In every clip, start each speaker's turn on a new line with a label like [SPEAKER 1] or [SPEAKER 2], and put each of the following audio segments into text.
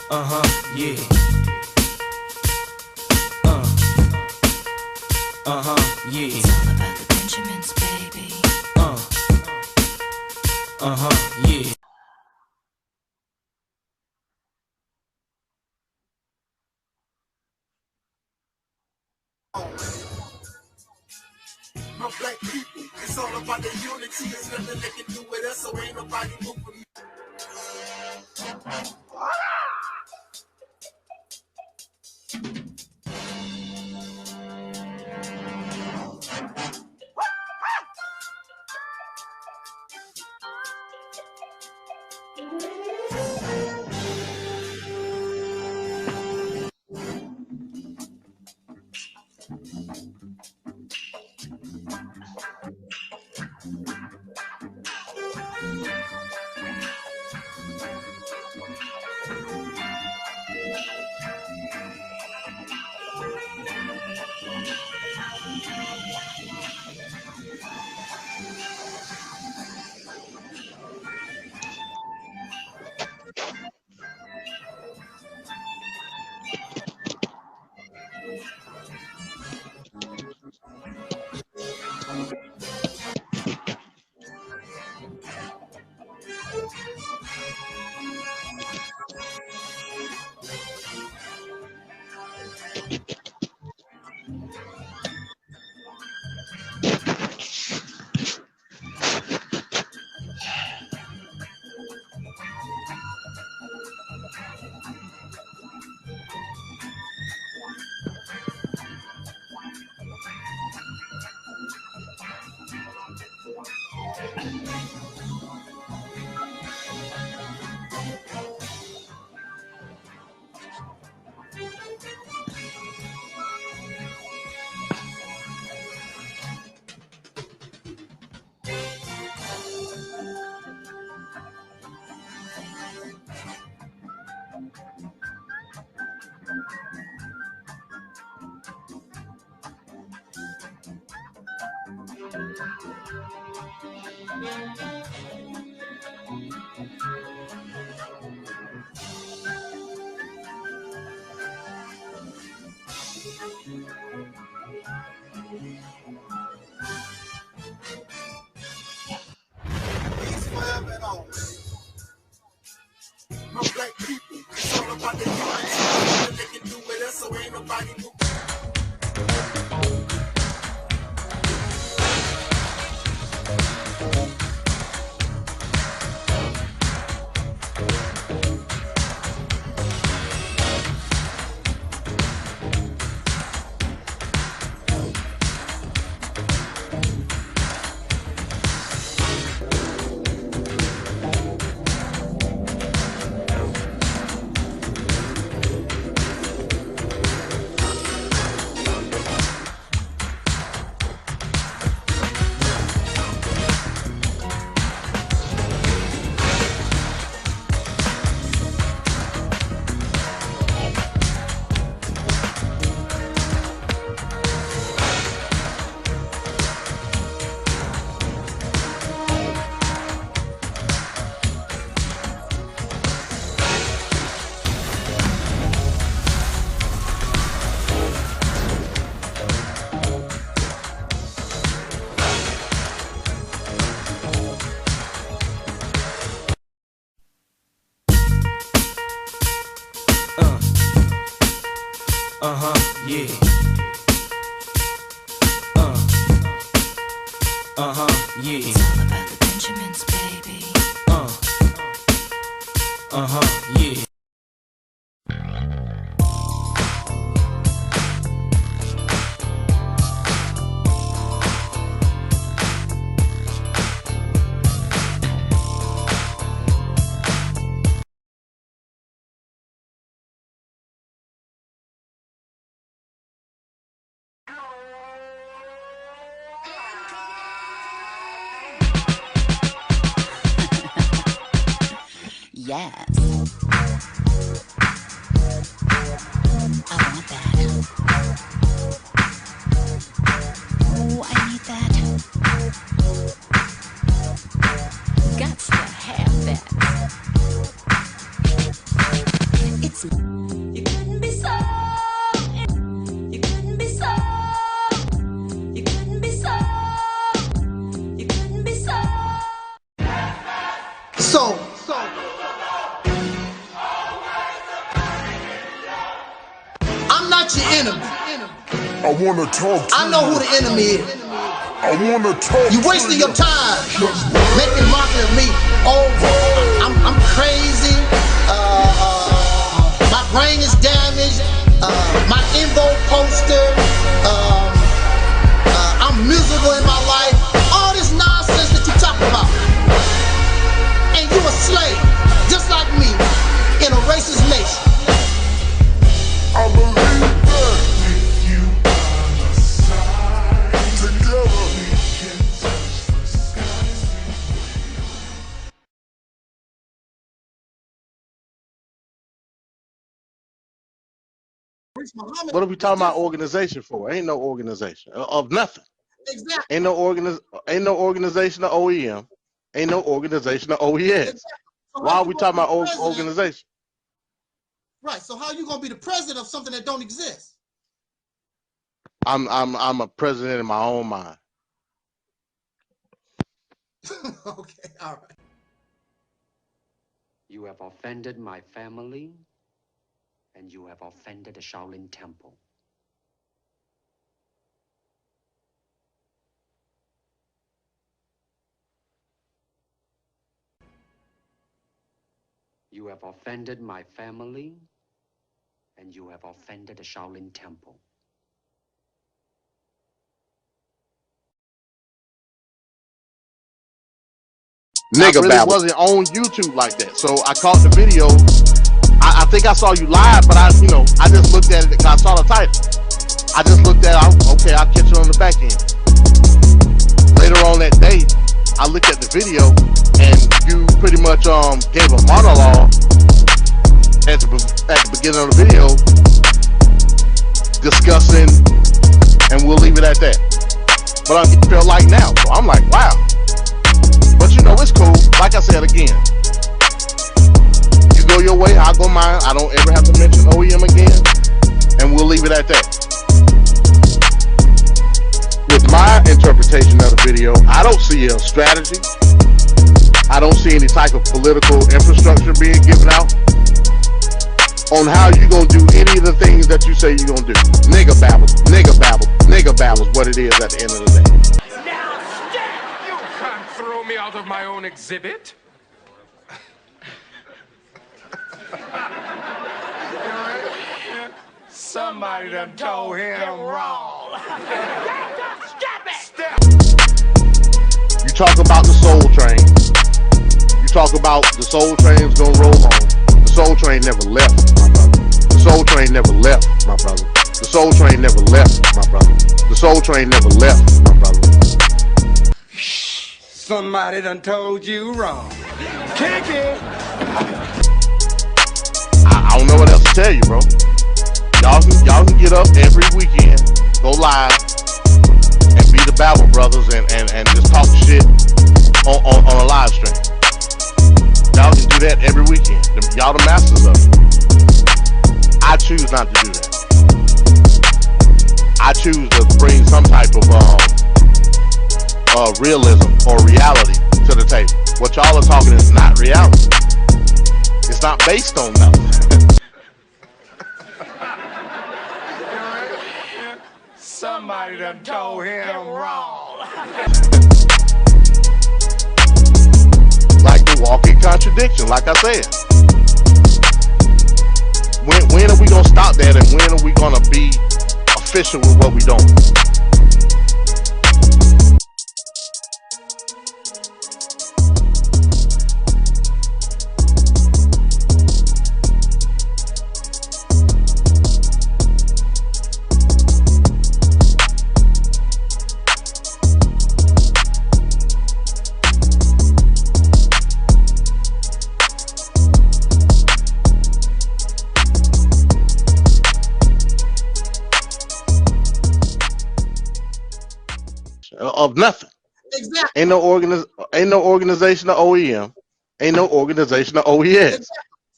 [SPEAKER 1] Yeah. Yeah.
[SPEAKER 2] It's all about the Benjamins, baby.
[SPEAKER 1] Yeah.
[SPEAKER 3] My black people, it's all about the unity. There's nothing they can do with us, so ain't nobody moving me. Peace forever and always. My black people, it's all about the unity. There's nothing they can do with us, so ain't nobody moving.
[SPEAKER 1] Yeah. Yeah.
[SPEAKER 2] It's all about the Benjamins, baby.
[SPEAKER 1] Yeah.
[SPEAKER 2] Yes. I want that. Oh, I need that. Gots to have that. It's
[SPEAKER 3] wanna talk to
[SPEAKER 4] I know who the enemy is.
[SPEAKER 3] I wanna talk
[SPEAKER 4] You wasting your time making mockery of me. Oh, I'm crazy. My brain is damaged. My EnVogue poster. I'm miserable in my life. All this nonsense that you talk about. And you a slave, just like me, in a racist nation.
[SPEAKER 3] I believe that with you by my side, together we can touch the skies.
[SPEAKER 5] What are we talking about organization for? Ain't no organization of nothing.
[SPEAKER 4] Exactly.
[SPEAKER 5] Ain't no organization of OEM. Ain't no organization of OES.
[SPEAKER 4] Exactly. So
[SPEAKER 5] Why are we talking about organization?
[SPEAKER 4] Right. So how are you gonna be the president of something that don't exist?
[SPEAKER 5] I'm a president in my own mind.
[SPEAKER 4] Okay. All right.
[SPEAKER 6] You have offended my family, and you have offended the Shaolin Temple. You have offended my family, and you have offended the Shaolin Temple.
[SPEAKER 5] Nigga, really wasn't on YouTube like that, so I caught the video. I think I saw you live, but I just looked at it because I saw the title. I just looked at it. Okay, I'll catch it on the back end. Later on that day, I looked at the video, and you pretty much gave a monologue at the beginning of the video, discussing, and we'll leave it at that. But I feel like now, so I'm like, wow. But it's cool. Like I said again, you go your way, I'll go mine. I don't ever have to mention OEM again, and we'll leave it at that. With my interpretation of the video, I don't see a strategy. I don't see any type of political infrastructure being given out on how you gonna do any of the things that you say you're gonna do. Nigga babble, nigga babble, nigga babble is what it is at the end of the day.
[SPEAKER 7] Throw me out of my own exhibit. Somebody done told him wrong. Step.
[SPEAKER 5] You talk about the soul train. You talk about the soul train's gonna roll on. The soul train never left, my brother. The soul train never left, my brother. The soul train never left, my brother. The soul train never left, my brother.
[SPEAKER 7] Somebody done told you wrong. Kick it.
[SPEAKER 5] I don't know what else to tell you, bro. Y'all can get up every weekend, go live, and be the Babble Brothers and just talk shit on a live stream. Y'all can do that every weekend. Y'all the masters of it. I choose not to do that. I choose to bring some type of realism or reality to the table. What y'all are talking is not reality. It's not based on nothing.
[SPEAKER 7] Somebody done told him wrong.
[SPEAKER 5] Like the walking contradiction, like I said. When are we gonna stop that, and when are we gonna be official with what we doing? Of nothing.
[SPEAKER 4] Exactly.
[SPEAKER 5] Ain't no organization of OEM. Ain't no organization of OES.
[SPEAKER 4] Exactly.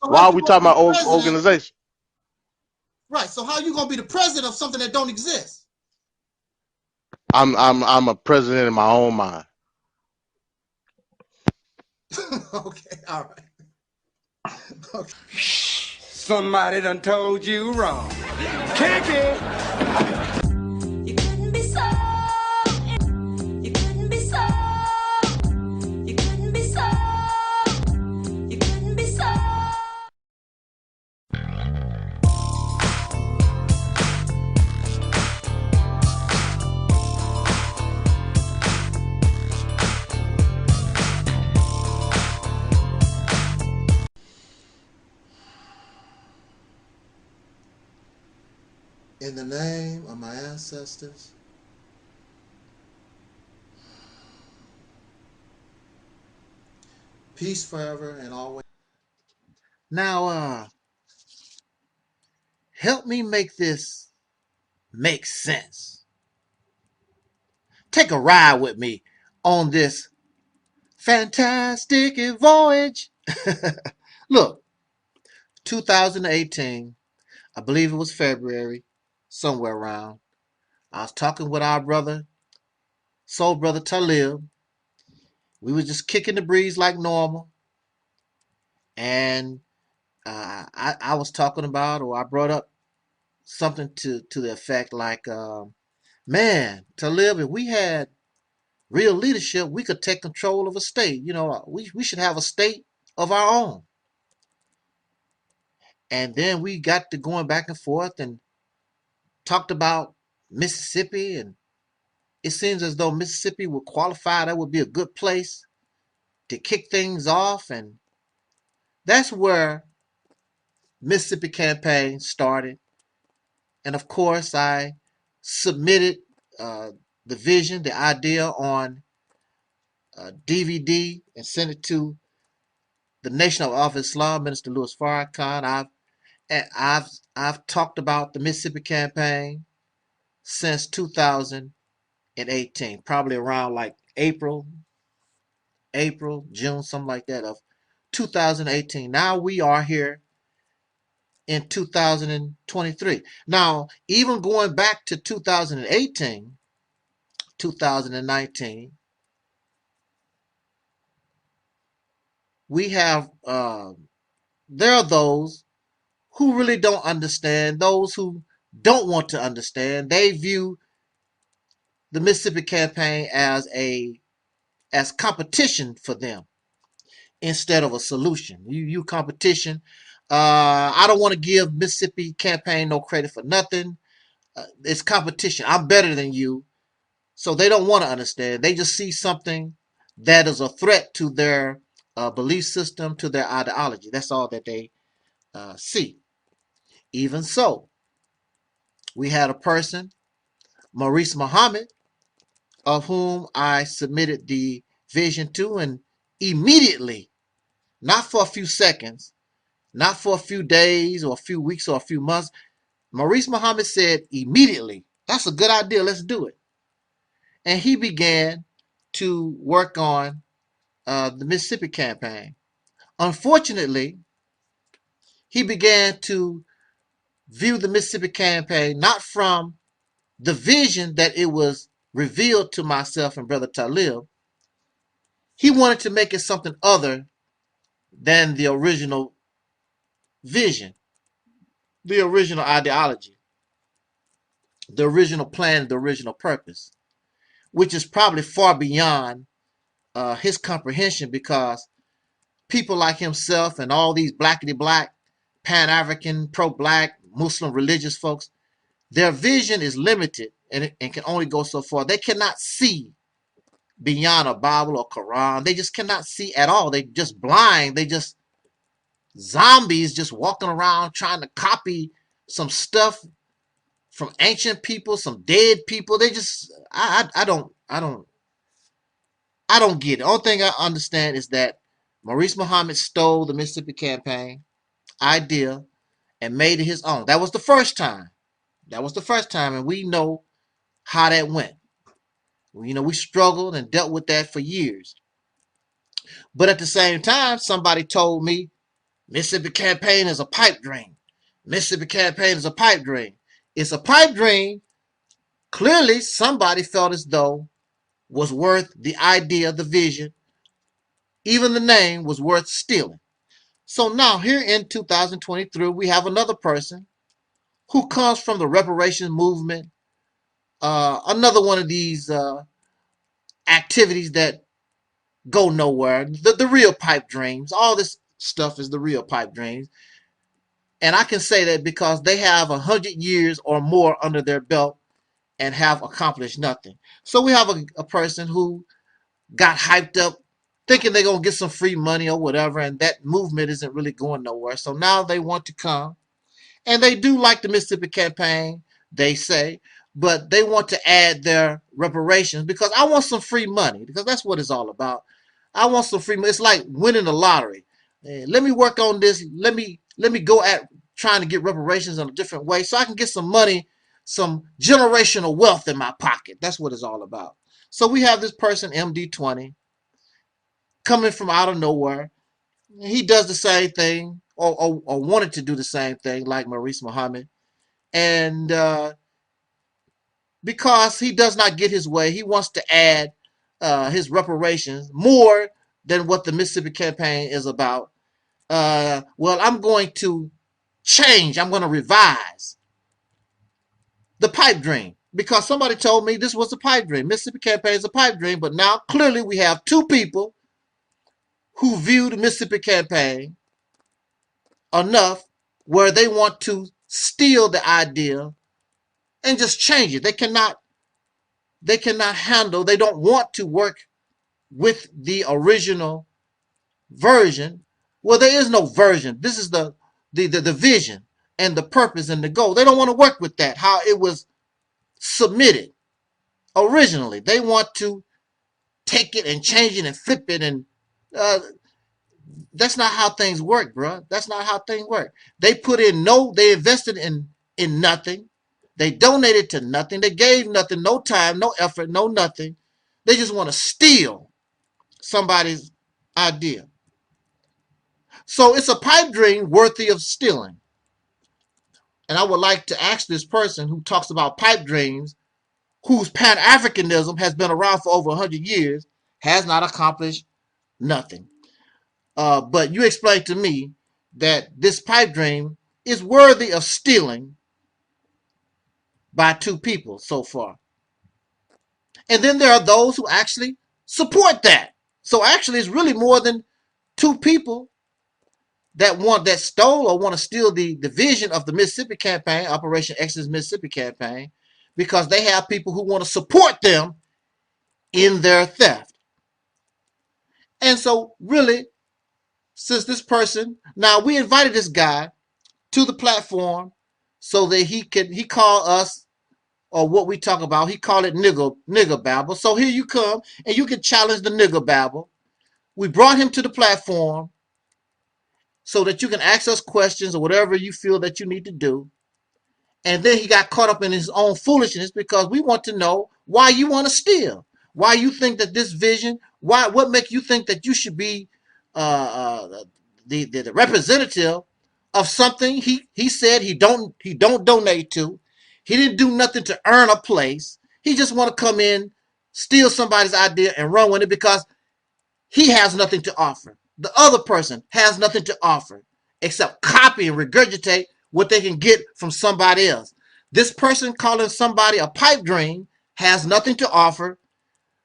[SPEAKER 4] So
[SPEAKER 5] why are we talking about organization?
[SPEAKER 4] Right. So how are you gonna be the president of something that don't exist?
[SPEAKER 5] I'm a president in my own mind.
[SPEAKER 4] Okay. All right. Okay.
[SPEAKER 7] Somebody done told you wrong. Kick it.
[SPEAKER 4] In the name of my ancestors, peace forever and always. Now, help me make this make sense. Take a ride with me on this fantastic voyage. Look, 2018, I believe it was February, somewhere around. I was talking with our brother, soul brother Taalik. We were just kicking the breeze like normal. And I was talking about, or I brought up something to the effect like, man, Taalik, if we had real leadership, we could take control of a state. You know, we should have a state of our own. And then we got to going back and forth and talked about Mississippi, and it seems as though Mississippi would qualify. That would be a good place to kick things off, and that's where Mississippi campaign started. And of course, I submitted the vision, the idea on DVD and sent it to the Nation of Islam, Minister Louis Farrakhan. I've talked about the Mississippi campaign since 2018, probably around like April, June, something like that of 2018. Now we are here in 2023. Now, even going back to 2018, 2019, we have, there are those who really don't understand, those who don't want to understand. They view the Mississippi campaign as competition for them instead of a solution. You competition. I don't want to give Mississippi campaign no credit for nothing. It's competition. I'm better than you. So they don't want to understand. They just see something that is a threat to their belief system, to their ideology. That's all that they see. Even so, we had a person, Maurice Muhammad, of whom I submitted the vision to, and immediately, not for a few seconds, not for a few days or a few weeks or a few months, Maurice Muhammad said immediately, that's a good idea, let's do it. And he began to work on the Mississippi campaign. Unfortunately, he began to view the Mississippi campaign not from the vision that it was revealed to myself and Brother Taalik. He wanted to make it something other than the original vision, the original ideology, the original plan, the original purpose, which is probably far beyond his comprehension, because people like himself and all these blackity-black, Pan-African, pro-black, Muslim religious folks, their vision is limited and can only go so far. They cannot see beyond a Bible or Quran. They just cannot see at all. They just blind. They just zombies just walking around trying to copy some stuff from ancient people, some dead people. They just, I don't get it. The only thing I understand is that Maurice Muhammad stole the Mississippi campaign idea and made it his own. That was the first time. That was the first time, and we know how that went. You know, we struggled and dealt with that for years. But at the same time, somebody told me Mississippi campaign is a pipe dream. Mississippi campaign is a pipe dream. It's a pipe dream. Clearly, somebody felt as though was worth the idea, the vision, even the name was worth stealing. So now here in 2023, we have another person who comes from the reparations movement, another one of these activities that go nowhere, the real pipe dreams. All this stuff is the real pipe dreams. And I can say that because they have 100 years or more under their belt and have accomplished nothing. So we have a person who got hyped up thinking they're going to get some free money or whatever, and that movement isn't really going nowhere. So now they want to come, and they do like the Mississippi campaign. they say, but they want to add their reparations because I want some free money, because that's what it's all about. I want some free money. It's like winning the lottery. Let me work on this. Let me go at trying to get reparations in a different way so I can get some money, some generational wealth in my pocket. That's what it's all about. So we have this person, MD20, coming from out of nowhere. He does the same thing, or wanted to do the same thing, like Maurice Muhammad. And because he does not get his way, he wants to add his reparations more than what the Mississippi campaign is about. Well, I'm going to change. I'm going to revise the pipe dream, because somebody told me this was a pipe dream. Mississippi campaign is a pipe dream, but now clearly we have two people who view the Mississippi campaign enough where they want to steal the idea and just change it. They cannot handle, they don't want to work with the original version. Well, there is no version. This is the vision and the purpose and the goal. They don't want to work with that, how it was submitted originally. They want to take it and change it and flip it, and that's not how things work, bro. That's not how things work. They put in they invested in nothing. They donated to nothing. They gave nothing, no time, no effort, no nothing. They just want to steal somebody's idea. So it's a pipe dream worthy of stealing. And I would like to ask this person who talks about pipe dreams, whose Pan-Africanism has been around for over 100 years, has not accomplished nothing. But you explained to me that this pipe dream is worthy of stealing by two people so far. And then there are those who actually support that. So actually it's really more than two people that stole or want to steal the vision of the Mississippi campaign, Operation Exodus Mississippi campaign, because they have people who want to support them in their theft. And so really, since this person, now we invited this guy to the platform so that he call us, or what we talk about, he called it nigger babble. So here you come and you can challenge the nigger babble. We brought him to the platform so that you can ask us questions or whatever you feel that you need to do. And then he got caught up in his own foolishness, because we want to know why you want to steal, why you think that this vision, what make you think that you should be the representative of something he said he don't donate to. He didn't do nothing to earn a place. He just want to come in, steal somebody's idea and run with it because he has nothing to offer. The other person has nothing to offer except copy and regurgitate what they can get from somebody else. This person calling somebody a pipe dream has nothing to offer.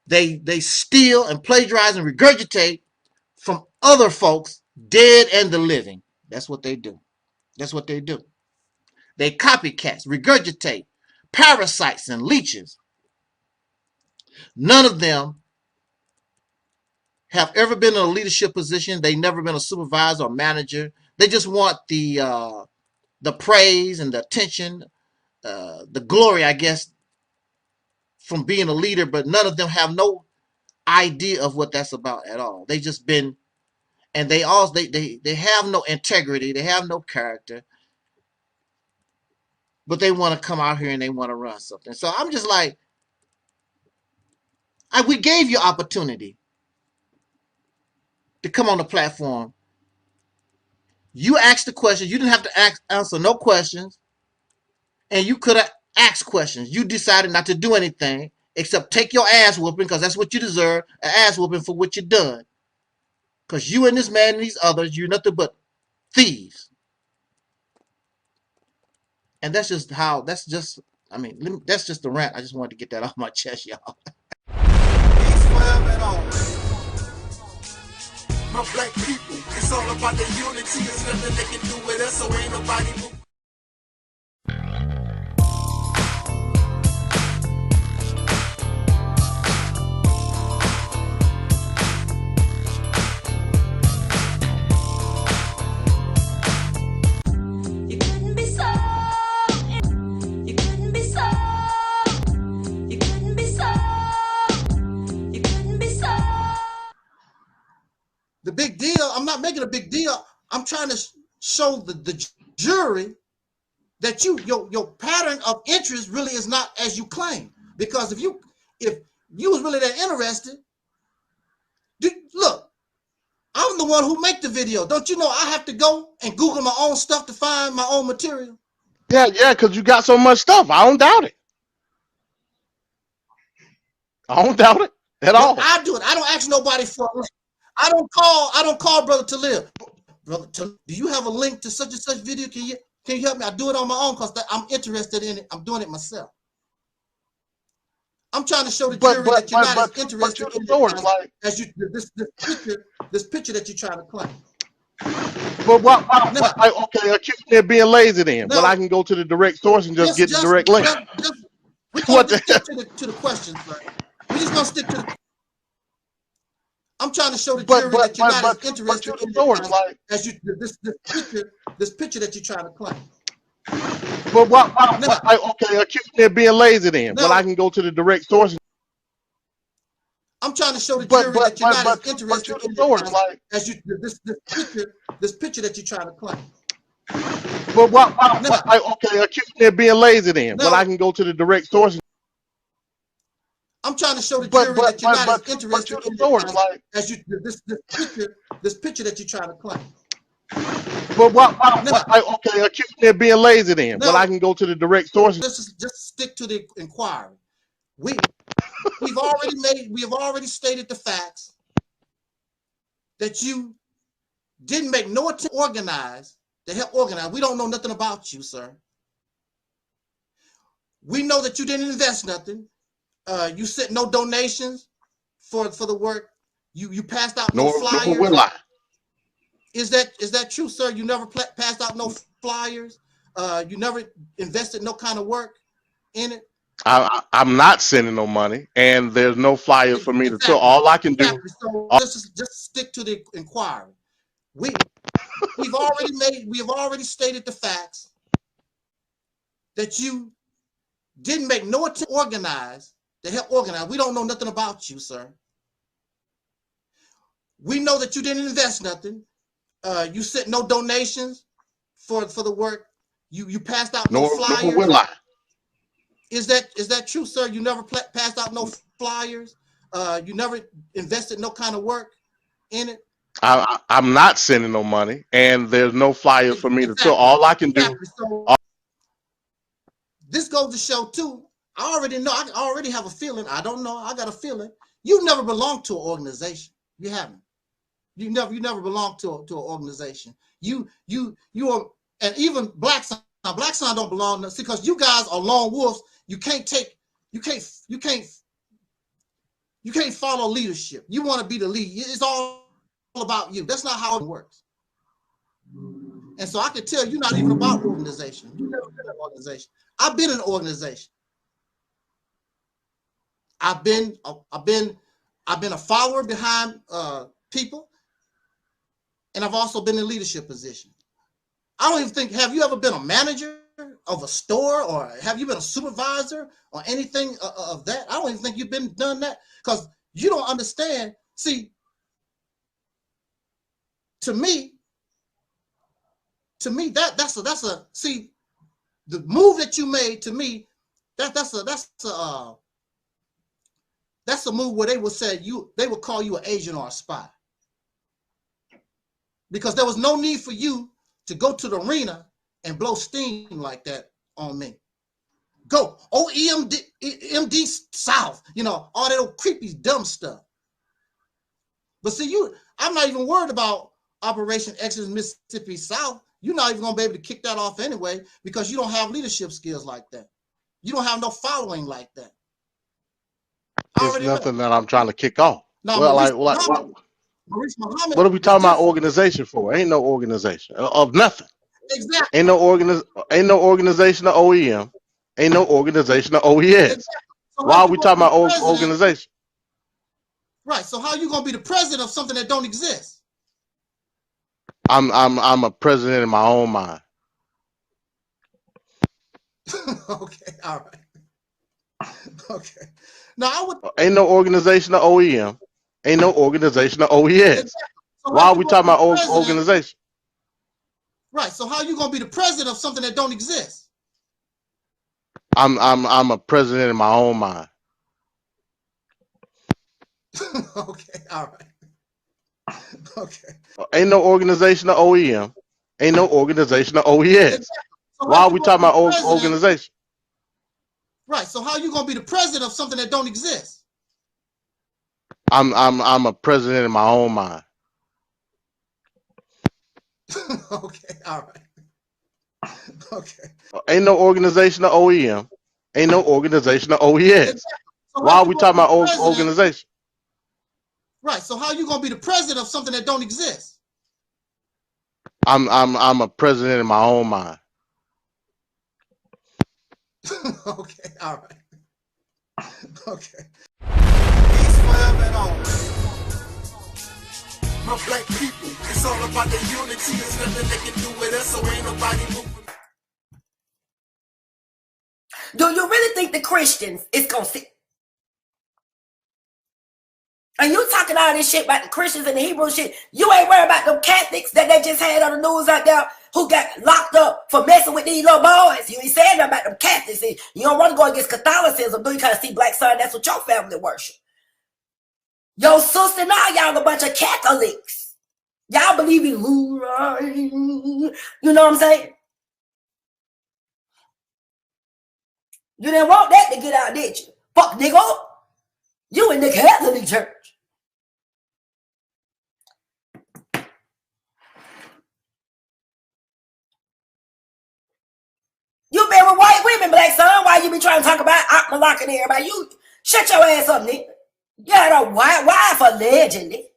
[SPEAKER 4] They steal and plagiarize and regurgitate from other folks, dead and the living. That's what they do. That's what they do. They copycats, regurgitate, parasites and leeches. None of them have ever been in a leadership position. They've never been a supervisor or manager. They just want the praise and the attention, the glory, I guess, from being a leader, but none of them have no idea of what that's about at all. They just been, and they have no integrity, they have no character, but they want to come out here and they want to run something. So I'm just like, we gave you opportunity to come on the platform. You asked the questions. You didn't have to answer no questions. And you could have asked questions. You decided not to do anything except take your ass whooping, because that's what you deserve, an ass whooping for what you done. Because you and this man and these others, you're nothing but thieves. And that's just the rant. I just wanted to get that off my chest, y'all.
[SPEAKER 3] Peace forever and always. My black people, it's all about the unity. There's nothing they can do with us, so ain't nobody move.
[SPEAKER 2] You couldn't be
[SPEAKER 4] The big deal, I'm not making a big deal. I'm trying to show the jury that your pattern of interest really is not as you claim. Because if you was really that interested, look, I'm the one who make the video. Don't you know I have to go and Google my own stuff to find my own material?
[SPEAKER 5] Yeah, because you got so much stuff. I don't doubt it. I don't doubt it at all.
[SPEAKER 4] I do it. I don't ask nobody for a link. I don't call Brother Taalik. Brother Taalik, do you have a link to such and such video? Can you help me? I do it on my own because I'm interested in it. I'm doing it myself. I'm trying to show the jury that you're not as interested in it as you this picture that you're trying to claim.
[SPEAKER 5] But okay, accuse me of being lazy then. But I can go to the direct source and just get the direct link.
[SPEAKER 4] We're going to stick to the questions, sir. We're just going to stick to the. I'm trying to show the jury that you're not as interested in it as you this picture that you're trying to claim.
[SPEAKER 5] But okay, accuse me of being lazy then. But I can go to the direct source.
[SPEAKER 4] I'm trying to show the jury that you're not as interested in it as you this picture that you're trying to claim.
[SPEAKER 5] But okay, accuse me of being lazy then. But I can go to the direct source.
[SPEAKER 4] I'm trying to show the jury that you're not as interested in it as you this picture that you're trying to claim.
[SPEAKER 5] But okay, accuse me of being lazy then. But I can go to the direct source.
[SPEAKER 4] Just stick to the inquiry. We have already stated the facts that you didn't make no attempt to organize, to help organize. We don't know nothing about you, sir. We know that you didn't invest nothing. You sent no donations for the work. You passed out no flyers.
[SPEAKER 5] Will I?
[SPEAKER 4] Is that true, sir? You never passed out no flyers. You never invested no kind of work in it.
[SPEAKER 5] I'm not sending no money, and there's no flyer for me to. So all I can do.
[SPEAKER 4] So just stick to the inquiry. We have already stated the facts that you didn't make no attempt to organize, to help organize. We don't know nothing about you, sir. We know that you didn't invest nothing. You sent no donations for the work. You passed out no flyers.
[SPEAKER 5] Nor will I.
[SPEAKER 4] Is that true, sir? You never passed out no flyers. You never invested no kind of work in it.
[SPEAKER 5] I'm not sending no money, and there's no flyer for me to. So all I can do.
[SPEAKER 4] So, this goes to show too. I already know. I already have a feeling. I don't know. I got a feeling. You never belonged to an organization. You haven't. You never belonged to an organization. You are, and even BLACKSON. Now BLACKSON don't belong to, because you guys are lone wolves. You can't follow leadership. You want to be the lead. It's all about you. That's not how it works. And so I can tell you're not even about organization. You've never been an organization. I've been an organization. I've been a follower behind people, and I've also been in leadership position. I don't even think, have you ever been a manager of a store, or have you been a supervisor or anything of that? I don't even think you've done that, because you don't understand. See, to me, that's a see, the move that you made, to me, that's a move where they would call you an agent or a spy, because there was no need for you to go to the arena and blow steam like that on me. Go, MD South, all that old creepy, dumb stuff. But see, I'm not even worried about Operation Exodus Mississippi South. You're not even gonna be able to kick that off anyway, because you don't have leadership skills like that. You don't have no following like that.
[SPEAKER 5] There's nothing that I'm trying to kick off.
[SPEAKER 4] No,
[SPEAKER 5] what are we talking about organization for? Ain't no organization of nothing.
[SPEAKER 4] Exactly.
[SPEAKER 5] Ain't no organization of OEM. Ain't no organization of OES. Exactly. So why are we talking about organization?
[SPEAKER 4] Right. So how are you gonna be the president of something that don't exist?
[SPEAKER 5] I'm a president in my own mind.
[SPEAKER 4] Okay. All right. Okay. Now I would.
[SPEAKER 5] Ain't no organization of OEM. Ain't no organization of OES.
[SPEAKER 4] Exactly.
[SPEAKER 5] Why are we talking about organization?
[SPEAKER 4] Right. So how you gonna be the president of something that don't exist?
[SPEAKER 5] I'm a president in my own mind.
[SPEAKER 4] Okay. All right. Okay.
[SPEAKER 5] Ain't no organization of OEM. Ain't no organization of OES.
[SPEAKER 4] So
[SPEAKER 5] Why are we talking about organization?
[SPEAKER 4] Right. So how you gonna be the president of something that don't exist?
[SPEAKER 5] I'm a president in my own mind.
[SPEAKER 4] Okay. All right. Okay.
[SPEAKER 5] Ain't no organization of OEM. Ain't no organization of OES.
[SPEAKER 4] So
[SPEAKER 5] why are we talking about organization?
[SPEAKER 4] Right. So how you gonna be the president of something that don't exist?
[SPEAKER 5] I'm a president in my own mind.
[SPEAKER 4] Okay. All right. Okay.
[SPEAKER 3] Peace forever and always. My black people, it's all about the unity. There's nothing they can do with us, so ain't nobody moving.
[SPEAKER 8] Do you really think the Christians is gonna sit? And you talking all this shit about the Christians and the Hebrew shit. You ain't worried about them Catholics that they just had on the news out there who got locked up for messing with these little boys. You ain't saying nothing about them Catholics. You don't want to go against Catholicism, do you? Kind of see BLACKSON, that's what your family worship. Your sister now, y'all a bunch of Catholics. Y'all believe in you know what I'm saying? You didn't want that to get out, did you? Fuck nigga. You in the Catholic Church. You been with white women, BLACKSON. Why you be trying to talk about Akmalak and everybody? You shut your ass up, nigga. You got a wife allegedly.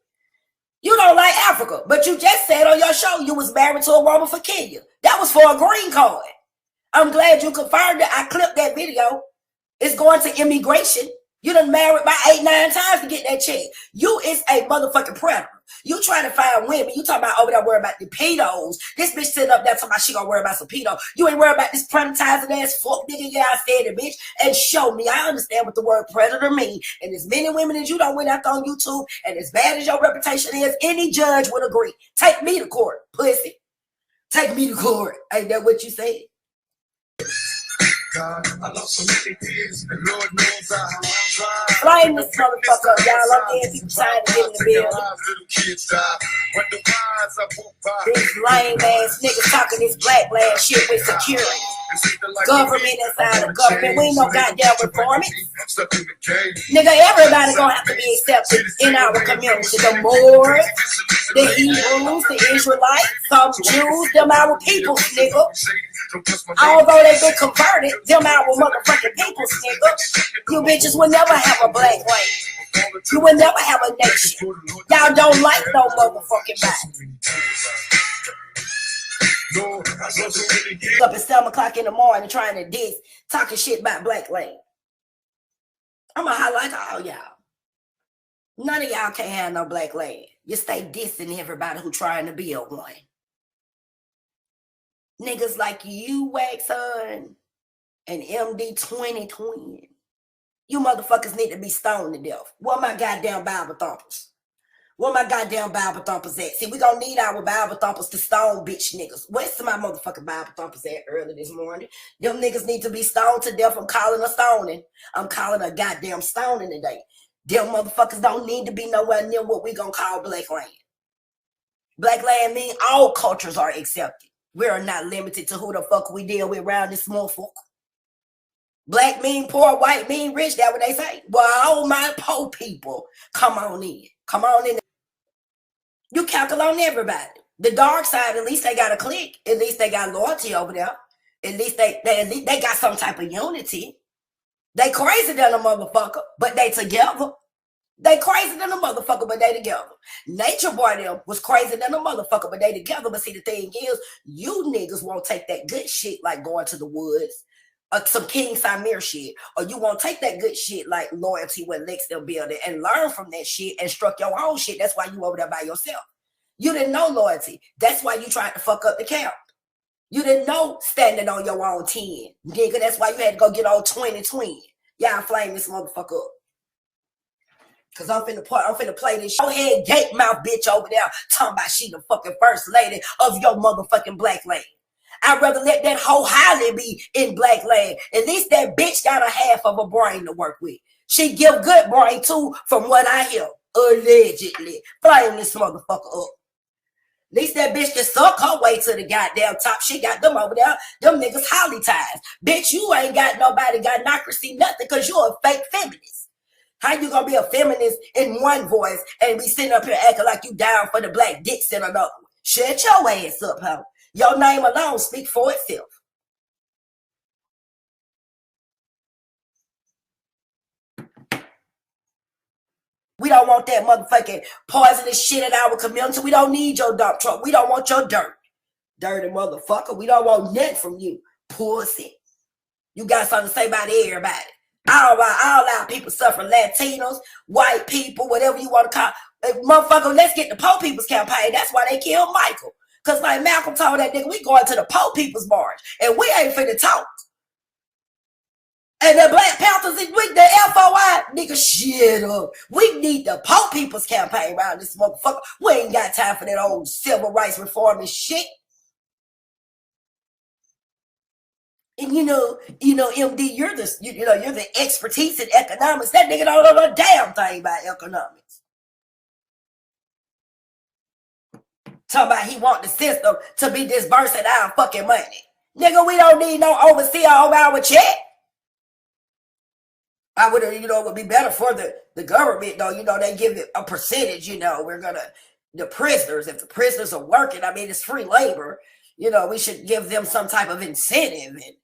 [SPEAKER 8] You don't like Africa, but you just said on your show you was married to a woman for Kenya. That was for a green card. I'm glad you confirmed it. I clipped that video. It's going to immigration. You done married about 8-9 times to get that check. You is a motherfucking predator. You trying to find women. You talking about over there worried about the pedos. This bitch sitting up there talking about she gonna worry about some pedo. You ain't worried about this predatizing ass fuck nigga. Yeah, I said it, bitch. And show me. I understand what the word predator mean. And as many women as you don't went after on YouTube, and as bad as your reputation is, any judge would agree. Take me to court, pussy. Take me to court. Ain't that what you said?
[SPEAKER 3] God, I lost so many years, and Lord knows I tried.
[SPEAKER 8] Flame this motherfucker up, y'all. I'm there. People trying to get in the building.
[SPEAKER 3] Little kids die. When the wise I walk by.
[SPEAKER 8] These lame ass niggas talking this black land shit with security. Government inside of government. We ain't no goddamn reforming. Nigga, everybody gonna have to be accepted in our community. The Moors, the Hebrews, the Israelites, some Jews, them our peoples, nigga. Although they been converted, them our motherfucking peoples, nigga. You bitches will never have a black land. You will never have a nation. Y'all don't like no motherfucking body. Up at 7 o'clock in the morning trying to diss, talking shit about black land. I'm gonna highlight all y'all. None of y'all can't have no black land. You stay dissing everybody who trying to build one. Niggas like you, BLACKSON, and MD20 twin. You motherfuckers need to be stoned to death. Where my goddamn Bible thumpers? Where my goddamn Bible thumpers at? See, we gonna need our Bible thumpers to stone bitch niggas. Where's my motherfucking Bible thumpers at early this morning? Them niggas need to be stoned to death. I'm calling a stoning. I'm calling a goddamn stoning today. Them motherfuckers don't need to be nowhere near what we gonna call black land. Black land mean all cultures are accepted. We are not limited to who the fuck we deal with around this motherfucker. Black mean poor, white mean rich. That's what they say. Well, all my poor people, come on in. Come on in. You calculate on everybody. The dark side, at least they got a clique. At least they got loyalty over there. At least they got some type of unity. They crazy than a motherfucker, but they together. They crazy than a motherfucker, but they together. Nature Boy them was crazy than a motherfucker, but they together. But see, the thing is, you niggas won't take that good shit like going to the woods, or some King Samir shit, or you won't take that good shit like loyalty with Lex them building and learn from that shit and struck your own shit. That's why you over there by yourself. You didn't know loyalty. That's why you tried to fuck up the count. You didn't know standing on your own 10, nigga. That's why you had to go get on 20. Y'all flame this motherfucker up. Cause I'm finna play this show head gate mouth bitch over there talking about she the fucking first lady of your motherfucking black land. I'd rather let that hoe highly be in black land. At least that bitch got a half of a brain to work with. She give good brain too, from what I hear. Allegedly. Flame this motherfucker up. At least that bitch can suck her way to the goddamn top. She got them over there. Them niggas holly ties. Bitch, you ain't got nobody got democracy, nothing, because you're a fake feminist. How you gonna be a feminist in one voice and be sitting up here acting like you down for the black dicks in another one? Shut your ass up, huh? Your name alone speak for itself. We don't want that motherfucking poisonous shit in our community. We don't need your dump truck. We don't want your dirt. Dirty motherfucker. We don't want nothing from you. Pussy. You got something to say about everybody. All our people suffer. Latinos, white people, whatever you want to call it. Motherfucker, let's get the Poor People's Campaign. That's why they killed Michael. Because like Malcolm told that nigga, we going to the Poor People's March. And we ain't finna talk. And the Black Panthers, with the FOI, nigga, shit up. We need the Poor People's Campaign around this motherfucker. We ain't got time for that old civil rights reform and shit. And you know, MD, you're the expertise in economics. That nigga don't know a damn thing about economics. Talking about he want the system to be disbursing our fucking money. Nigga, we don't need no overseer over our check. I would, it would be better for the government, though. They give it a percentage, the prisoners, if the prisoners are working, I mean, it's free labor, we should give them some type of incentive and,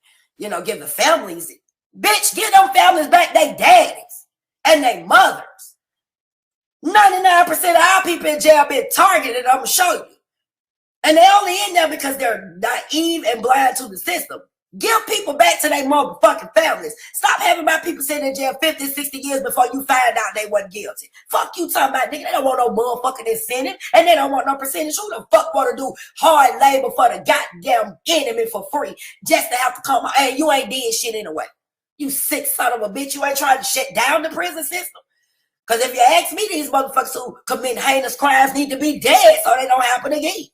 [SPEAKER 8] give the families, bitch, give them families back their daddies and their mothers. 99% of our people in jail been targeted, I'm going to show you. And they only in there because they're naive and blind to the system. Give people back to their motherfucking families. Stop having my people sitting in jail 50, 60 years before you find out they wasn't guilty. Fuck you talking about, nigga. They don't want no motherfucking incentive, and they don't want no percentage. Who the fuck want to do hard labor for the goddamn enemy for free just to have to come out? Hey, you ain't did shit anyway. You sick son of a bitch. You ain't trying to shut down the prison system. Because if you ask me, these motherfuckers who commit heinous crimes need to be dead so they don't happen again.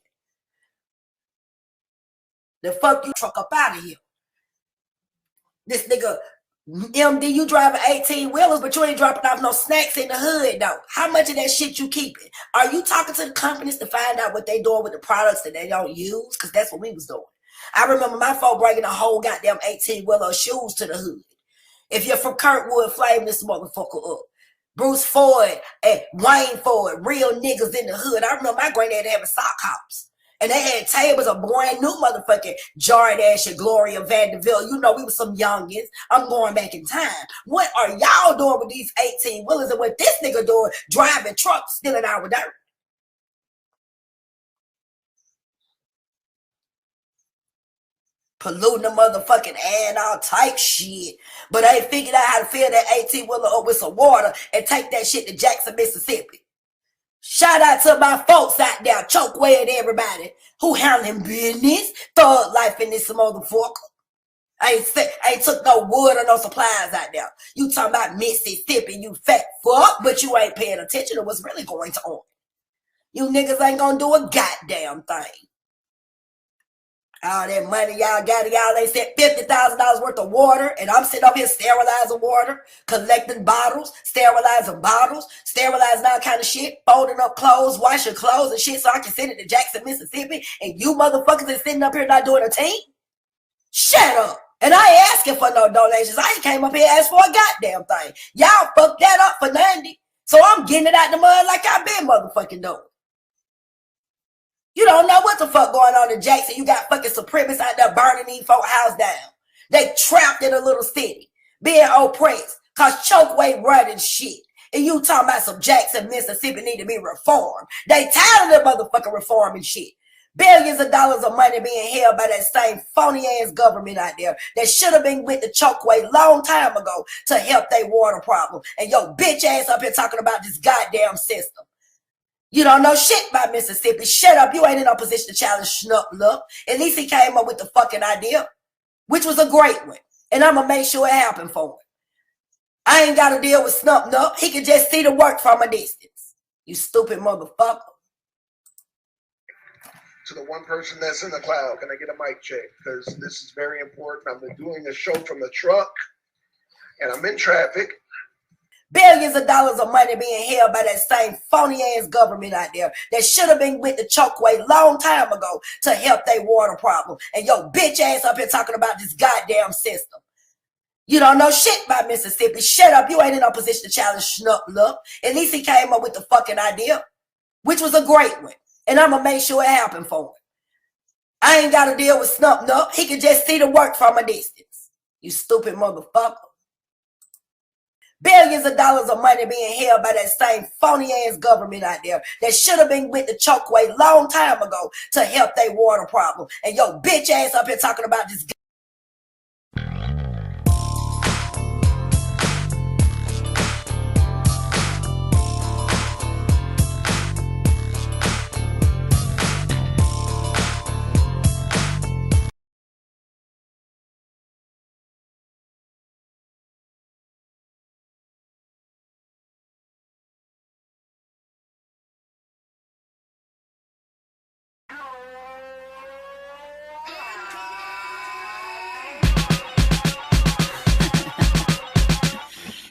[SPEAKER 8] The fuck you truck up out of here. This nigga, MD, you driving 18-wheelers, but you ain't dropping off no snacks in the hood, though. How much of that shit you keeping? Are you talking to the companies to find out what they doing with the products that they don't use? Because that's what we was doing. I remember my folk bringing a whole goddamn 18-wheeler shoes to the hood. If you're from Kirkwood, flame this motherfucker up. Bruce Ford and Wayne Ford, real niggas in the hood. I remember my granddad having sock hops. And they had tables of brand new motherfucking Jordache and Gloria Vanderbilt. We were some youngins. I'm going back in time. What are y'all doing with these 18-wheelers and what this nigga doing driving trucks stealing our dirt? Polluting the motherfucking air and all type shit. But I ain't figured out how to fill that 18-wheeler up with some water and take that shit to Jackson, Mississippi. Tout out to my folks out there, Chokeway and everybody who handling business, thug life in this motherfucker. I ain't took no wood or no supplies out there. You talking about Mississippi, you fat fuck, but you ain't paying attention to what's really going on. You niggas ain't gonna do a goddamn thing. All that money y'all got, y'all ain't sent $50,000 worth of water, and I'm sitting up here sterilizing water, collecting bottles, sterilizing all kind of shit, folding up clothes, washing clothes and shit so I can send it to Jackson, Mississippi, and you motherfuckers is sitting up here not doing a thing? Shut up. And I ain't asking for no donations. I ain't came up here and asked for a goddamn thing. Y'all fucked that up for 90, so I'm getting it out the mud like I've been motherfucking doing. You don't know what the fuck going on in Jackson. You got fucking supremacists out there burning these folk house down. They trapped in a little city, being oppressed, cause Chokeway running shit. And you talking about some Jackson, Mississippi need to be reformed. They tired of the motherfucking reforming shit. Billions of dollars of money being held by that same phony ass government out there that should have been with the Chokeway long time ago to help their water problem. And your bitch ass up here talking about this goddamn system. You don't know shit about Mississippi. Shut up. You ain't in no position to challenge Schnupp. At least he came up with the fucking idea, which was a great one. And I'm going to make sure it happened for him. I ain't got to deal with Snub Nub. He can just see the work from a distance. You stupid motherfucker.
[SPEAKER 3] To the one person that's in the cloud, can I get a mic check? Because this is very important. I've been doing a show from the truck, and I'm in traffic.
[SPEAKER 8] Billions of dollars of money being held by that same phony ass government out there that should have been with the chokeway long time ago to help their water problem. And your bitch ass up here talking about this goddamn system. You don't know shit about Mississippi. Shut up. You ain't in no position to challenge Snup Lup. At least he came up with the fucking idea, which was a great one. And I'm going to make sure it happened for him. I ain't got to deal with Snup Nup. He can just see the work from a distance. You stupid motherfucker. Billions of dollars of money being held by that same phony ass government out there that should have been with the chokeway long time ago to help their water problem. And your bitch ass up here talking about this.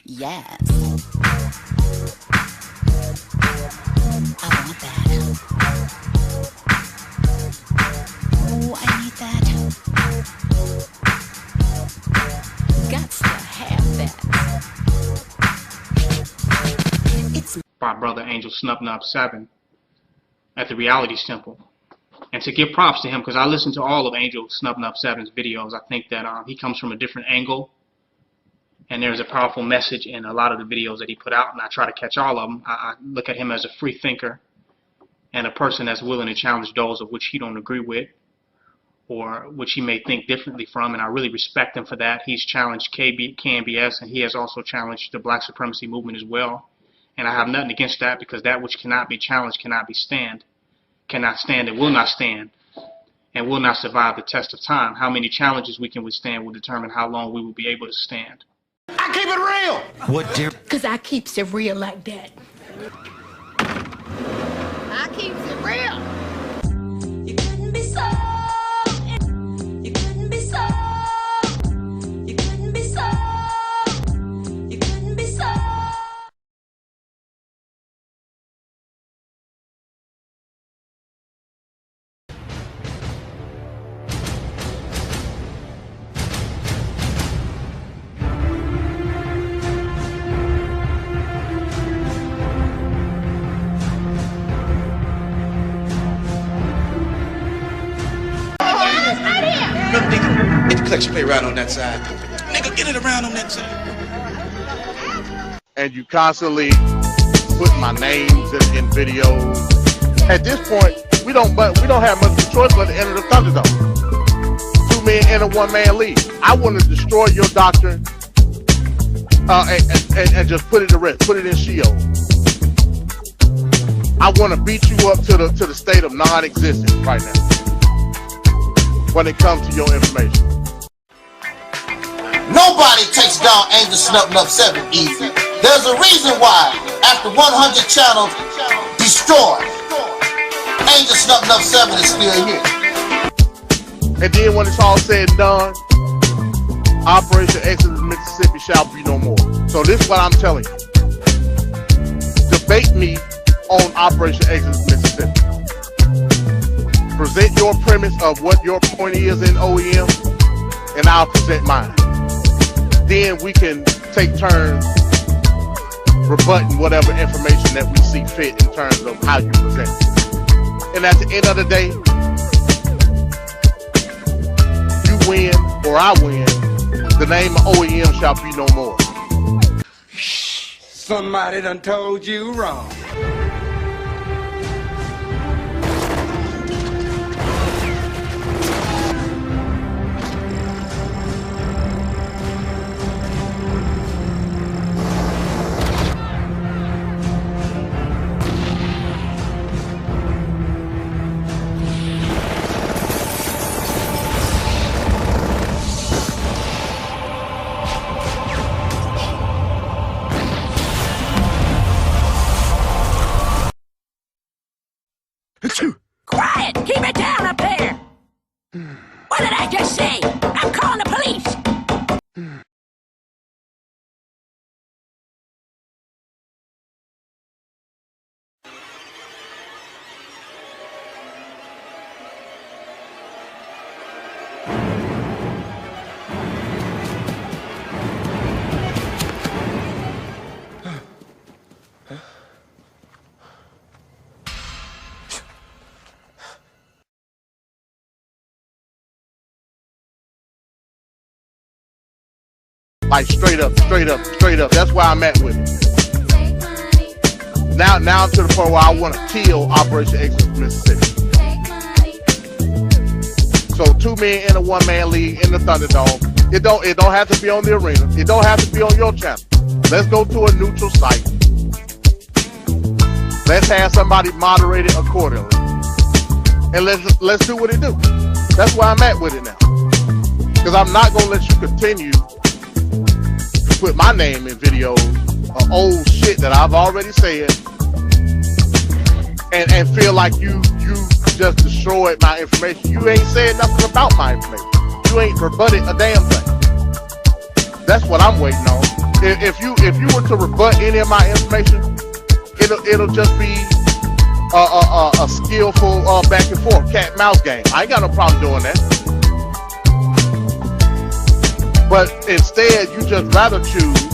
[SPEAKER 2] Yes. I want that. Oh, I need that. Gots to have that. It's
[SPEAKER 9] by Brother Angel Snub 7 at the Reality Temple. And to give props to him, because I listened to all of Angel Snub 7's videos, I think that he comes from a different angle. And there's a powerful message in a lot of the videos that he put out, and I try to catch all of them. I look at him as a free thinker and a person that's willing to challenge those of which he don't agree with or which he may think differently from, and I really respect him for that. He's challenged KNBS, and he has also challenged the black supremacy movement as well. And I have nothing against that, because that which cannot be challenged cannot stand and will not stand and will not survive the test of time. How many challenges we can withstand will determine how long we will be able to stand.
[SPEAKER 7] I keep it real.
[SPEAKER 1] What, dear?
[SPEAKER 10] Because I keeps it real like that. I keeps it real.
[SPEAKER 2] You couldn't be so. You couldn't be so. You couldn't be so. You couldn't be so.
[SPEAKER 1] Look, nigga, get the collection plate right on that side. Nigga, get it around on that side.
[SPEAKER 5] And you constantly put my names in videos. At this point, we don't have much of a choice but to enter the Thunderdome. 2 men in a 1-man league. I want to destroy your doctrine and just put it to rest, put it in Sheol. I want to beat you up to the state of non-existence right now when it comes to your information.
[SPEAKER 11] Nobody takes down Angel Snub 7 easy. There's a reason why, after 100 channels destroyed, Angel Snub 7 is still here.
[SPEAKER 5] And then when it's all said and done, Operation Exodus Mississippi shall be no more. So this is what I'm telling you. Debate me on Operation Exodus Mississippi. Present your premise of what your point is in OEM, and I'll present mine. Then we can take turns rebutting whatever information that we see fit in terms of how you present it. And at the end of the day, you win or I win, the name of OEM shall be no more.
[SPEAKER 7] Somebody done told you wrong.
[SPEAKER 10] quiet! Keep it down up there! What did I just say? I'm calling the police!
[SPEAKER 5] Like straight up. That's where I'm at with it. Now I'm to the point where I want to kill Operation Exodus Mississippi. So 2 men in a 1-man league in the Thunderdome. It don't have to be on the arena. It don't have to be on your channel. Let's go to a neutral site. Let's have somebody moderate it accordingly. And let's do what it do. That's where I'm at with it now. Because I'm not gonna let you continue to put my name in videos of old shit that I've already said and feel like you just destroyed my information. You ain't said nothing about my information. You ain't rebutted a damn thing. That's what I'm waiting on. If you were to rebut any of my information, it'll just be a skillful back and forth cat and mouse game. I ain't got no problem doing that. But instead, you just rather choose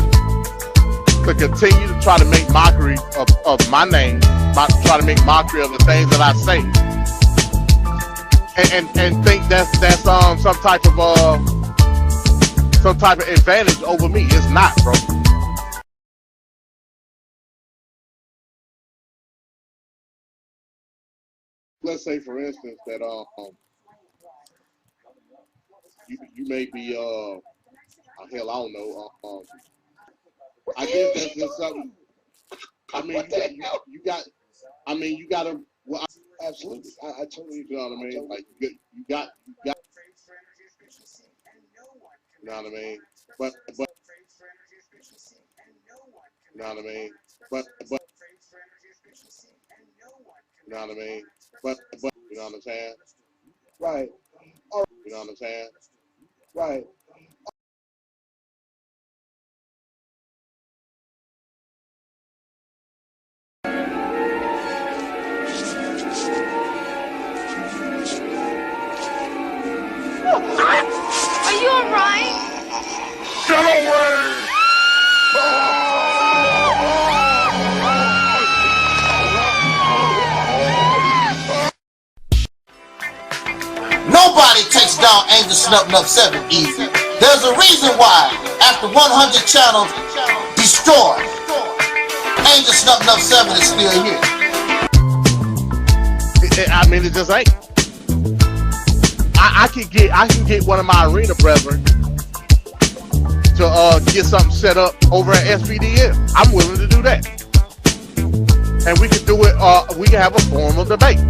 [SPEAKER 5] to continue to try to make mockery of my name, try to make mockery of the things that I say, and think that's some type of advantage over me. It's not, bro. Let's say, for instance, that you may be hell, I don't know. I guess that's just something. I mean, you got. I mean, you gotta. Well, absolutely. I totally. You know what I mean? Like you got. You know what I mean? But. You know what I mean? But. You know what I mean? But. You know what I'm saying? Right. You know what I'm saying? Right.
[SPEAKER 10] Are you alright?
[SPEAKER 3] Get away!
[SPEAKER 11] Nobody takes down Angel Snuff 7 easy. There's a reason why, after 100 channels destroyed, Angel Snuff 7 is still here.
[SPEAKER 5] I mean, it just ain't. I can get one of my arena brethren to get something set up over at SVDM. I'm willing to do that, and we can do it. We can have a formal debate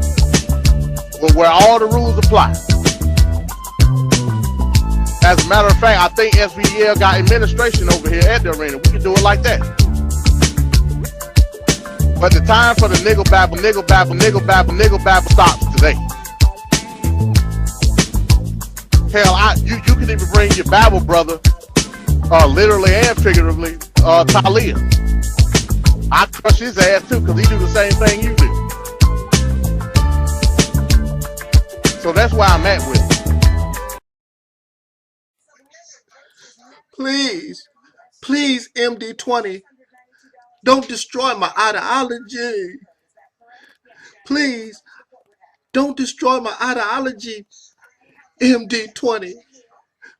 [SPEAKER 5] where all the rules apply. As a matter of fact, I think SVDL got administration over here at the arena. We can do it like that. But the time for the niggle babble stops today. Hell, you can even bring your babble brother, literally and figuratively, Aleeyah. I crush his ass too, because he do the same thing you do. So that's where I'm at with it.
[SPEAKER 4] Please, MD20, don't destroy my ideology. Please, don't destroy my ideology, MD20.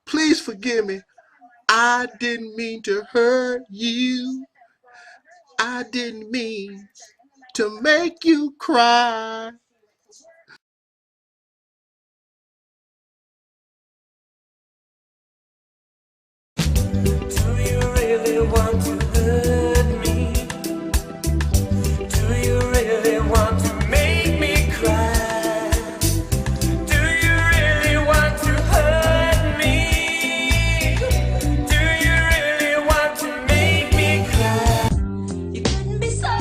[SPEAKER 4] Please forgive me. I didn't mean to hurt you. I didn't mean to make you cry.
[SPEAKER 2] Do you really want to hurt me? Do you really want to make me cry? Do you really want to hurt me? Do you really want to make me cry?
[SPEAKER 8] You couldn't be so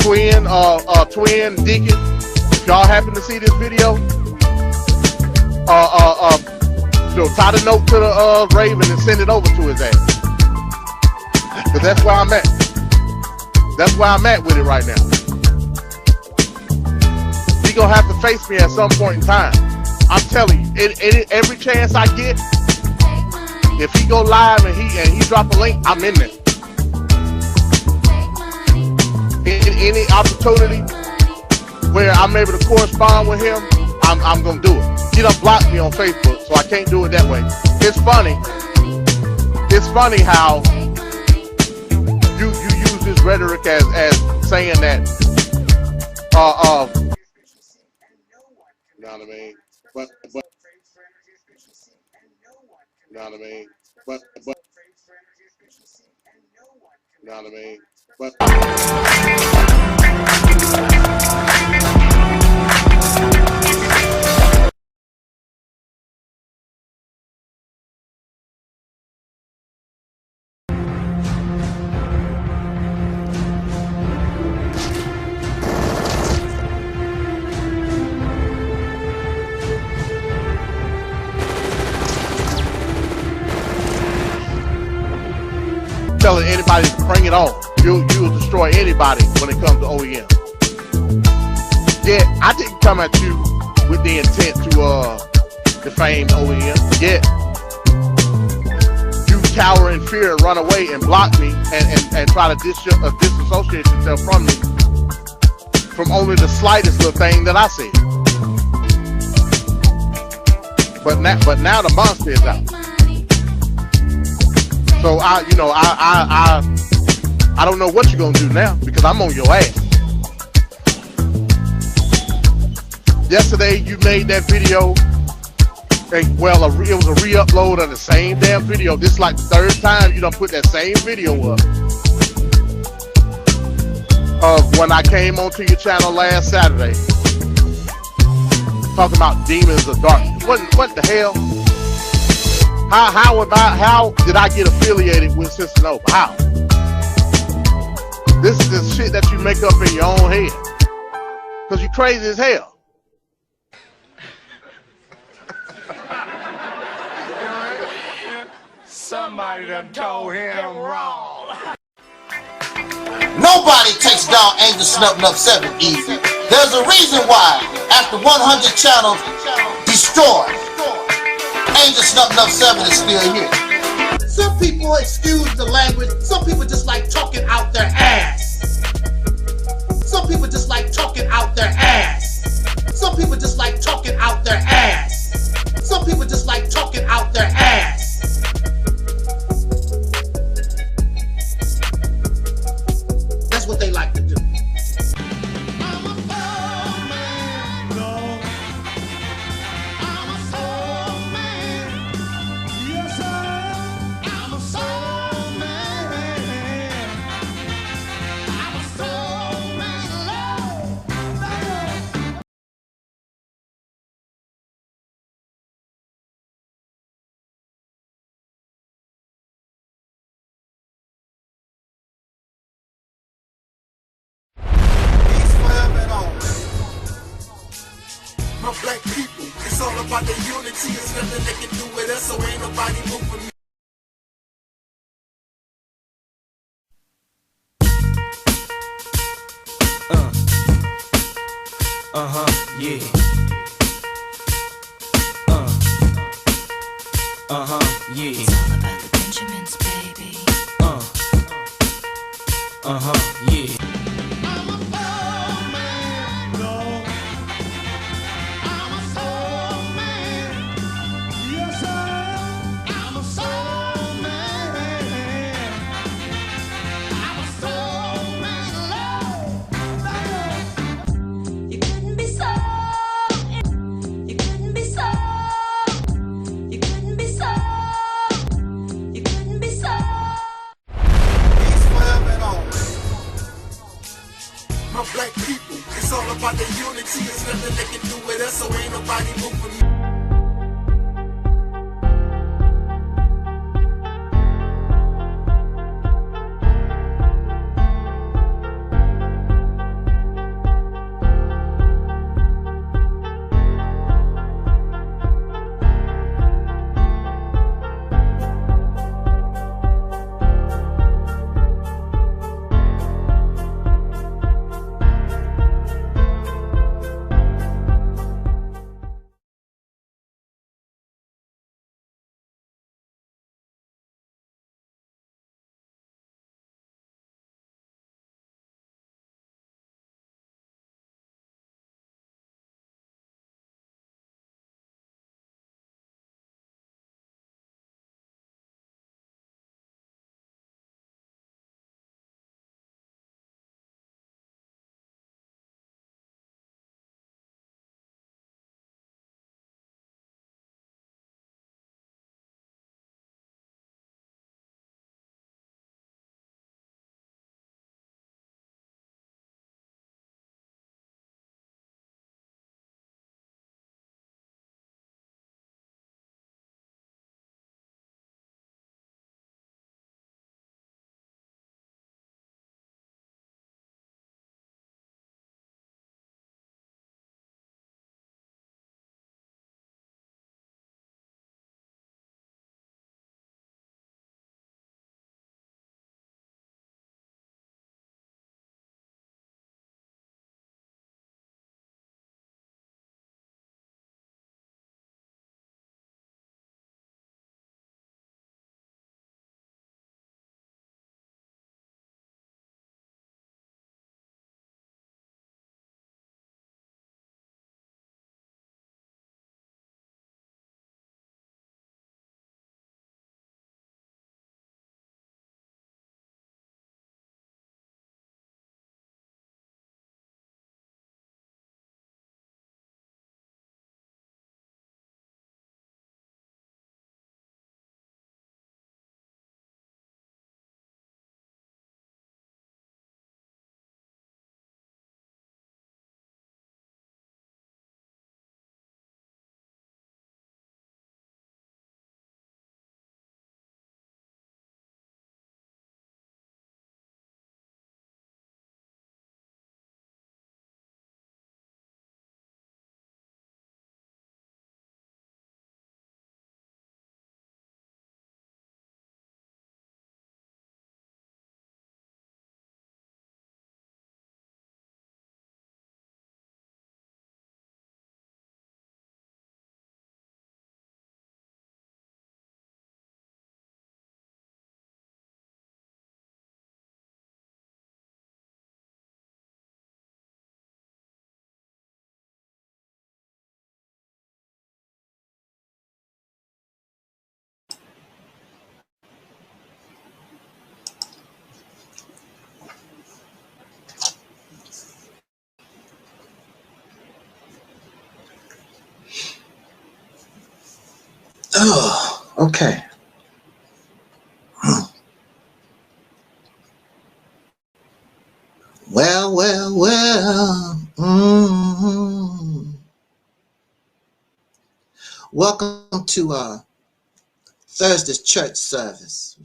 [SPEAKER 5] Twin Deacon, if y'all happen to see this video, tie the note to the Raven and send it over to his ass. Cause that's where I'm at. That's where I'm at with it right now. He gonna have to face me at some point in time. I'm telling you, every chance I get, if he go live and he drop a link, I'm in there. Any opportunity where I'm able to correspond with him, I'm gonna do it. He done blocked me on Facebook, so I can't do it that way. It's funny. It's funny how you use this rhetoric as saying that you know what I mean? But you know what I mean? But you know what I mean? But telling anybody to bring it on. You'll destroy anybody when it comes to OEM. Yeah, I didn't come at you with the intent to defame OEM. Yeah, you cower in fear, run away, and block me, and try to disassociate yourself from me from only the slightest little thing that I said. But now the monster is out. So I don't know what you're gonna do now because I'm on your ass. Yesterday you made that video, and well, it was a re-upload of the same damn video. This is like the third time you done put that same video up of when I came onto your channel last Saturday talking about demons of darkness. What the hell? How did I get affiliated with Sister Nova? How? This is the shit that you make up in your own head. Cause you crazy as hell.
[SPEAKER 7] Somebody done told him wrong.
[SPEAKER 11] Nobody takes down Angel Snuff 7 easy. There's a reason why, after 100 channels destroyed, Angel Snuff 7 is still here. Some people, excuse the language, some people just like talking out their ass. Some people just like talking out their ass. Some people just like talking out their ass. Some people just like talking out their ass. That's what they like to do.
[SPEAKER 3] My black people, it's all about the unity. There's nothing they can do with us, so ain't nobody moving me.
[SPEAKER 2] Yeah. Yeah. It's all about the Benjamins, baby. Yeah.
[SPEAKER 3] My black people, it's all about the unity. There's nothing they can do with us, so ain't nobody moving me.
[SPEAKER 4] Okay. Well. Welcome to Thursday's church service.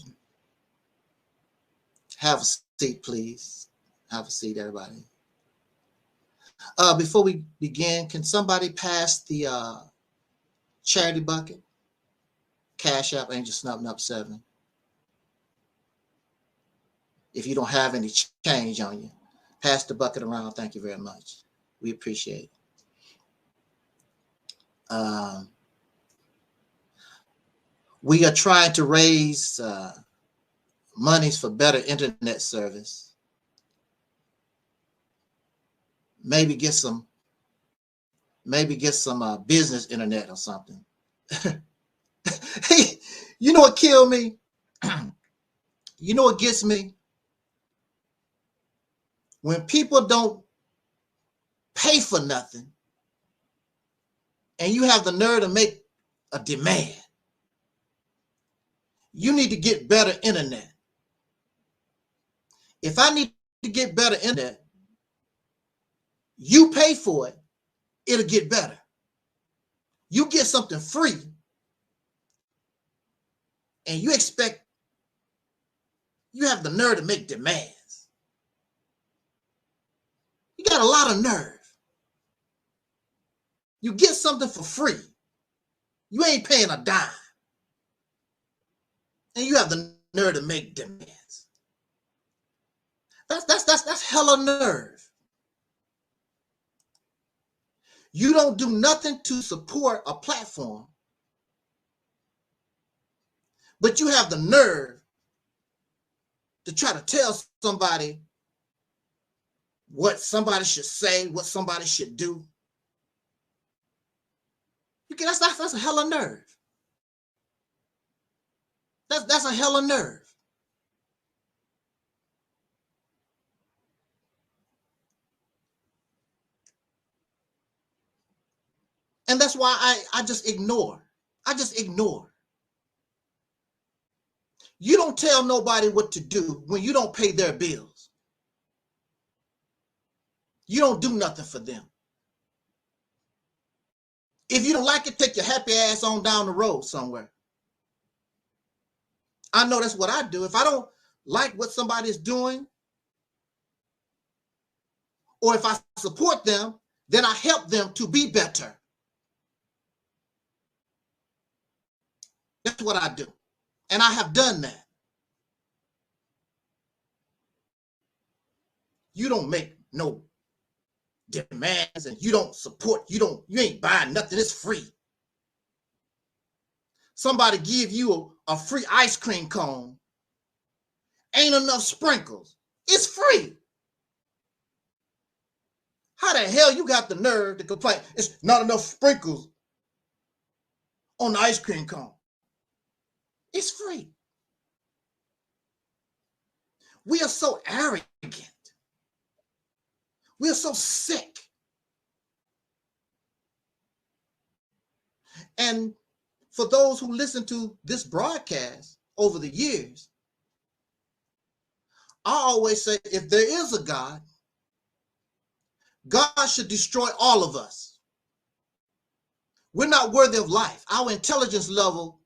[SPEAKER 4] Have a seat, please. Have a seat, everybody. Before we begin, can somebody pass the charity bucket? Cash App Angel Snubbing Up 7. If you don't have any change on you, pass the bucket around. Thank you very much. We appreciate it. We are trying to raise monies for better internet service. Maybe get some business internet or something. Hey, you know what killed me? You know what gets me? When people don't pay for nothing and you have the nerve to make a demand. You need to get better internet. If I need to get better internet, you pay for it, it'll get better. You get something free and you expect, you have the nerve to make demands. You got a lot of nerve. You get something for free. You ain't paying a dime. And you have the nerve to make demands. That's hella nerve. You don't do nothing to support a platform, but you have the nerve to try to tell somebody what somebody should say, what somebody should do. That's a hella nerve. That's a hella nerve. And that's why I just ignore. I just ignore. You don't tell nobody what to do when you don't pay their bills. You don't do nothing for them. If you don't like it, take your happy ass on down the road somewhere. I know that's what I do. If I don't like what somebody is doing, or if I support them, then I help them to be better. That's what I do. And I have done that. You don't make no demands and you don't support, you ain't buying nothing, it's free. Somebody give you a free ice cream cone, ain't enough sprinkles, it's free. How the hell you got the nerve to complain it's not enough sprinkles on the ice cream cone? It's free. We are so arrogant. We are so sick. And for those who listen to this broadcast over the years, I always say, if there is a God, God should destroy all of us. We're not worthy of life. Our intelligence level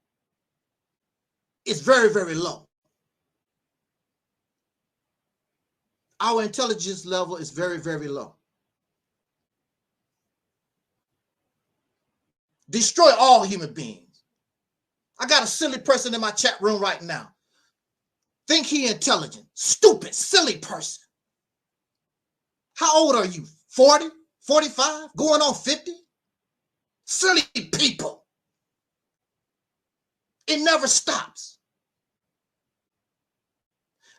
[SPEAKER 4] is very, very low. Our intelligence level is very, very low. Destroy all human beings. I got a silly person in my chat room right now. Think he intelligent, stupid, silly person. How old are you? 40, 45, going on 50? Silly people. It never stops.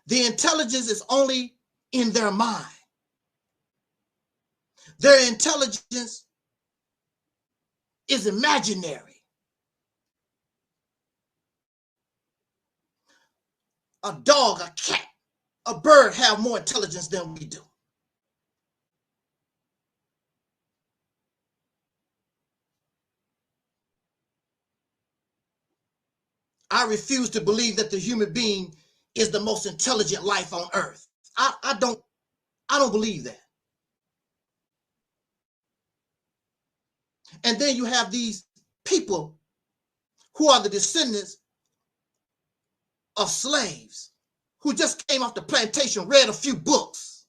[SPEAKER 4] The intelligence is only in their mind. Their intelligence is imaginary. A dog, a cat, a bird have more intelligence than we do. I refuse to believe that the human being is the most intelligent life on earth. I don't believe that. And then you have these people who are the descendants of slaves who just came off the plantation, read a few books,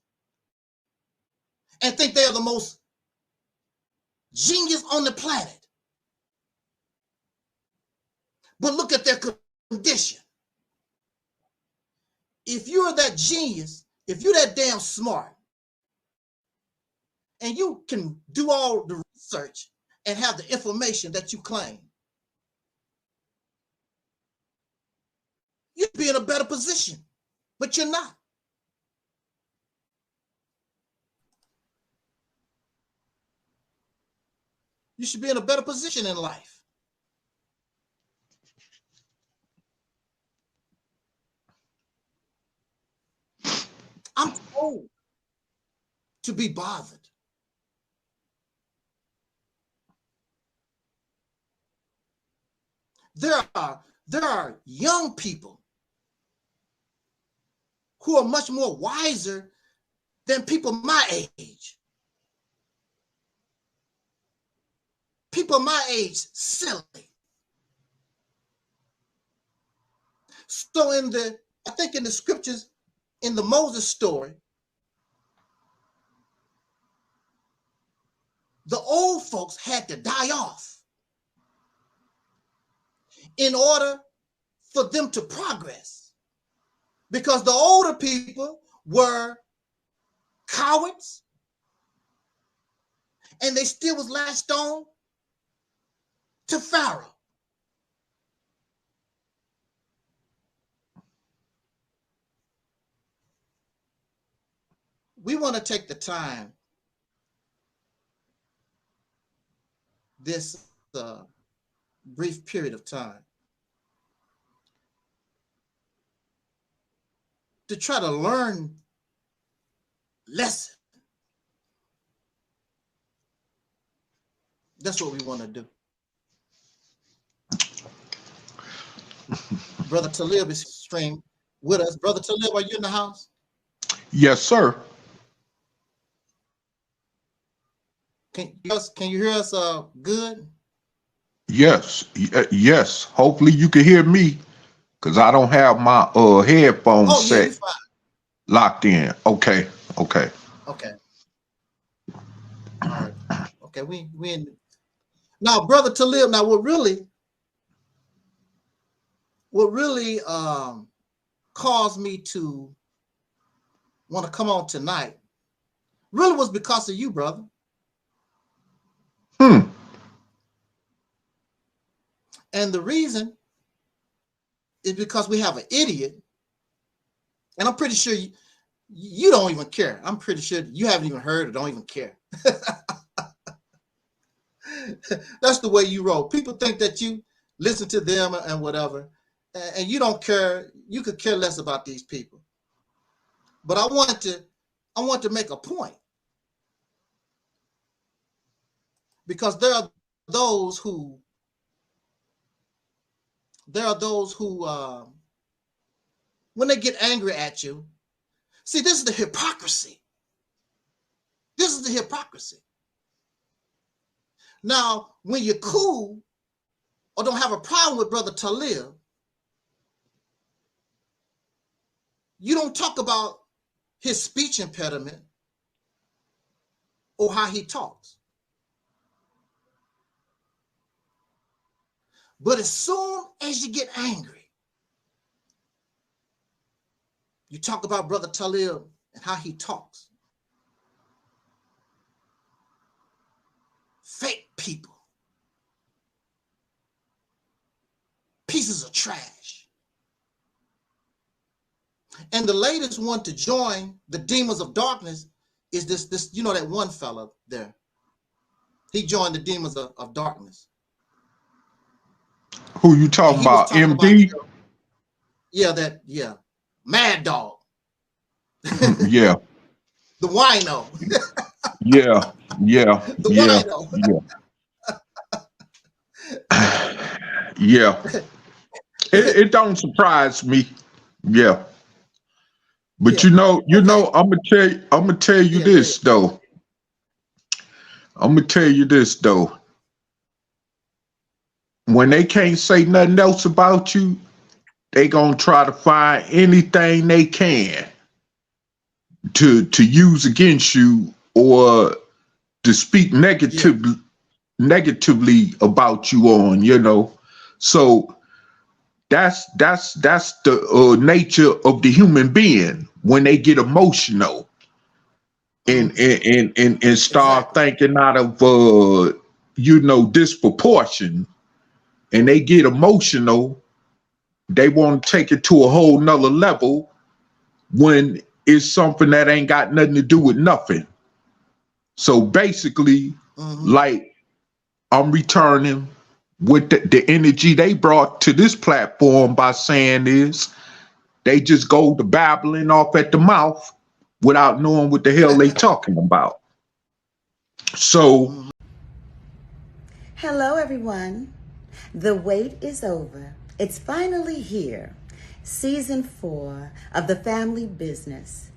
[SPEAKER 4] and think they are the most genius on the planet. But look at their condition. If you're that genius, if you're that damn smart, and you can do all the research and have the information that you claim, you'd be in a better position, but you're not. You should be in a better position in life. I'm told to be bothered. There are young people who are much more wiser than people my age. People my age, silly. So I think in the scriptures, in the Moses story, the old folks had to die off in order for them to progress, because the older people were cowards and they still was latched on to Pharaoh. We want to take the time this brief period of time to try to learn lesson. That's what we want to do. Brother Talib is stream with us. Brother Talib, are you in the house?
[SPEAKER 12] Yes, sir.
[SPEAKER 4] Can you hear us good?
[SPEAKER 12] Yes, yes. Hopefully you can hear me, because I don't have my headphones set locked in. Okay.
[SPEAKER 4] Okay. All right. Okay, we in now, Brother Talib. Now, what really caused me to want to come on tonight really was because of you, brother. And the reason is because we have an idiot, and I'm pretty sure you don't even care. I'm pretty sure you haven't even heard or don't even care. That's the way you roll. People think that you listen to them and whatever, and you don't care. You could care less about these people. But I want to make a point, because there are those who when they get angry at you, see, this is the hypocrisy. This is the hypocrisy. Now, when you're cool or don't have a problem with Brother Talib, you don't talk about his speech impediment or how he talks. But as soon as you get angry, you talk about Brother Talib and how he talks. Fake people. Pieces of trash. And the latest one to join the demons of darkness is this, you know, that one fella there. He joined the demons of darkness.
[SPEAKER 12] Who you talking about? MD?
[SPEAKER 4] Yeah, Mad Dog.
[SPEAKER 12] Yeah.
[SPEAKER 4] The wino.
[SPEAKER 12] Yeah.
[SPEAKER 4] The
[SPEAKER 12] wino. Yeah. It don't surprise me. Yeah. But
[SPEAKER 4] Yeah.
[SPEAKER 12] you know, I'm gonna tell you this though. I'm gonna tell you this though. When they can't say nothing else about you, they gonna try to find anything they can to use against you or to speak negatively about you on, you know. So that's the nature of the human being when they get emotional and start thinking out of you know, disproportion, and they get emotional. They want to take it to a whole nother level when it's something that ain't got nothing to do with nothing. So basically, like, I'm returning with the energy they brought to this platform by saying is they just go to babbling off at the mouth without knowing what the hell they talking about. So
[SPEAKER 13] hello everyone. The wait is over. It's finally here. Season 4 of The Family Business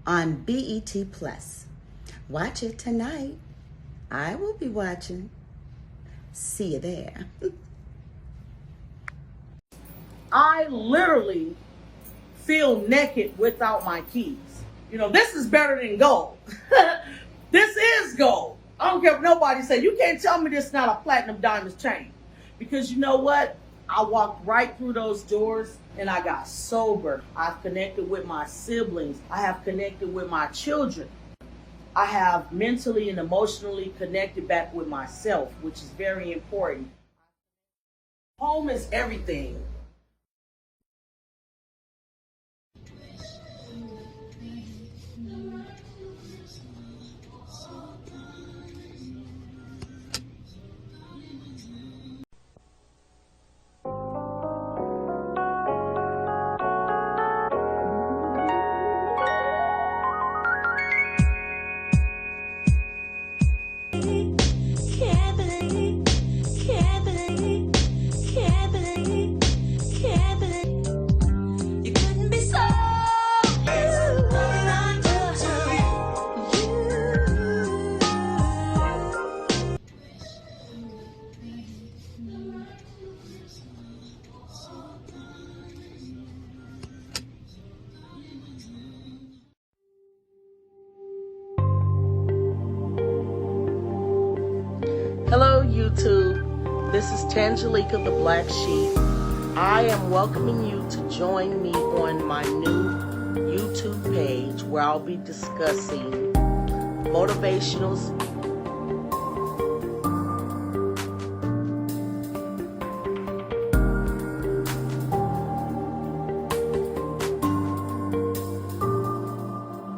[SPEAKER 13] on BET Plus. Watch it tonight. I will be watching. See you there.
[SPEAKER 14] I literally feel naked without my keys. You know, this is better than gold. This is gold. I don't care if nobody say, you can't tell me this is not a platinum diamond chain. Because you know what? I walked right through those doors and I got sober. I've connected with my siblings. I have connected with my children. I have mentally and emotionally connected back with myself, which is very important. Home is everything. Hello YouTube, this is Tangelica the Black Sheep. I am welcoming you to join me on my new YouTube page where I'll be discussing motivationals,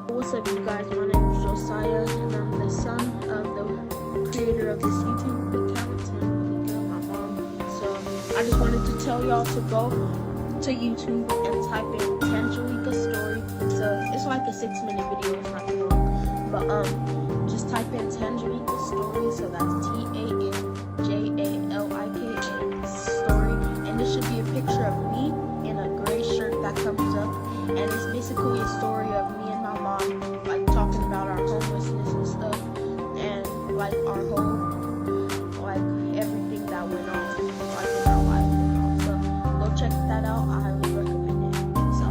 [SPEAKER 15] What's up you guys, my name is Josiah and I'm the son of the creator of this YouTube account, Taalik, my mom. So I just wanted to tell y'all to go to YouTube and type in Tangelica story. So it's like a 6-minute video, it's not too long. But just type in Tangelica story, so that's TANJALIKA story. And this should be a picture of me in a gray shirt that comes up. And it's basically a story of me and my mom, like talking about our homelessness and stuff, and like our whole, like everything that went on, like in our life and all. So go check that out. I highly recommend it. So,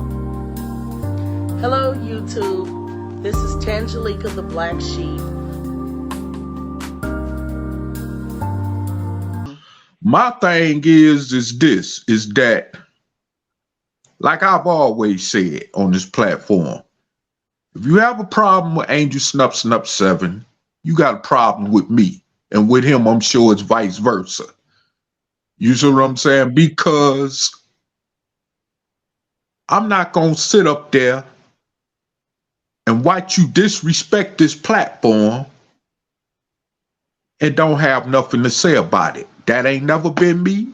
[SPEAKER 14] hello YouTube, this is Tangelica the Black Sheep.
[SPEAKER 12] my thing is that, like I've always said on this platform, if you have a problem with Angel Snuff 7, you got a problem with me. And with him, I'm sure it's vice versa. You see what I'm saying? Because I'm not going to sit up there and watch you disrespect this platform and don't have nothing to say about it. That ain't never been me.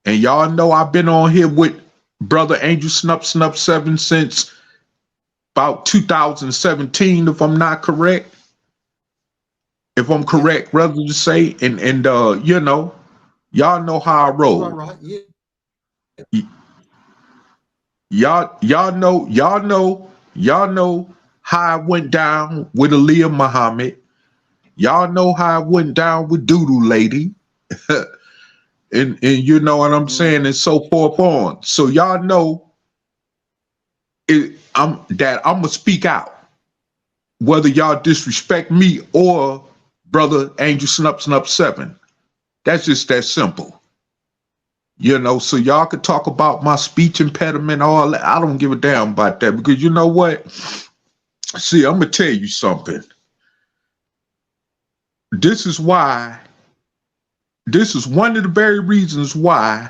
[SPEAKER 12] And y'all know I've been on here with Brother Angel Snuff 7 since about 2017, if I'm not correct. If I'm correct, rather to say, and you know, y'all know how I roll.
[SPEAKER 4] Right, yeah.
[SPEAKER 12] Y- y'all know how it went down with Aleeyah Muhammad. Y'all know how it went down with Doodoo Lady. and you know what I'm saying, and so forth on. So y'all know I'm gonna speak out. Whether y'all disrespect me or brother Angel Snup 7. That's just that simple. You know, so y'all could talk about my speech impediment, all that. I don't give a damn about that, because you know what? See, I'm gonna tell you something. This is one of the very reasons why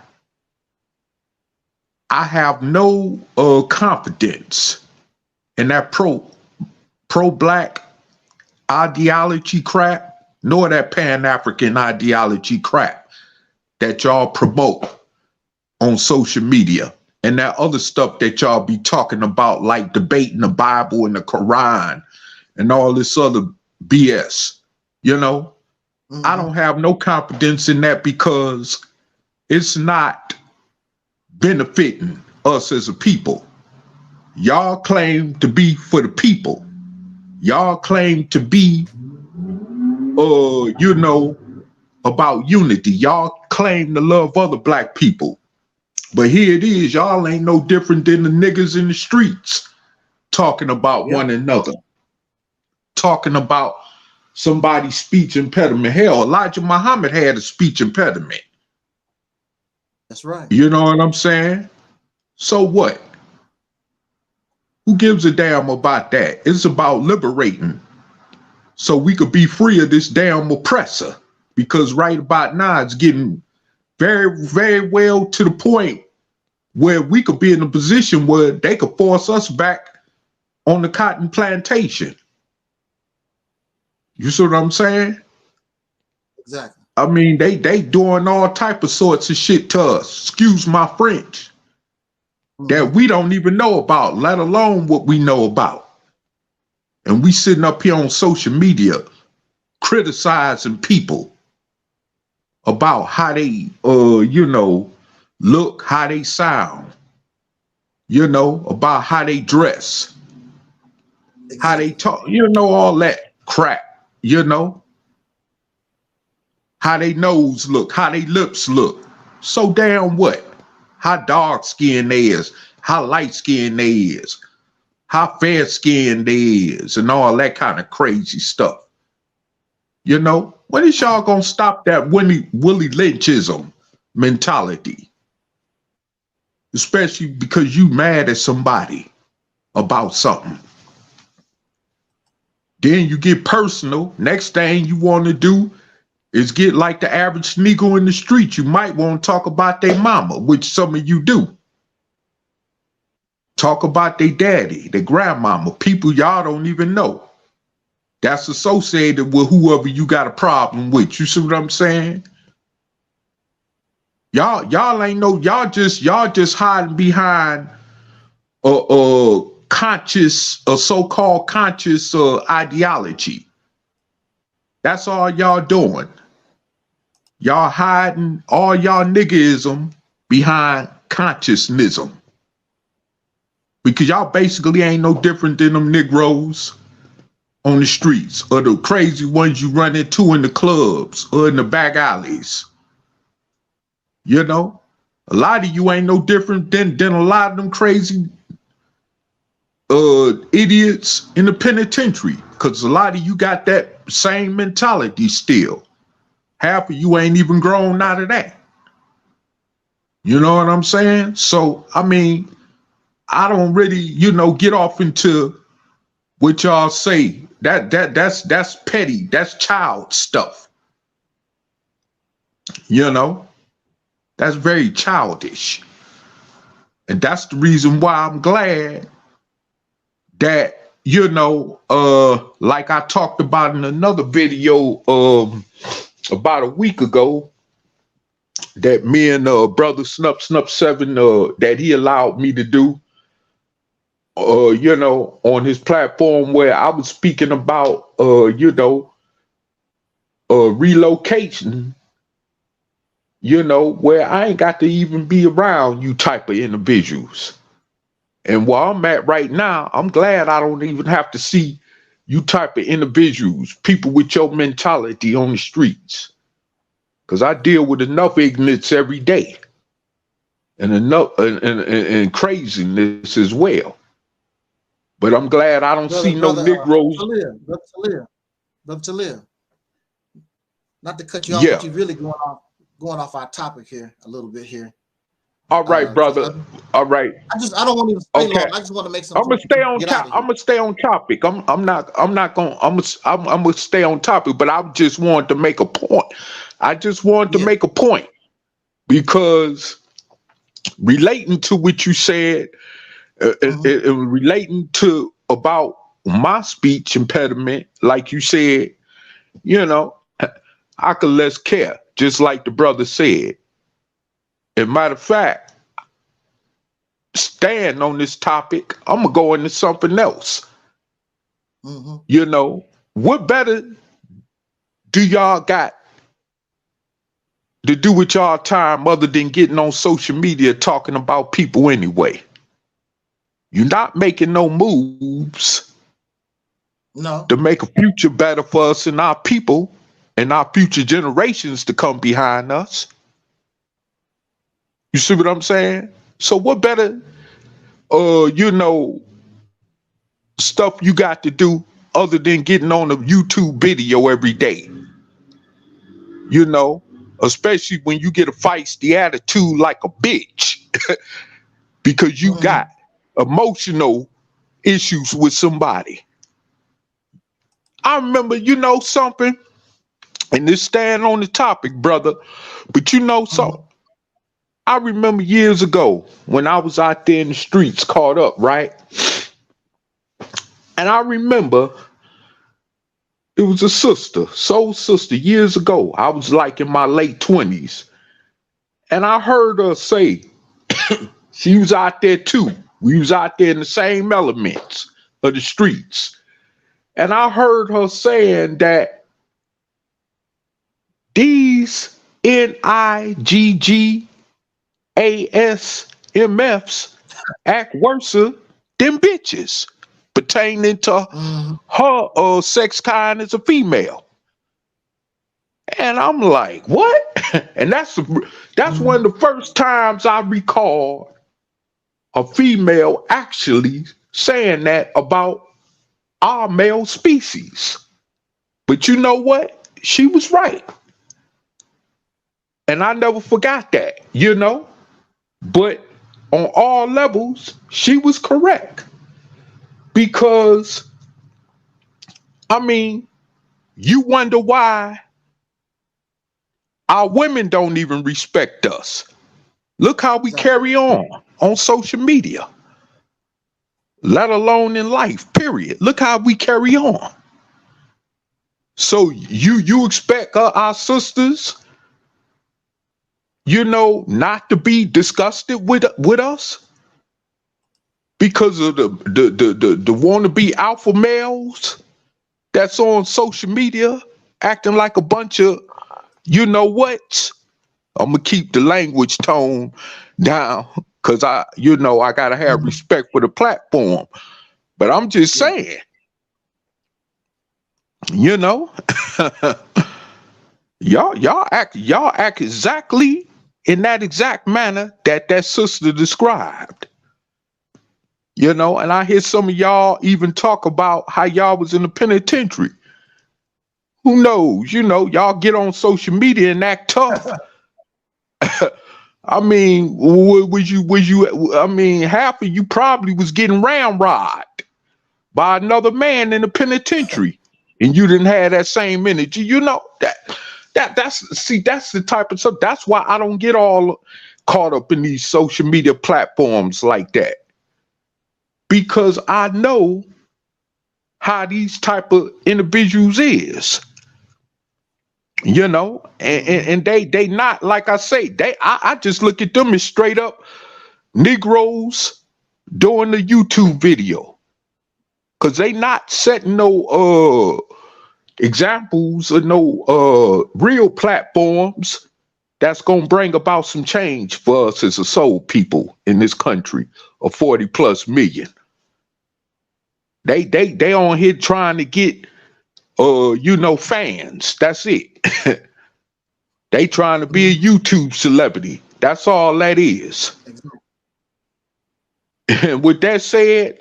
[SPEAKER 12] I have no confidence in that pro-black ideology crap, nor that Pan-African ideology crap that y'all promote on social media, and that other stuff that y'all be talking about, like debating the Bible and the Quran and all this other BS. You know, I don't have no confidence in that, because it's not benefiting us as a people. Y'all claim to be for the people. Y'all claim to be, you know, about unity. Y'all claim to love other black people. But here it is, y'all ain't no different than the niggas in the streets talking about one another. Talking about somebody's speech impediment. Hell, Elijah Muhammad had a speech impediment.
[SPEAKER 4] That's right.
[SPEAKER 12] You know what I'm saying? So what? Who gives a damn about that? It's about liberating, so we could be free of this damn oppressor. Because right about now, it's getting very, very well to the point where we could be in a position where they could force us back on the cotton plantation. You see what I'm saying?
[SPEAKER 4] Exactly.
[SPEAKER 12] I mean, they doing all type of sorts of shit to us, excuse my French, that we don't even know about, let alone what we know about. And we sitting up here on social media criticizing people about how they, you know, look, how they sound, you know, about how they dress, how they talk, you know, all that crap, you know, how they nose look, how they lips look. So damn what? How dark skinned they is, how light skinned they is, how fair skinned they is, and all that kind of crazy stuff. You know, when is y'all gonna stop that Willie Lynchism mentality? Especially because you mad at somebody about something. Then you get personal. Next thing you want to do is get like the average Negro in the street. You might want to talk about their mama, which some of you do. Talk about their daddy, their grandmama, people y'all don't even know. That's associated with whoever you got a problem with. You see what I'm saying? Y'all ain't know, y'all just hiding behind conscious, so-called conscious ideology. That's all y'all doing. Y'all hiding all y'all niggism behind consciousnism. Because y'all basically ain't no different than them Negroes on the streets, or the crazy ones you run into in the clubs or in the back alleys. You know, a lot of you ain't no different than a lot of them crazy idiots in the penitentiary, because a lot of you got that same mentality still. Half of you ain't even grown out of that. You know what I'm saying? So, I mean, I don't really, you know, get off into what y'all say. That's petty. That's child stuff. You know, that's very childish. And that's the reason why I'm glad that, you know, like I talked about in another video about a week ago, that me and brother Snup 7 that he allowed me to do, you know, on his platform, where I was speaking about you know, relocation you know, where I ain't got to even be around you type of individuals. And where I'm at right now, I'm glad I don't even have to see you type of individuals, people with your mentality on the streets. Because I deal with enough ignorance every day and enough and craziness as well. But I'm glad I don't see no Negroes.
[SPEAKER 4] Brother Taalik, not to cut you off, but you're really going off our topic here a little bit here.
[SPEAKER 12] All right, brother. All right.
[SPEAKER 4] I don't want to stay long. I just want to make some.
[SPEAKER 12] I'm gonna stay on topic. I'm gonna stay on topic. I'm gonna stay on topic, but I just wanted to make a point. I just wanted to make a point because relating to what you said, relating to about my speech impediment, like you said, you know, I could less care, just like the brother said. As a matter of fact, staying on this topic, I'm gonna go into something else. You know, what better do y'all got to do with y'all time other than getting on social media talking about people anyway? You're not making no moves to make a future better for us and our people and our future generations to come behind us. You see what I'm saying? So what better, you know, stuff you got to do other than getting on a YouTube video every day? You know, especially when you get a feisty attitude like a bitch because you got emotional issues with somebody. I remember, you know something, and this staying on the topic, brother, but you know something. I remember years ago when I was out there in the streets caught up, right? And I remember it was a sister, soul sister, years ago. I was like in my late 20s. And I heard her say, she was out there too. We was out there in the same elements of the streets. And I heard her saying that these NIGGASMFs act worse than bitches pertaining to her sex kind as a female. And I'm like, what? And that's one of the first times I recall a female actually saying that about our male species. But you know what? She was right. And I never forgot that, you know? But on all levels, she was correct. Because, I mean, you wonder why our women don't even respect us. Look how we carry on social media. Let alone in life, period. Look how we carry on. So you expect our sisters, you know, not to be disgusted with us because of the wannabe alpha males that's on social media acting like a bunch of, you know what? I'm gonna keep the language tone down because I gotta have respect for the platform. But I'm just saying, you know, y'all act exactly in that exact manner that sister described. You know, and I hear some of y'all even talk about how y'all was in the penitentiary. Who knows? You know, y'all get on social media and act tough. I mean, I mean, half of you probably was getting ramrodded by another man in the penitentiary, and you didn't have that same energy. You know, that's the type of stuff. That's why I don't get all caught up in these social media platforms like that. Because I know how these type of individuals is. You know, and they not, like I say, I just look at them as straight up Negroes doing the YouTube video. Cause they not setting no examples of no real platforms that's gonna bring about some change for us as a soul people in this country of 40 plus million. They on here trying to get fans. That's it. They trying to be a YouTube celebrity. That's all that is. And with that said,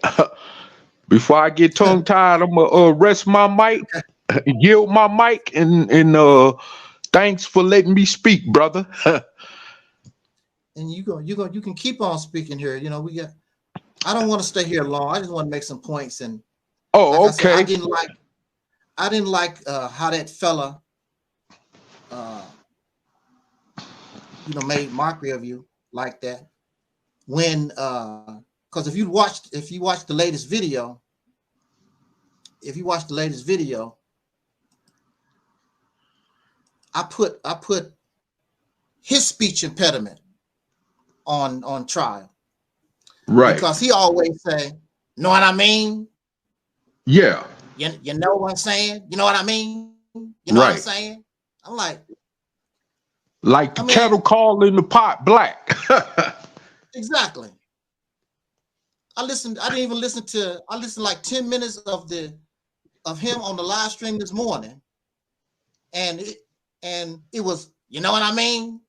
[SPEAKER 12] before I get tongue tied, I'm gonna rest my mic, yield my mic, and thanks for letting me speak, brother.
[SPEAKER 4] And you can keep on speaking here. You know, I don't want to stay here long. I just want to make some points. And like I said, I didn't like how that fella made mockery of you like that. When because if you watch the latest video, I put his speech impediment on trial.
[SPEAKER 12] Right.
[SPEAKER 4] Because he always say, know what I mean?
[SPEAKER 12] Yeah.
[SPEAKER 4] You know what I'm saying? You know what I mean? You know what I'm saying? I'm like
[SPEAKER 12] the kettle calling the pot black.
[SPEAKER 4] Exactly. I listened like 10 minutes of him on the live stream this morning. And it was, you know what I mean?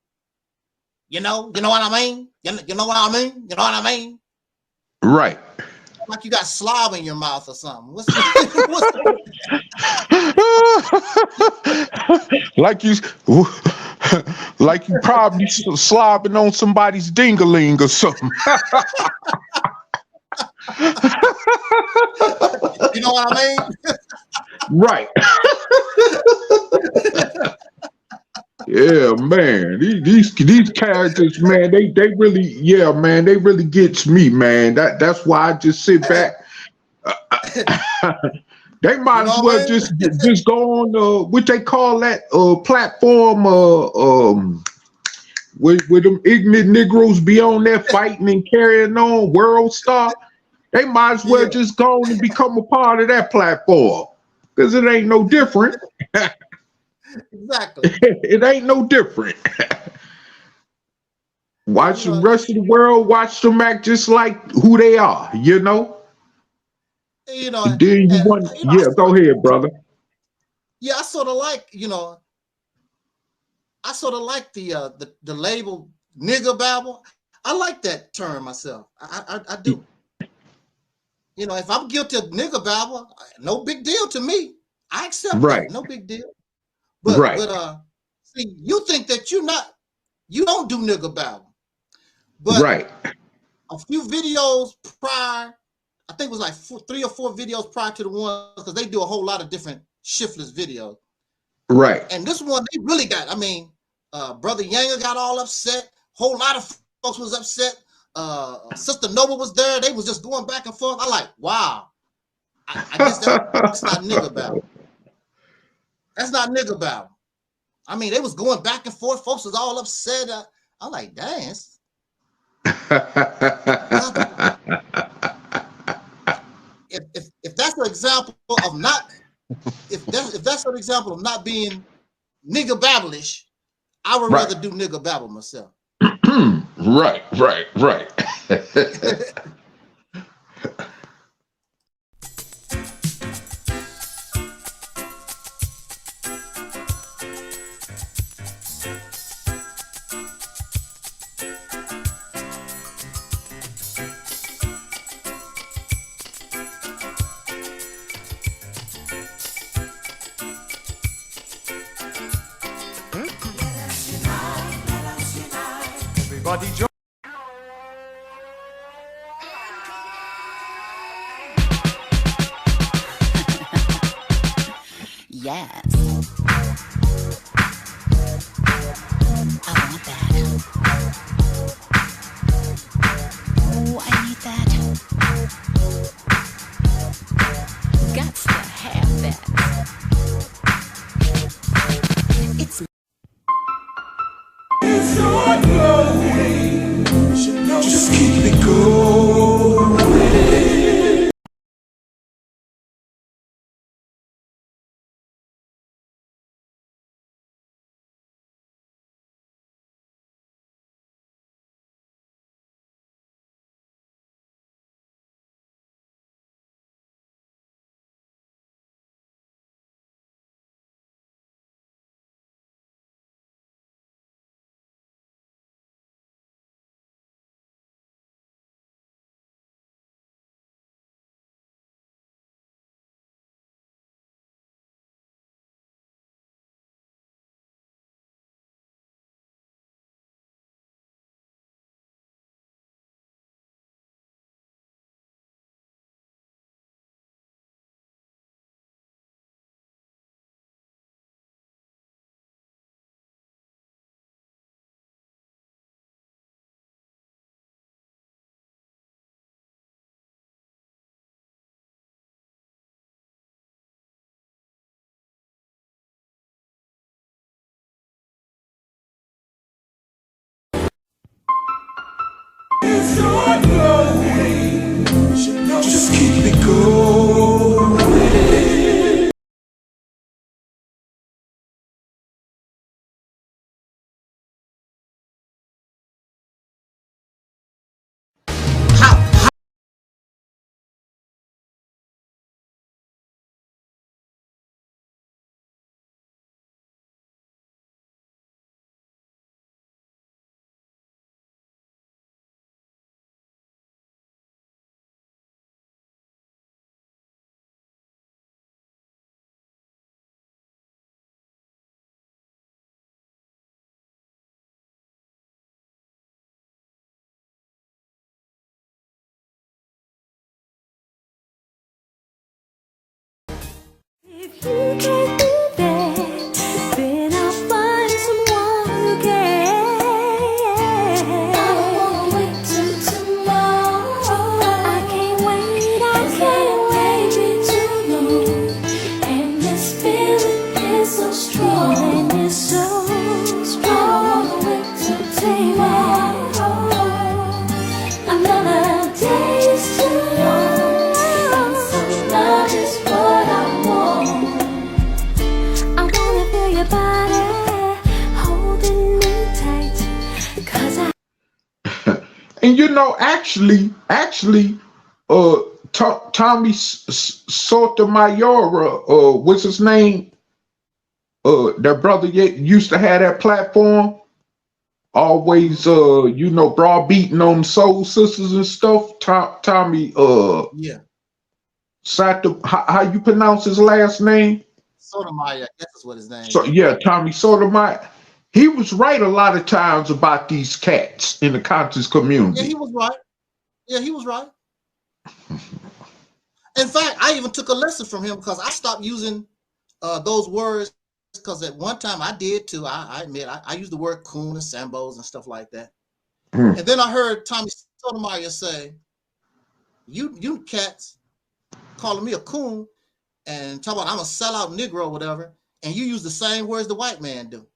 [SPEAKER 4] You know what I mean? You know what I mean? You know what I mean?
[SPEAKER 12] Right.
[SPEAKER 4] Like you got slob in your mouth or something.
[SPEAKER 12] like you probably slobbing on somebody's ding-a-ling or something.
[SPEAKER 4] You know what I mean?
[SPEAKER 12] Right. Yeah, man. These characters, man, they really gets me, man. That's why I just sit back. They might as well just go on what they call that platform where them ignorant Negroes be on there fighting and carrying on, World Star. They might as well just go on and become a part of that platform. Because it ain't no different.
[SPEAKER 4] Exactly.
[SPEAKER 12] It ain't no different. Watch the rest of the world, watch them act just like who they are, you know? Go ahead, brother.
[SPEAKER 4] Yeah, I sort of like, the label nigger babble. I like that term myself. I do. If I'm guilty of nigger babble, no big deal to me. I accept that. No big deal. But see, you think that you don't do nigger babble. But a few videos prior, I think it was like 3 or 4 videos prior to the one, because they do a whole lot of different shiftless videos.
[SPEAKER 12] Right.
[SPEAKER 4] And this one, they really got, Brother Younger got all upset. Whole lot of folks was upset. Sister Nova was there. They was just going back and forth. I like, wow. I guess that's not nigger babble. That's not nigger babble. They was going back and forth. Folks was all upset. I'm like, dang. If that's an example of not, if that's an example of not being nigger babblish, I would rather do nigger babble myself.
[SPEAKER 12] Right.
[SPEAKER 7] Everybody join.
[SPEAKER 13] Yes. I want that. Oh, I need that. Gots to have that. It's
[SPEAKER 2] Just keep it going. start growing. Just keep it going.
[SPEAKER 16] If you can't be there, then I'll find someone who can. I don't wanna wait till tomorrow. I can't wait, I can't wait too long. And this feeling is so strong, and it's so strong. I don't wanna wait till tomorrow. Another day is too long, and some love is what I want. I wanna feel your body holding me tight, 'cause I
[SPEAKER 12] And you know, actually, Tommy Sotomayor, what's his name? That brother used to have that platform. Always, browbeating on soul sisters and stuff. Tommy,
[SPEAKER 4] Yeah.
[SPEAKER 12] how you pronounce his last name?
[SPEAKER 4] Sotomayor, I guess that's what his name
[SPEAKER 12] So
[SPEAKER 4] is.
[SPEAKER 12] yeah, Tommy Sotomayor. He was right a lot of times about these cats in the conscious community.
[SPEAKER 4] Yeah, he was right. Yeah, he was right. In fact, I even took a lesson from him because I stopped using those words, because at one time I did too. I admit I used the word coon and sambos and stuff like that. And then I heard Tommy Sotomayor say, you cats calling me a coon and talking about I'm a sellout Negro or whatever, and you use the same words the white man do.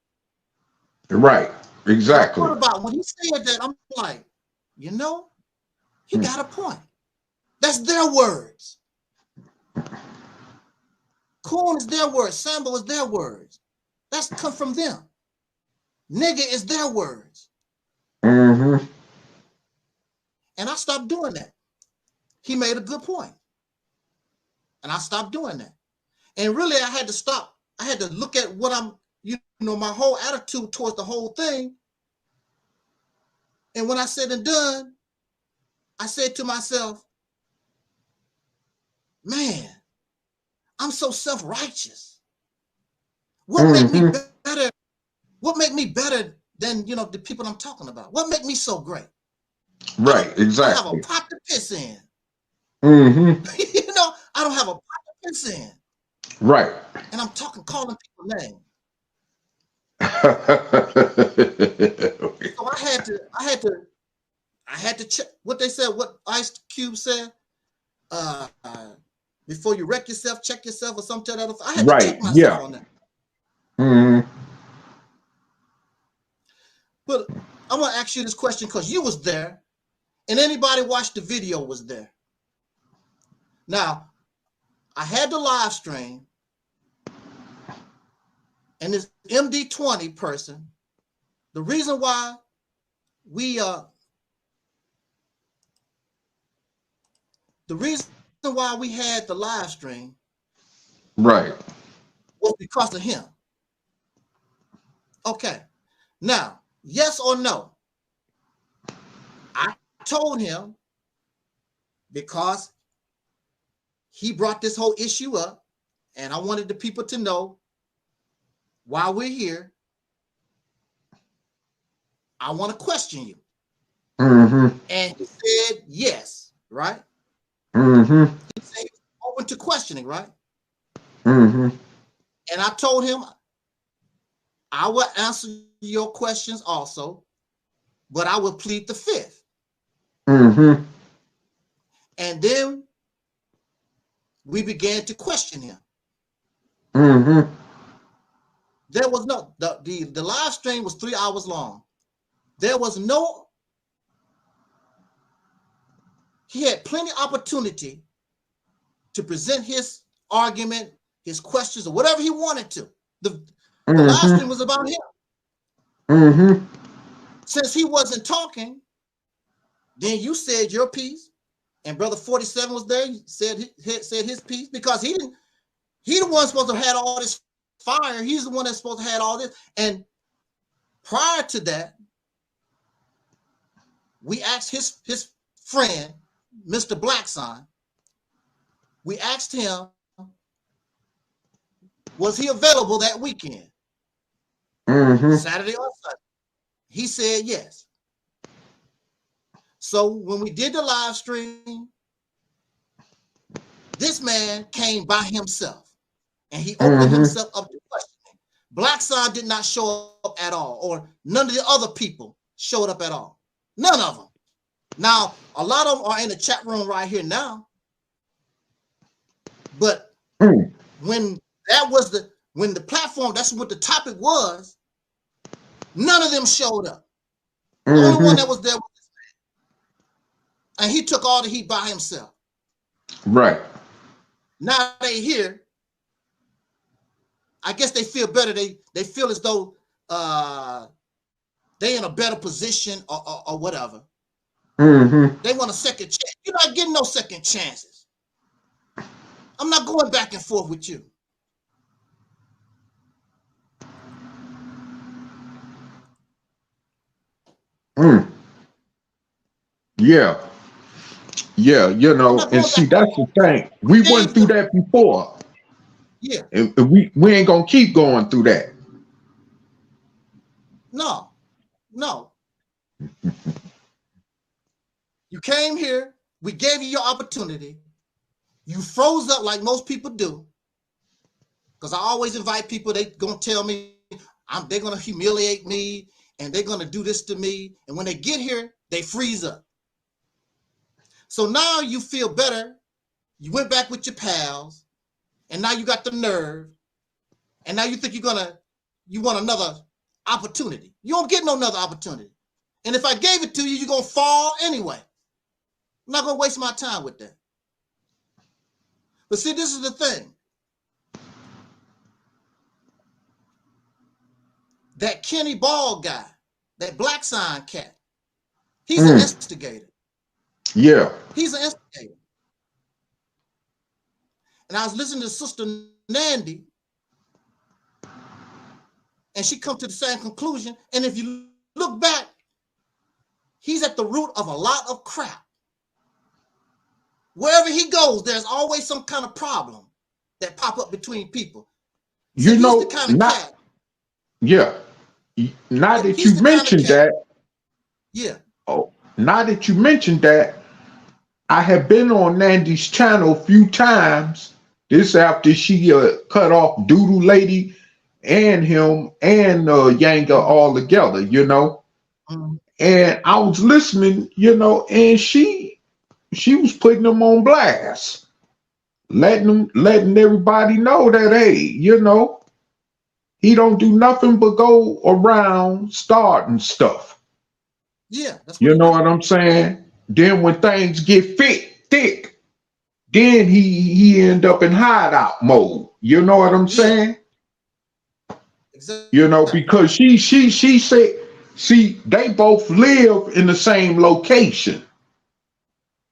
[SPEAKER 12] Right, exactly.
[SPEAKER 4] What about when he said that? I'm like, he got a point. That's their words. Coon is their words. Sambo is their words. That's come from them. Nigga is their words.
[SPEAKER 12] Mm-hmm.
[SPEAKER 4] And I stopped doing that. He made a good point. And I stopped doing that. And really, I had to stop. I had to look at what my whole attitude towards the whole thing. And when I said and done, I said to myself, man, I'm so self-righteous. What make me better? What make me better than the people I'm talking about? What make me so great?
[SPEAKER 12] Right, exactly.
[SPEAKER 4] I have a pot to piss in.
[SPEAKER 12] Mm-hmm.
[SPEAKER 4] I don't have a pot to piss in.
[SPEAKER 12] Right.
[SPEAKER 4] And I'm calling people names. So I had to check what they said, what Ice Cube said. Before you wreck yourself, check yourself or something. I had to check myself on that.
[SPEAKER 12] Mm-hmm.
[SPEAKER 4] But I'm gonna ask you this question because you was there, and anybody watched the video was there. Now, I had the live stream, and this MD20 person, the reason why we had the live stream,
[SPEAKER 12] right,
[SPEAKER 4] was because of him. Okay, now, yes or no? I told him because he brought this whole issue up, and I wanted the people to know while we're here, I want to question you.
[SPEAKER 12] Mm-hmm.
[SPEAKER 4] And he said yes, right?
[SPEAKER 12] Mm-hmm.
[SPEAKER 4] He said he was open to questioning, right?
[SPEAKER 12] Mm-hmm.
[SPEAKER 4] And I told him I will answer your questions also, but I will plead the fifth.
[SPEAKER 12] Mm-hmm.
[SPEAKER 4] And then we began to question him.
[SPEAKER 12] Mm-hmm.
[SPEAKER 4] There was no, the live stream was 3 hours long. There was no he had plenty of opportunity to present his argument, his questions, or whatever he wanted to. The last thing was about him. Since he wasn't talking, then you said your piece, and Brother 47 was there, said his piece, because he the one supposed to have had all this fire. He's the one that's supposed to have had all this. And prior to that, we asked his friend, Mr. BLACKSON, we asked him, was he available that weekend? Saturday or Sunday? He said yes. So when we did the live stream, this man came by himself and he opened himself up to questioning. BLACKSON did not show up at all, or none of the other people showed up at all. None of them. Now, a lot of them are in the chat room right here now. But when the platform, that's what the topic was, none of them showed up. The only one that was there was this man. And he took all the heat by himself.
[SPEAKER 12] Right.
[SPEAKER 4] Now they here. I guess they feel better. They feel as though they in a better position or whatever. They want a second chance. You're not getting no second chances. I'm not going back and forth with you.
[SPEAKER 12] Yeah. Yeah, you know, and see, that's the thing. We went through that before.
[SPEAKER 4] Yeah.
[SPEAKER 12] And we ain't gonna keep going through that.
[SPEAKER 4] No. You came here, we gave you your opportunity. You froze up like most people do. Because I always invite people, they gonna tell me they're gonna humiliate me and they're gonna do this to me. And when they get here, they freeze up. So now you feel better. You went back with your pals, and now you got the nerve, and now you think you want another opportunity. You don't get no another opportunity. And if I gave it to you, you're gonna fall anyway. I'm not gonna waste my time with that. But see, this is the thing. That Kenny Ball guy, that BLACKSON cat, he's an instigator.
[SPEAKER 12] Yeah.
[SPEAKER 4] He's an instigator. And I was listening to Sister Nandy, and she come to the same conclusion. And if you look back, he's at the root of a lot of crap. Wherever he goes, there's always some kind of problem that pop up between people. So
[SPEAKER 12] you know,
[SPEAKER 4] the kind of cat.
[SPEAKER 12] Yeah. Now that you mentioned that.
[SPEAKER 4] Yeah.
[SPEAKER 12] Oh, now that you mentioned that, I have been on Nandy's channel a few times. This after she cut off Doodoo Lady and him and Yanga all together, you know. And I was listening, you know, and she was putting them on blast, letting everybody know that, hey, you know, he don't do nothing but go around starting stuff.
[SPEAKER 4] Yeah, that's
[SPEAKER 12] you know what I'm saying? Then when things get thick, then he end up in hideout mode. You know what I'm saying?
[SPEAKER 4] Exactly.
[SPEAKER 12] You know, because she said, see, they both live in the same location.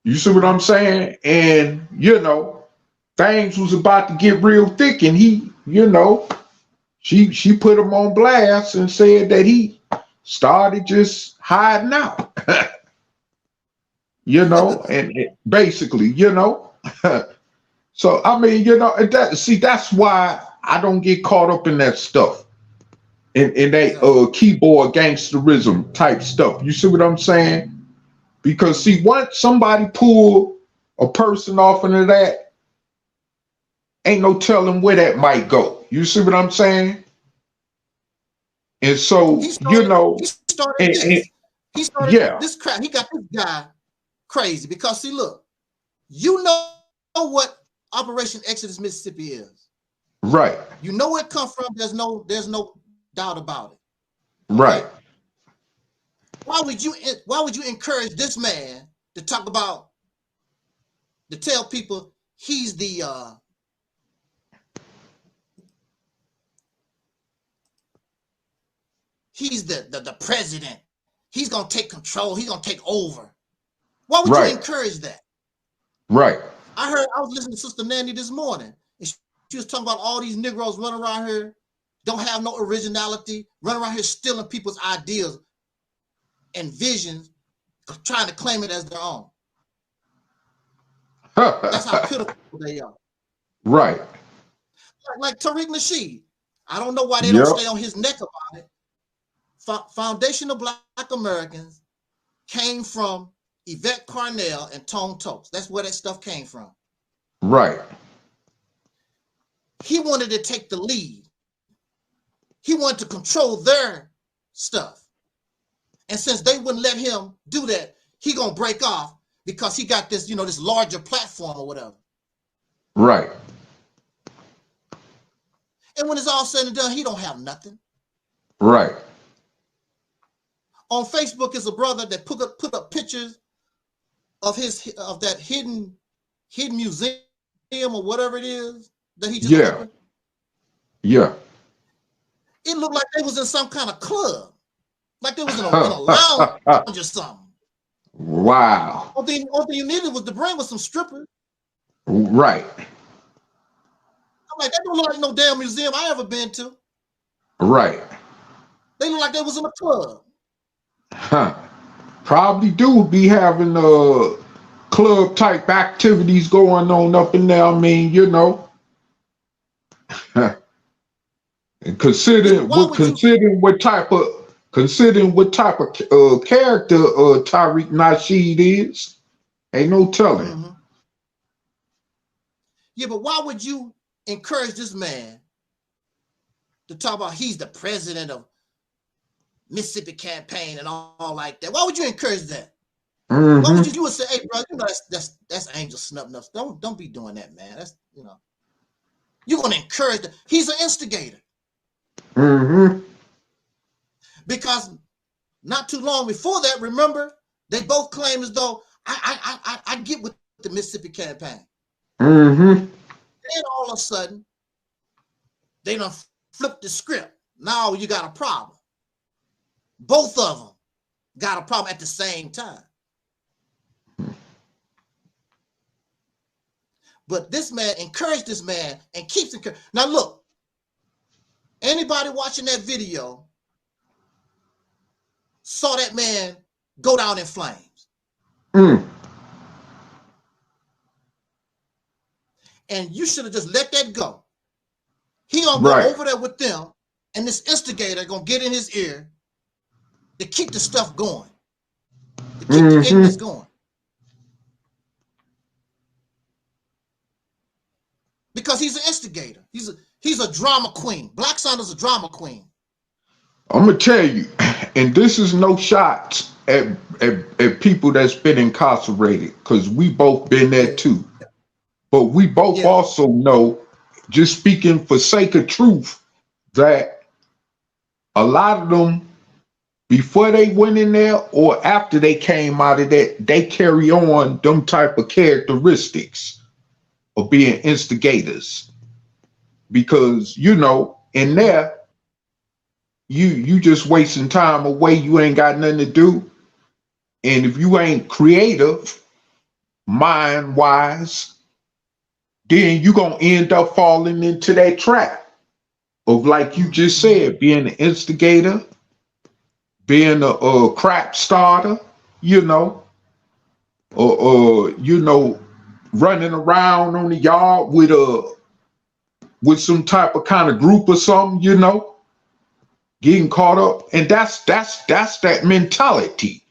[SPEAKER 12] You see what I'm saying? And, you know, things was about to get real thick, and he, you know, she put him on blast and said that he started just hiding out. You know, and basically, you know. So, I mean, you know, that's why I don't get caught up in that stuff. In that keyboard gangsterism type stuff. You see what I'm saying? Because, see, once somebody pull a person off into that, ain't no telling where that might go. You see what I'm saying? And so, you know. He started
[SPEAKER 4] this crap. He got this guy crazy because, see, look, you know what Operation Exodus Mississippi is.
[SPEAKER 12] Right.
[SPEAKER 4] You know where it come from. There's no doubt about it.
[SPEAKER 12] Right.
[SPEAKER 4] Why would you encourage this man to talk about to tell people he's the president. He's gonna take control. He's gonna take over. Why would you encourage that?
[SPEAKER 12] Right.
[SPEAKER 4] I was listening to Sister Nanny this morning, and she was talking about all these Negroes running around here, don't have no originality, running around here stealing people's ideas and visions, trying to claim it as their own. That's how pitiful they are.
[SPEAKER 12] Right.
[SPEAKER 4] Like Tariq Nasheed. I don't know why they don't stay on his neck about it. Foundation of Black Americans came from Yvette Carnell and Tone Tokes. That's where that stuff came from.
[SPEAKER 12] Right.
[SPEAKER 4] He wanted to take the lead. He wanted to control their stuff. And since they wouldn't let him do that, he gonna break off because he got this, this larger platform or whatever.
[SPEAKER 12] Right.
[SPEAKER 4] And when it's all said and done, he don't have nothing.
[SPEAKER 12] Right.
[SPEAKER 4] On Facebook is a brother that put up pictures of that hidden museum or whatever it is that he just opened.
[SPEAKER 12] Yeah.
[SPEAKER 4] It looked like they was in some kind of club, like they was in a lounge or something.
[SPEAKER 12] Wow.
[SPEAKER 4] Only thing you needed was to bring with some strippers.
[SPEAKER 12] Right.
[SPEAKER 4] I'm like, that don't look like no damn museum I ever been to.
[SPEAKER 12] Right.
[SPEAKER 4] They look like they was in a club.
[SPEAKER 12] Huh. Probably do be having club type activities going on up in there. I mean, and considering what type of character Tariq Nasheed is, ain't no telling.
[SPEAKER 4] Mm-hmm. Yeah, but why would you encourage this man to talk about he's the president of Mississippi campaign and all like that? Why would you encourage that?
[SPEAKER 12] Mm-hmm.
[SPEAKER 4] Why would you would say, hey, bro, that's Angel Snub. Don't be doing that, man. That's you're gonna encourage that. He's an instigator.
[SPEAKER 12] Mm-hmm.
[SPEAKER 4] Because not too long before that, remember, they both claim as though I get with the Mississippi campaign.
[SPEAKER 12] Mm-hmm.
[SPEAKER 4] Then all of a sudden, they done flipped the script. Now you got a problem. Both of them got a problem at the same time. But this man encouraged this man and keeps encouraging. Now look, anybody watching that video saw that man go down in flames.
[SPEAKER 12] Mm.
[SPEAKER 4] And you should have just let that go. He gonna go over there with them, and this instigator gonna get in his ear to keep the stuff going, to keep the ignorance going. Because he's an instigator. He's a drama queen. BLACKSON is a drama queen.
[SPEAKER 12] I'm gonna tell you, and this is no shots at people that's been incarcerated, because we both been there too. But we both also know, just speaking for sake of truth, that a lot of them, before they went in there or after they came out of that, they carry on them type of characteristics of being instigators. Because, in there, you just wasting time away. You ain't got nothing to do. And if you ain't creative, mind-wise, then you're going to end up falling into that trap of, like you just said, being an instigator, being a crap starter, running around on the yard with some type of kind of group or something, getting caught up. And that's that mentality.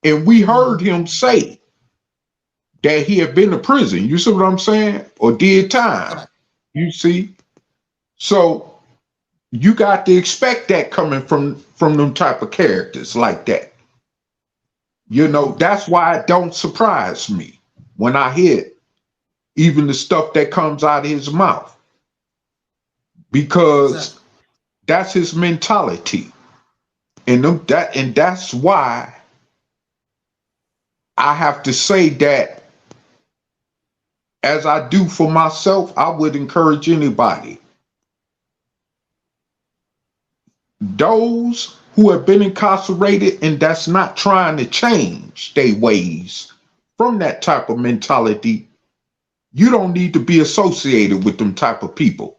[SPEAKER 12] And we heard him say that he had been to prison. You see what I'm saying? Or did time. You see? So you got to expect that coming from them type of characters like that. That's why it don't surprise me when I hear even the stuff that comes out of his mouth. Because that's his mentality. And that's why I have to say that as I do for myself, I would encourage anybody. Those who have been incarcerated and that's not trying to change their ways from that type of mentality, you don't need to be associated with them type of people.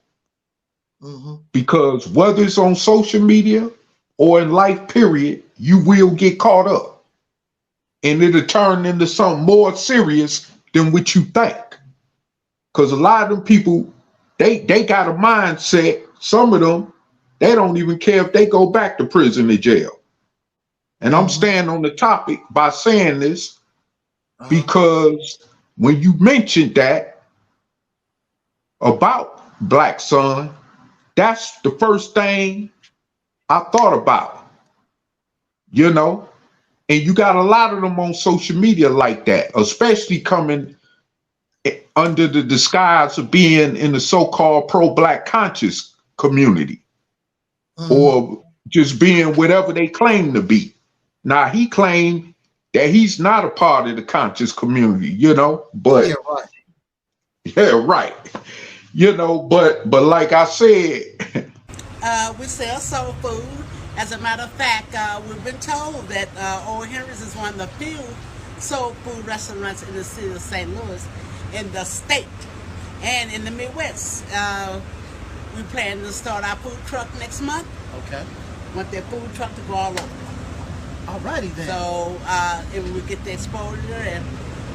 [SPEAKER 12] Because whether it's on social media or in life period, you will get caught up. And it'll turn into something more serious than what you think. Because a lot of them people, they got a mindset, some of them, they don't even care if they go back to prison or jail. And I'm staying on the topic by saying this because when you mentioned that about Black Son, that's the first thing I thought about, you know? And you got a lot of them on social media like that, especially coming under the disguise of being in the so-called pro-Black conscious community. Or just being whatever they claim to be. Now, he claimed that he's not a part of the conscious community, you know, but yeah, right. You know, but like I said,
[SPEAKER 17] we sell soul food. As a matter of fact, we've been told that Old Henry's is one of the few soul food restaurants in the city of St. Louis, in the state, and in the Midwest. We plan to start our food truck next month.
[SPEAKER 4] Okay.
[SPEAKER 17] Want that food truck to go all over.
[SPEAKER 4] Alrighty then.
[SPEAKER 17] So if we get the exposure, and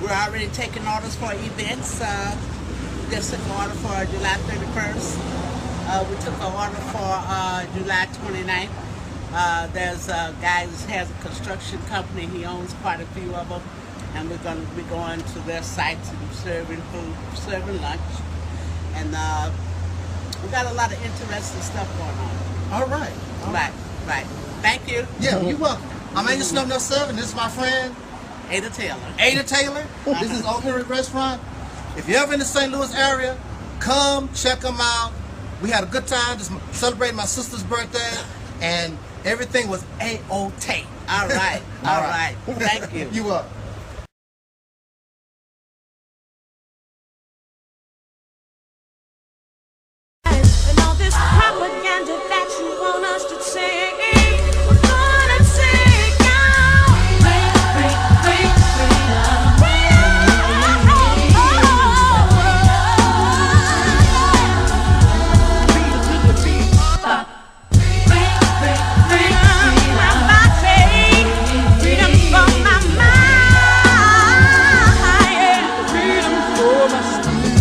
[SPEAKER 17] we're already taking orders for events. We just took an order for July 31st. We took an order for July 29th. There's a guy that has a construction company. He owns quite a few of them. And we're going to be going to their sites and serving food, serving lunch. And we got a lot of interesting stuff going on.
[SPEAKER 4] All right.
[SPEAKER 17] Right. Thank you.
[SPEAKER 4] Yeah, you're welcome. I'm Angel Snuff Nuff 7. This is my friend
[SPEAKER 17] Ada Taylor.
[SPEAKER 4] Ada Taylor. This is Old Henry Restaurant. If you're ever in the St. Louis area, come check them out. We had a good time just celebrating my sister's birthday, and everything was A-OK.
[SPEAKER 17] All right. All right. Thank you.
[SPEAKER 4] You up.
[SPEAKER 16] And all this propaganda that you want us to say, we're gonna take out. Freedom for my mind. Freedom for my spirit.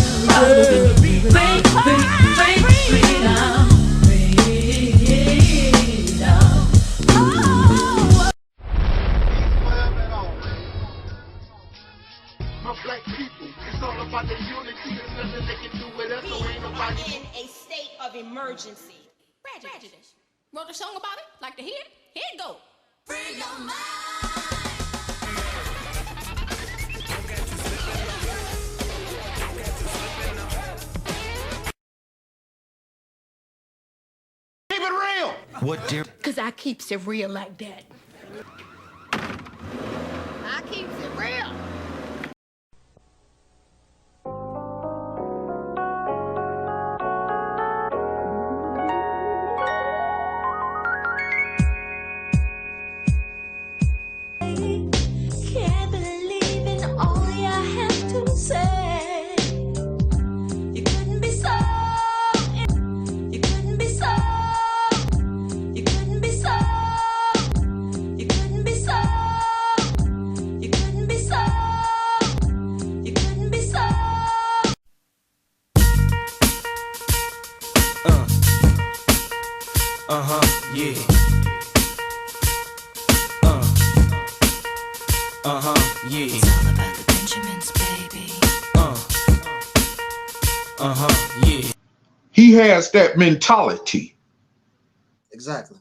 [SPEAKER 3] Black people, it's all about the unity. There's nothing they can do with us, so ain't nobody
[SPEAKER 10] in a state of emergency. Prejudice. Wrote a song about it? Like to hear it? Here it go. Free your mind.
[SPEAKER 3] keep it real.
[SPEAKER 18] What, dear?
[SPEAKER 10] Cause I keeps it real like that. I keeps it real.
[SPEAKER 16] Can't believe in all you have to say. You couldn't be so. You couldn't be so. You couldn't be so. You couldn't be so. You couldn't be so. You couldn't be so.
[SPEAKER 18] Yeah. Yeah.
[SPEAKER 16] It's all about the Benjamins, baby.
[SPEAKER 18] Yeah.
[SPEAKER 12] He has that mentality.
[SPEAKER 4] Exactly.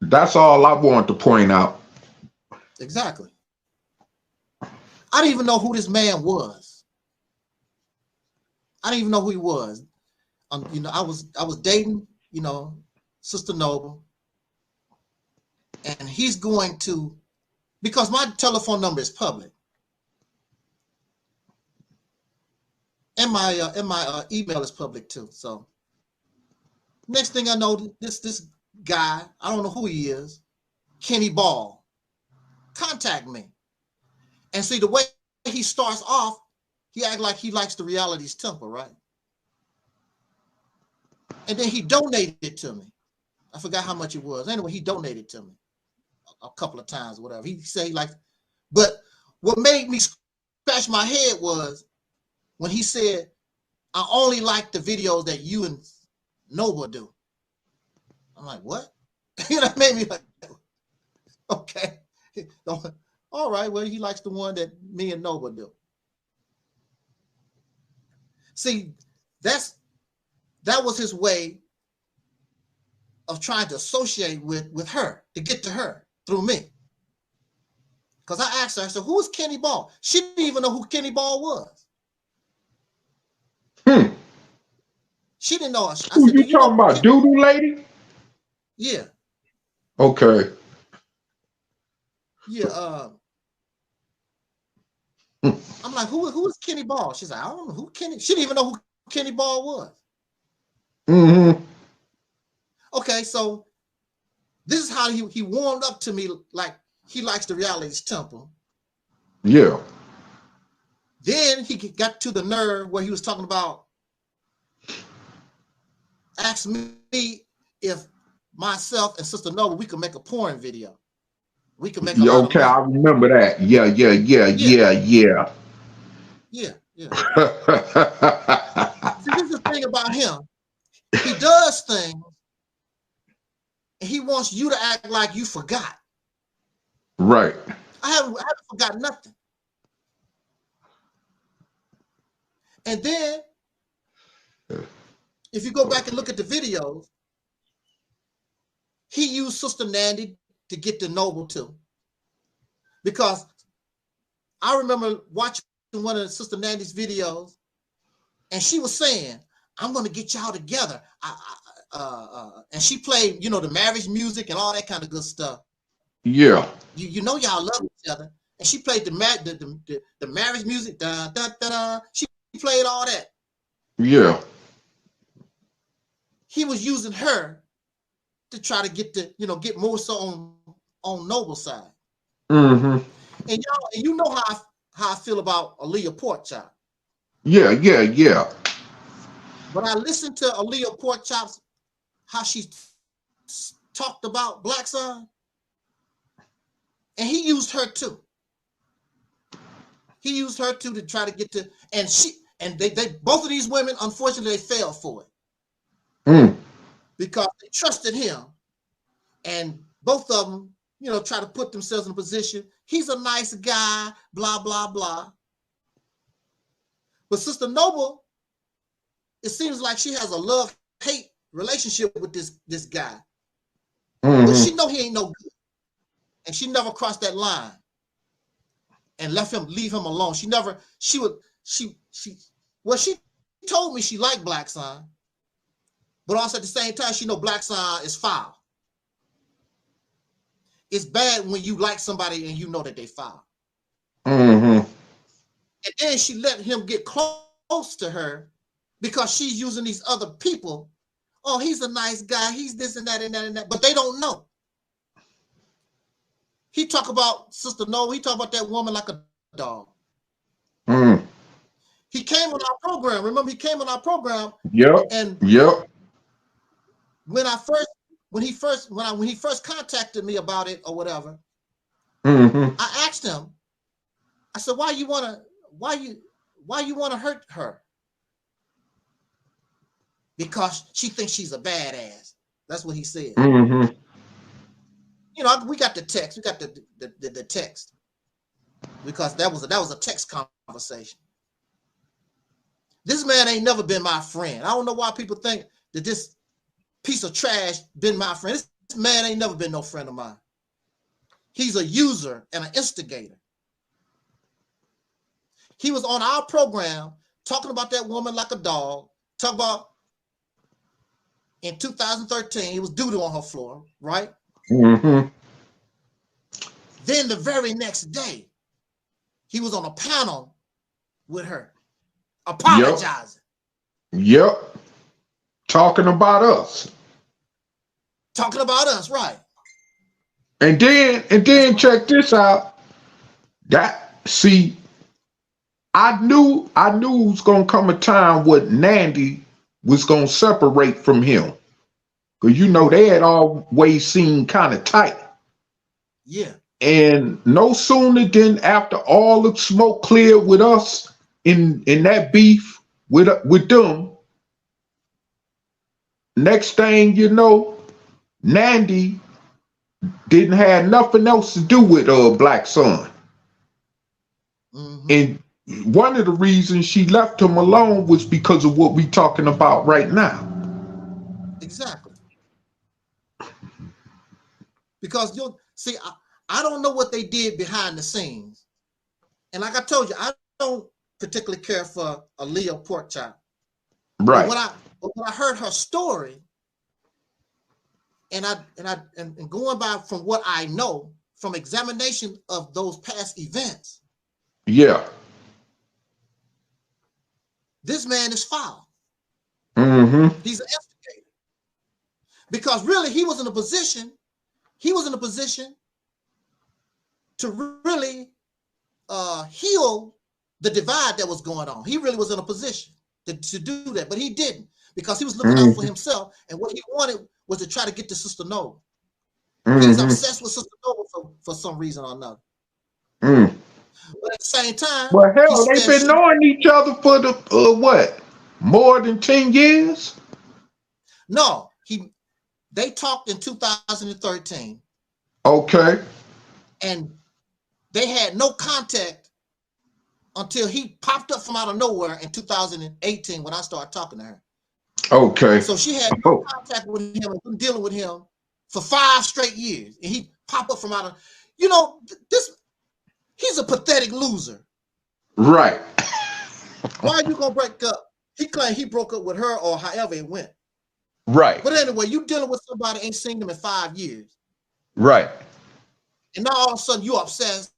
[SPEAKER 12] That's all I want to point out.
[SPEAKER 4] Exactly. I didn't even know who this man was. I didn't even know who he was. You know, I was dating, you know, Sister Noble, and he's going to, because my telephone number is public. And my email is public too. So next thing I know, this guy, I don't know who he is, Kenny Ball, contact me. And see, the way he starts off, he act like he likes the Reality's temple, right? And then he donated to me. I forgot how much it was. Anyway, he donated to me a couple of times, whatever. He said he liked, but what made me scratch my head was when he said, I only like the videos that you and Nova do. I'm like, what? You know, it made me like, okay. All right, well, he likes the one that me and Nova do. See, that was his way of trying to associate with her, to get to her through me. Because I asked her, I said, who's Kenny Ball? She didn't even know who Kenny Ball was. She didn't know. I said,
[SPEAKER 12] Who you talking about, Doodoo Lady?
[SPEAKER 4] Yeah.
[SPEAKER 12] Okay.
[SPEAKER 4] Yeah. I'm like, who is Kenny Ball? She's like, I don't know who Kenny. She didn't even know who Kenny Ball was.
[SPEAKER 12] Mm-hmm.
[SPEAKER 4] Okay, so this is how he warmed up to me, like he likes the Reality's temple.
[SPEAKER 12] Yeah.
[SPEAKER 4] Then he got to the nerve where he was talking about, asked me if myself and Sister Nova, we could make a porn video. We could make a lot
[SPEAKER 12] Okay,
[SPEAKER 4] of
[SPEAKER 12] I
[SPEAKER 4] money.
[SPEAKER 12] remember that. Yeah.
[SPEAKER 4] Yeah. See, this is the thing about him. He does things, and he wants you to act like you forgot.
[SPEAKER 12] Right.
[SPEAKER 4] I haven't forgotten nothing. And then, if you go back and look at the videos, he used Sister Nandy to get to Noble too. Because I remember watching one of Sister Nandy's videos, and she was saying, I'm going to get y'all together. And she played, you know, the marriage music and all that kind of good stuff.
[SPEAKER 12] Yeah.
[SPEAKER 4] You know y'all love each other. And she played the marriage music. Da, da, da, da. She played all that.
[SPEAKER 12] Yeah.
[SPEAKER 4] He was using her to try to get more so on Noble's side.
[SPEAKER 12] Mm-hmm.
[SPEAKER 4] And y'all, and you know how I feel about Aleeyah Porkchop.
[SPEAKER 12] Yeah.
[SPEAKER 4] But I listened to Aleeyah Porkchop's how she talked about BLACKSON, and he used her too. He used her too to try to get to, and they both of these women, unfortunately, they fell for it. Because they trusted him, and both of them, you know, try to put themselves in a position. He's a nice guy, blah, blah, blah. But Sister Noble, it seems like she has a love-hate relationship with this guy. But she know he ain't no good. And she never crossed that line and leave him alone. She told me she liked BLACKSON, but also at the same time, she know BLACKSON is foul. It's bad when you like somebody and you know that they foul. And then she let him get close to her because she's using these other people. Oh, he's a nice guy. He's this and that and that and that. But they don't know. He talk about Sister Noah. He talk about that woman like a dog. He came on our program. Remember, he came on our program. And when he first contacted me about it or whatever, I asked him. I said, why you wanna hurt her? Because she thinks she's a badass. That's what he said. You know, we got the text. We got the text because that was a text conversation. This man ain't never been my friend. I don't know why people think that this piece of trash been my friend. This man ain't never been no friend of mine. He's a user and an instigator. He was on our program talking about that woman like a dog. Talk about in 2013, it was doo-doo on her floor, right? Then the very next day, he was on a panel with her.
[SPEAKER 8] apologizing.
[SPEAKER 12] Yep. Talking about us.
[SPEAKER 8] Talking about us, right.
[SPEAKER 12] And then check this out. I knew it was gonna come a time where Nandy was gonna separate from him. Cause you know they had always seemed kind of tight.
[SPEAKER 8] Yeah.
[SPEAKER 12] And no sooner than after all the smoke cleared with us in that beef with them, next thing you know, Nandy didn't have nothing else to do with BLACKSON. And one of the reasons she left him alone was because of what we talking about right now.
[SPEAKER 8] Exactly. Because you'll see, I don't know what they did behind the scenes. And like I told you, I don't particularly care for Aleeyah Porkchop.
[SPEAKER 12] Right.
[SPEAKER 8] But when I heard her story, and going by from what I know from examination of those past events,
[SPEAKER 12] yeah,
[SPEAKER 8] this man is foul.
[SPEAKER 12] Mm-hmm.
[SPEAKER 8] He's an instigator. Because really, he was in a position to really heal the divide that was going on. He really was in a position to do that, but he didn't, because he was looking out for himself, and what he wanted was to try to get to Sister Nova. He's obsessed with Sister Nova for some reason or another. But at the same time,
[SPEAKER 12] well, hell, they've been knowing each other for the what, more than 10 years?
[SPEAKER 8] No, they talked in 2013.
[SPEAKER 12] Okay.
[SPEAKER 8] And they had no contact until he popped up from out of nowhere in 2018 when I started talking to her.
[SPEAKER 12] Okay.
[SPEAKER 8] So she had no contact with him and been dealing with him for 5 straight years. And he popped up from out of, he's a pathetic loser.
[SPEAKER 12] Right.
[SPEAKER 8] Why are you gonna break up? He claimed he broke up with her or however it went.
[SPEAKER 12] Right.
[SPEAKER 8] But anyway, you dealing with somebody ain't seen them in 5 years.
[SPEAKER 12] Right.
[SPEAKER 8] And now all of a sudden you obsessed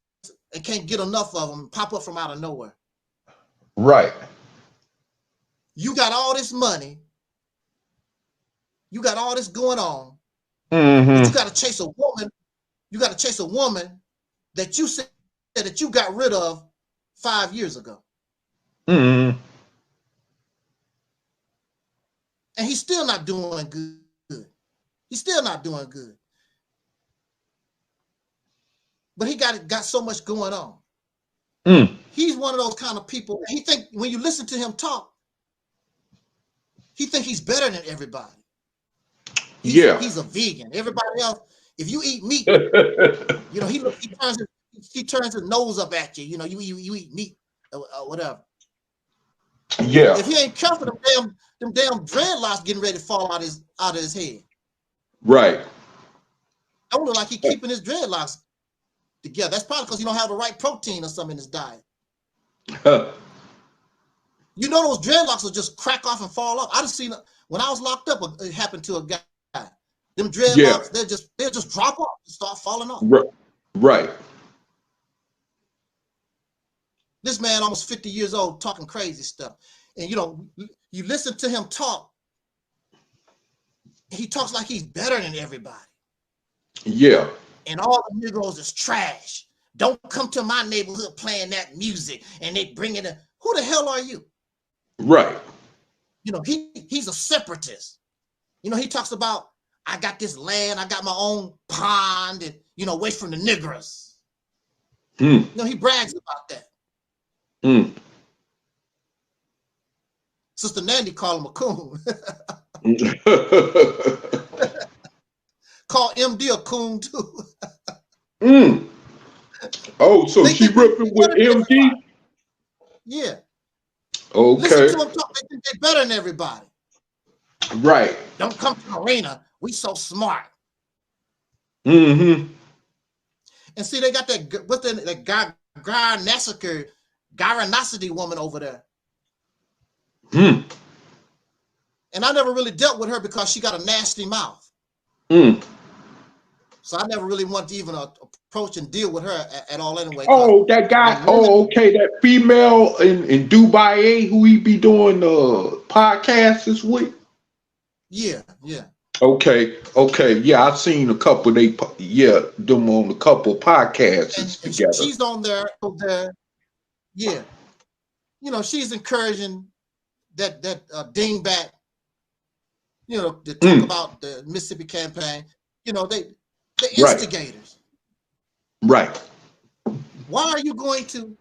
[SPEAKER 8] and can't get enough of them and pop up from out of nowhere.
[SPEAKER 12] Right.
[SPEAKER 8] You got all this money. You got all this going on.
[SPEAKER 12] But
[SPEAKER 8] you got to chase a woman. You got to chase a woman that you said that you got rid of 5 years ago. And he's still not doing good. He's still not doing good. But he got so much going on. He's one of those kind of people. He think when you listen to him talk, he think he's better than everybody. He's a vegan. Everybody else, if you eat meat, he turns his nose up at you. You eat meat or whatever.
[SPEAKER 12] Yeah.
[SPEAKER 8] If he ain't careful, them damn dreadlocks getting ready to fall out of his head.
[SPEAKER 12] Right.
[SPEAKER 8] Don't look like he keeping his dreadlocks together. That's probably because he don't have the right protein or something in his diet. You know those dreadlocks will just crack off and fall off. I just seen it when I was locked up. It happened to a guy. Them dreadlocks, they'll just drop off and start falling off.
[SPEAKER 12] Right.
[SPEAKER 8] This man almost 50 years old talking crazy stuff. And you listen to him talk, he talks like he's better than everybody.
[SPEAKER 12] Yeah.
[SPEAKER 8] And all the Negroes is trash. Don't come to my neighborhood playing that music and they bring it in. Who the hell are you?
[SPEAKER 12] Right.
[SPEAKER 8] He's a separatist. He talks about, I got this land, I got my own pond, and away from the Negroes. He brags about that. Sister Nandy called him a coon. Call MD a coon too.
[SPEAKER 12] Oh, so she ripping with MD?
[SPEAKER 8] Yeah.
[SPEAKER 12] Okay.
[SPEAKER 8] Listen to them talk. They think they're better than everybody.
[SPEAKER 12] Right.
[SPEAKER 8] Don't come to the arena. We so smart.
[SPEAKER 12] And
[SPEAKER 8] see, they got that Gyranosity woman over there. And I never really dealt with her because she got a nasty mouth. So I never really wanted to even
[SPEAKER 4] approach and deal with her at all anyway.
[SPEAKER 12] Oh, that guy. Oh, okay, that female in Dubai who he be doing podcasts this week.
[SPEAKER 4] Yeah.
[SPEAKER 12] Okay, yeah, I've seen a couple. Them on a couple podcasts
[SPEAKER 4] And
[SPEAKER 12] together.
[SPEAKER 4] she's on there. Yeah, she's encouraging that dingbat. To talk about the Mississippi campaign. They instigators.
[SPEAKER 12] Right.
[SPEAKER 4] Why are you going to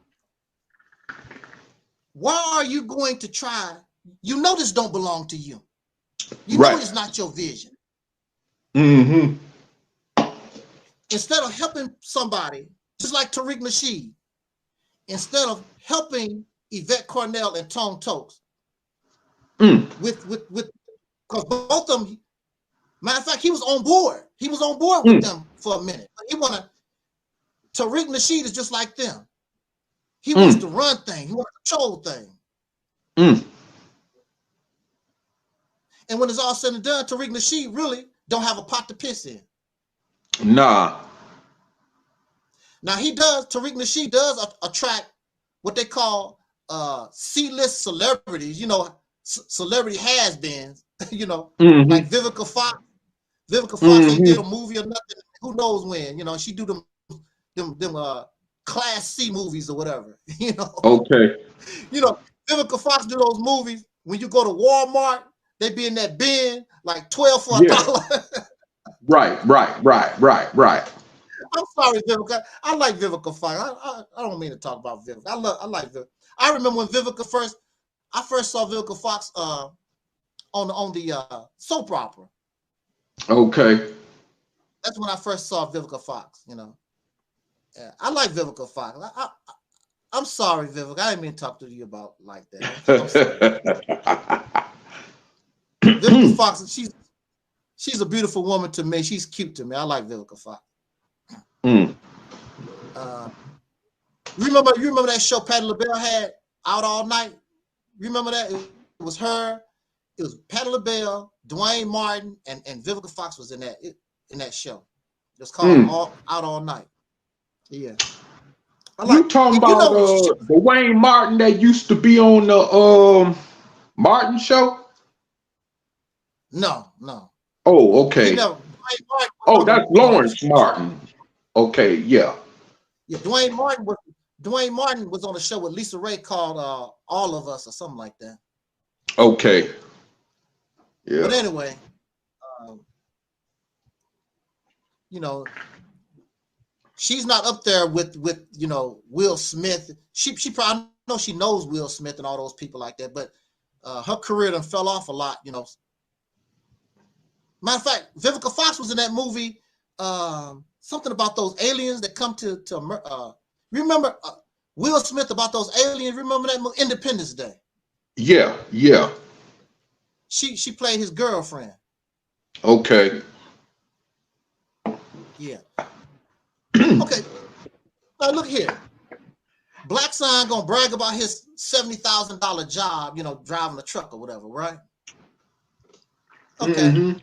[SPEAKER 4] try? This don't belong to you. You know it's not your vision.
[SPEAKER 12] Mm-hmm.
[SPEAKER 4] Instead of helping somebody, just like Tariq Nasheed, instead of helping Yvette Cornell and Tone Tokes with because both of them, matter of fact, he was on board. He was on board with them for a minute. But Tariq Nasheed is just like them. He wants to run things. He wants to control things. And when it's all said and done, Tariq Nasheed really don't have a pot to piss in.
[SPEAKER 12] Nah.
[SPEAKER 4] Now Tariq Nasheed does attract what they call C-list celebrities, celebrity has-beens, like Vivica Fox. Vivica Fox ain't did a movie or nothing. Who knows when? She do them Class C movies or whatever.
[SPEAKER 12] Okay.
[SPEAKER 4] Vivica Fox do those movies. When you go to Walmart, they be in that bin like 12 for $1.
[SPEAKER 12] Right.
[SPEAKER 4] I'm sorry, Vivica. I like Vivica Fox. I don't mean to talk about Vivica. I like Vivica. I remember when I first saw Vivica Fox on the soap opera.
[SPEAKER 12] Okay.
[SPEAKER 4] That's when I first saw Vivica Fox. Yeah, I like Vivica Fox. I'm sorry, Vivica. I didn't mean to talk to you about like that. I'm sorry. Vivica Fox, she's a beautiful woman to me. She's cute to me. I like Vivica Fox. You remember that show Patti LaBelle had, Out All Night? You remember that? It was her. It was Patti LaBelle, Dwayne Martin, and Vivica Fox was in that show. It was called Out All Night. Yeah.
[SPEAKER 12] You talking about the Wayne Martin that used to be on the Martin show?
[SPEAKER 4] No.
[SPEAKER 12] Oh, okay. That's Lawrence Martin. Okay, yeah.
[SPEAKER 4] Yeah, Dwayne Martin was on a show with Lisa Ray called All of Us or something like that.
[SPEAKER 12] Okay. Yeah.
[SPEAKER 4] But anyway, she's not up there with Will Smith. She probably, I know she knows Will Smith and all those people like that, but her career done fell off a lot. Matter of fact, Vivica Fox was in that movie. Something about those aliens that come to remember Will Smith about those aliens? Remember that movie, Independence Day?
[SPEAKER 12] Yeah.
[SPEAKER 4] She played his girlfriend.
[SPEAKER 12] Okay.
[SPEAKER 4] Yeah. Okay. Now look here. BLACKSON gonna brag about his $70,000 job, driving a truck or whatever, right? Okay.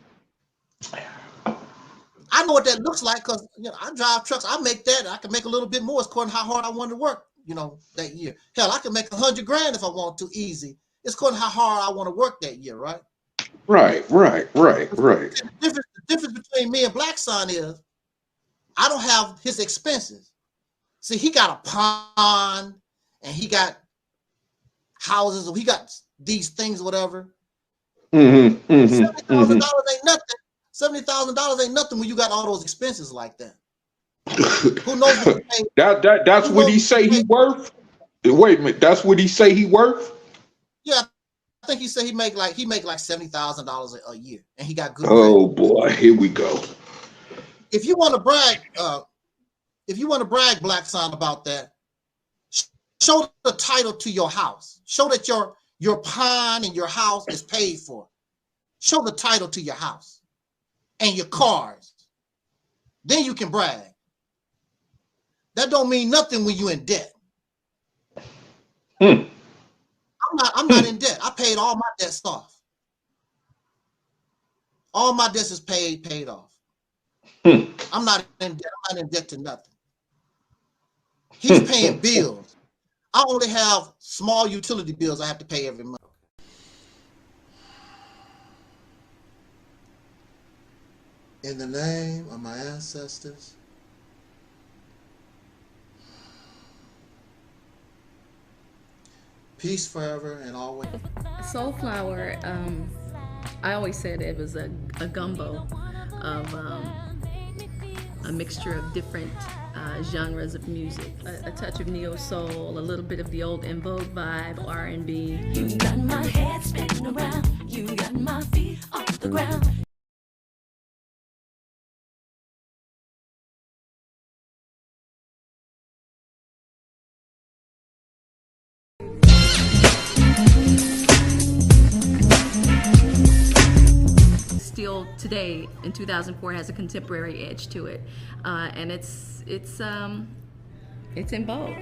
[SPEAKER 4] I know what that looks like because I drive trucks. I make that. I can make a little bit more. It's according to how hard I want to work, that year. Hell, I can make $100,000 if I want to, easy. It's according to how hard I want to work that year, right?
[SPEAKER 12] Right.
[SPEAKER 4] The difference between me and BLACKSON is I don't have his expenses. See, he got a pond and he got houses, or he got these things, or whatever. $70,000 ain't nothing. $70,000 ain't nothing when you got all those expenses like that. Who knows what he paid?
[SPEAKER 12] That's what he say he worth? Wait a minute, that's what he say he worth?
[SPEAKER 4] Yeah, I think he said he make like $70,000 a year, and he got good.
[SPEAKER 12] Oh boy, here we go.
[SPEAKER 4] If you want to brag, BLACKSON, about that, show the title to your house. Show that your pond and your house is paid for. Show the title to your house and your cars. Then you can brag. That don't mean nothing when you in debt. I'm not in debt. I paid all my debts off. All my debts is paid off. I'm not in debt. I'm not in debt to nothing. He's paying bills. I only have small utility bills I have to pay every month. In the name of my ancestors, peace forever and always.
[SPEAKER 19] Soulflower, I always said it was a gumbo of a mixture of different genres of music. A touch of neo soul, a little bit of the old EnVogue vibe, R&B.
[SPEAKER 16] You got my head spinning around. You got my feet off the ground.
[SPEAKER 19] Still today in 2004 has a contemporary edge to it, and it's in vogue.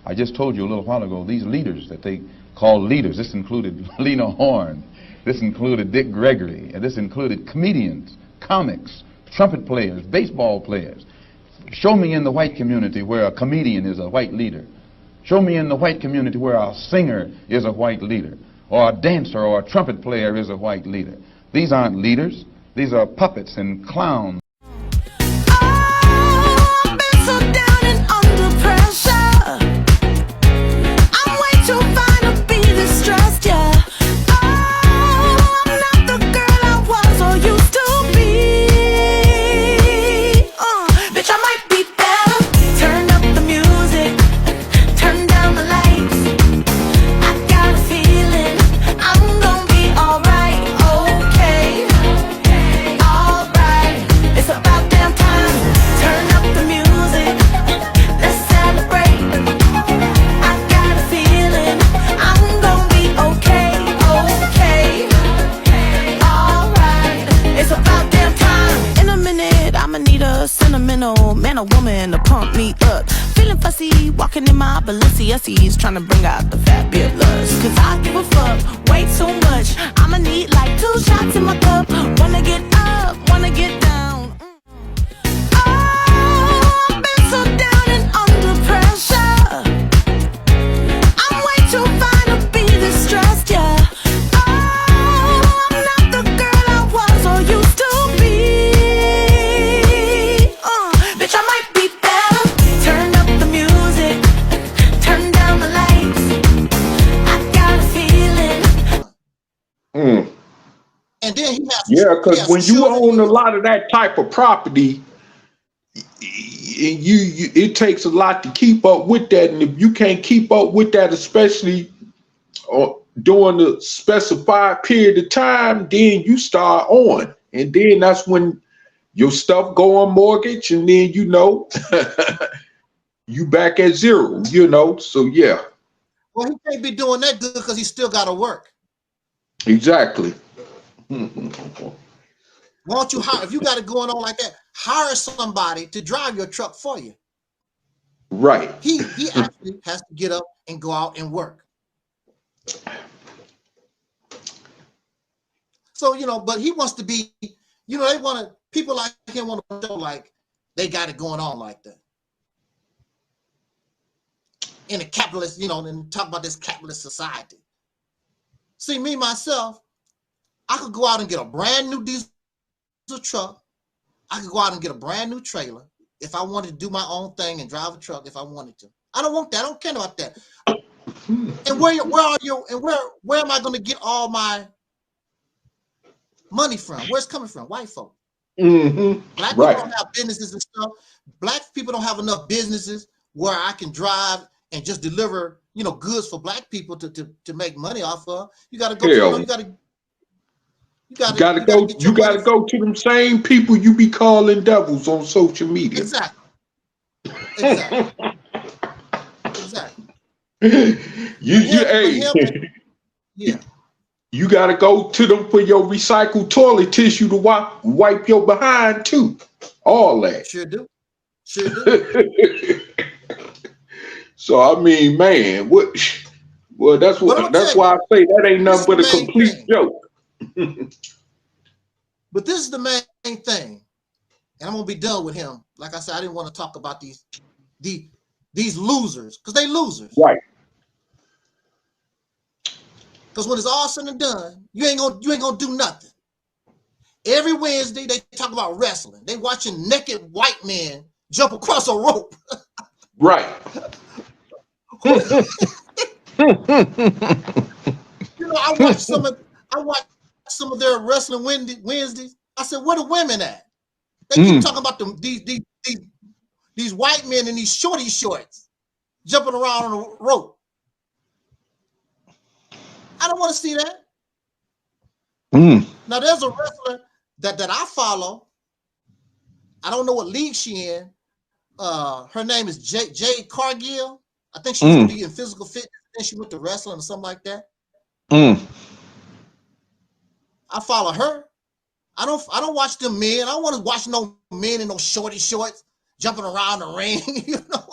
[SPEAKER 20] I just told you a little while ago, these leaders that they call leaders, this included Lena Horne, this included Dick Gregory, and this included comedians, comics, trumpet players, baseball players. Show me in the white community where a comedian is a white leader. Show me in the white community where a singer is a white leader, or a dancer or a trumpet player is a white leader. These aren't leaders. These are puppets and clowns.
[SPEAKER 21] Man or woman to pump me up. Feeling fussy, walking in my Balenciennes, trying to bring out the fat beard lust. Cause I give a fuck way too much. I'ma need like 2 shots in my cup. Wanna get up, wanna get down. Oh, I've been so down and under pressure. I'm way too fine to be this stressed, yeah. Oh, I'm not the girl I was or used to be. I might be better. Turn up the music, turn down the lights. I got a feeling.
[SPEAKER 4] And then he has
[SPEAKER 12] because when you own a lot of that type of property, it takes a lot to keep up with that, and if you can't keep up with that, especially during the specified period of time, then you start on, and then that's when your stuff go on mortgage, and then you back at zero, so yeah.
[SPEAKER 4] Well, he can't be doing that good because he still got to work.
[SPEAKER 12] Exactly.
[SPEAKER 4] Why don't you hire, if you got it going on like that, hire somebody to drive your truck for you.
[SPEAKER 12] Right.
[SPEAKER 4] He actually has to get up and go out and work. So, but he wants to be, they want to, people like him want to show like they got it going on like that. In a capitalist, and talk about this capitalist society. See, me, myself, I could go out and get a brand new diesel truck. I could go out and get a brand new trailer if I wanted to do my own thing and drive a truck if I wanted to. I don't want that. I don't care about that. And where are you? And where am I going to get all my money from? Where's it coming from? White folk. Black people don't have businesses and stuff. Black people don't have enough businesses where I can drive and just deliver, goods for black people to make money off of. You got to go. You got to
[SPEAKER 12] go to them same people you be calling devils on social media.
[SPEAKER 4] Exactly.
[SPEAKER 12] Yeah. You got to go to them for your recycled toilet tissue to wipe your behind too. All that.
[SPEAKER 4] Sure do. Sure do.
[SPEAKER 12] So I mean, man, well, that's why I say that ain't nothing but a complete joke.
[SPEAKER 4] But this is the main thing, and I'm gonna be done with him. Like I said, I didn't want to talk about these losers because they losers.
[SPEAKER 12] Right.
[SPEAKER 4] Because when it's all said and done, you ain't gonna do nothing. Every Wednesday they talk about wrestling. They watching naked white men jump across a rope.
[SPEAKER 12] Right.
[SPEAKER 4] I watched some of their wrestling Wednesdays. I said, where the women at? They keep talking about these white men in these shorty shorts jumping around on a rope. I don't want to see that. Now there's a wrestler that I follow. I don't know what league she in. Her name is Jade Cargill. I think she used to be in physical fitness. Then she went to wrestling or something like that. I follow her. I don't watch them men. I don't want to watch no men in no shorty shorts jumping around the ring. You know,